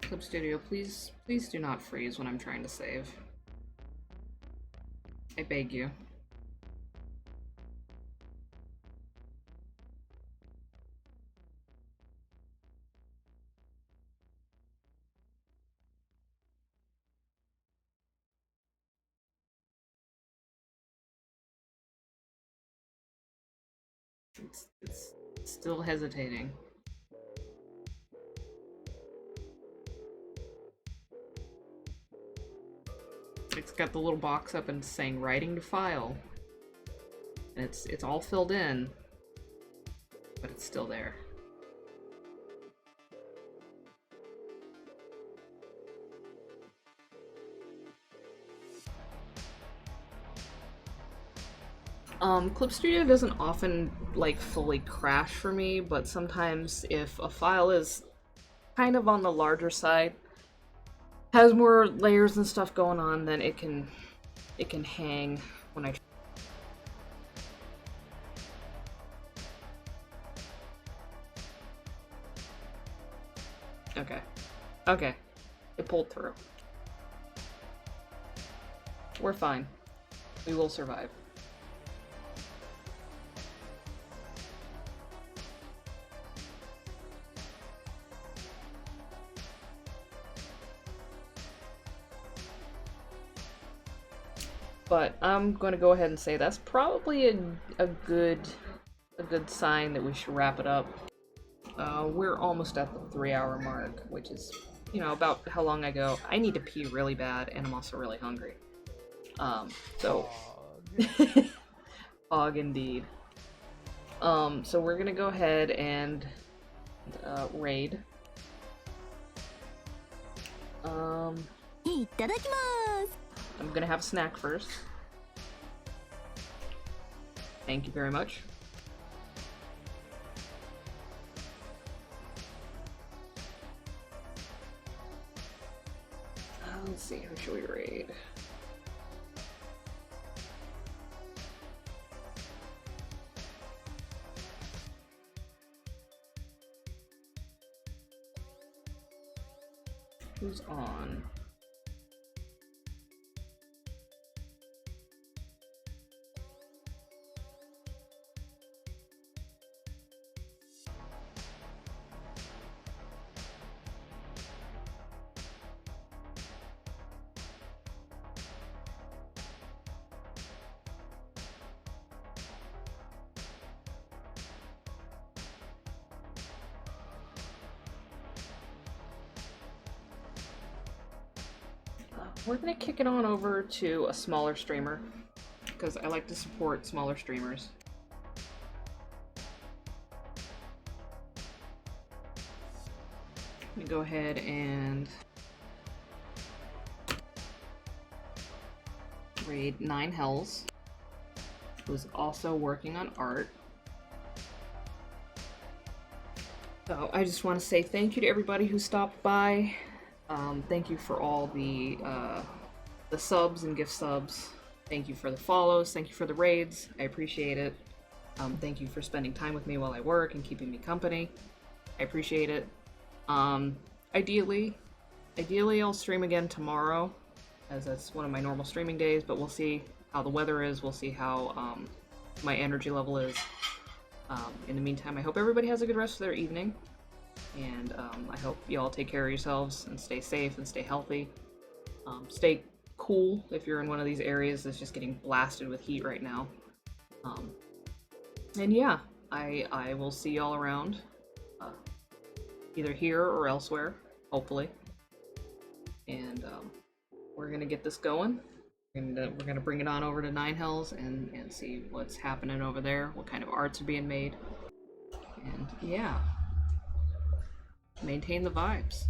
Clip Studio, please do not freeze when I'm trying to save. I beg you. It's still hesitating. It's got the little box up and saying writing to file. And it's all filled in, but it's still there. Clip Studio doesn't often like fully crash for me, but sometimes if a file is kind of on the larger side, has more layers and stuff going on, then it can hang when I. Okay, it pulled through. We're fine. We will survive. But I'm going to go ahead and say that's probably a good sign that we should wrap it up. We're almost at the 3-hour mark, which is, you know, about how long I go. I need to pee really bad, and I'm also really hungry. So... Fog indeed. So we're gonna go ahead and raid. I'm gonna have a snack first. Thank you very much. Let's see, who should we raid? Who's on? We're gonna kick it on over to a smaller streamer because I like to support smaller streamers. Let me go ahead and raid 9 Hells, who's also working on art. So I just want to say thank you to everybody who stopped by. Thank you for all the subs and gift subs. Thank you for the follows. Thank you for the raids. I appreciate it. Thank you for spending time with me while I work and keeping me company. I appreciate it. Ideally I'll stream again tomorrow, as that's one of my normal streaming days, but we'll see how the weather is. We'll see how my energy level is. In the meantime, I hope everybody has a good rest of their evening, and I hope you all take care of yourselves and stay safe and stay healthy. Stay cool if you're in one of these areas that's just getting blasted with heat right now. And yeah, I will see y'all around, either here or elsewhere, hopefully. And we're gonna get this going. We're gonna bring it on over to 9 Hells and see what's happening over there, what kind of arts are being made, and yeah, maintain the vibes.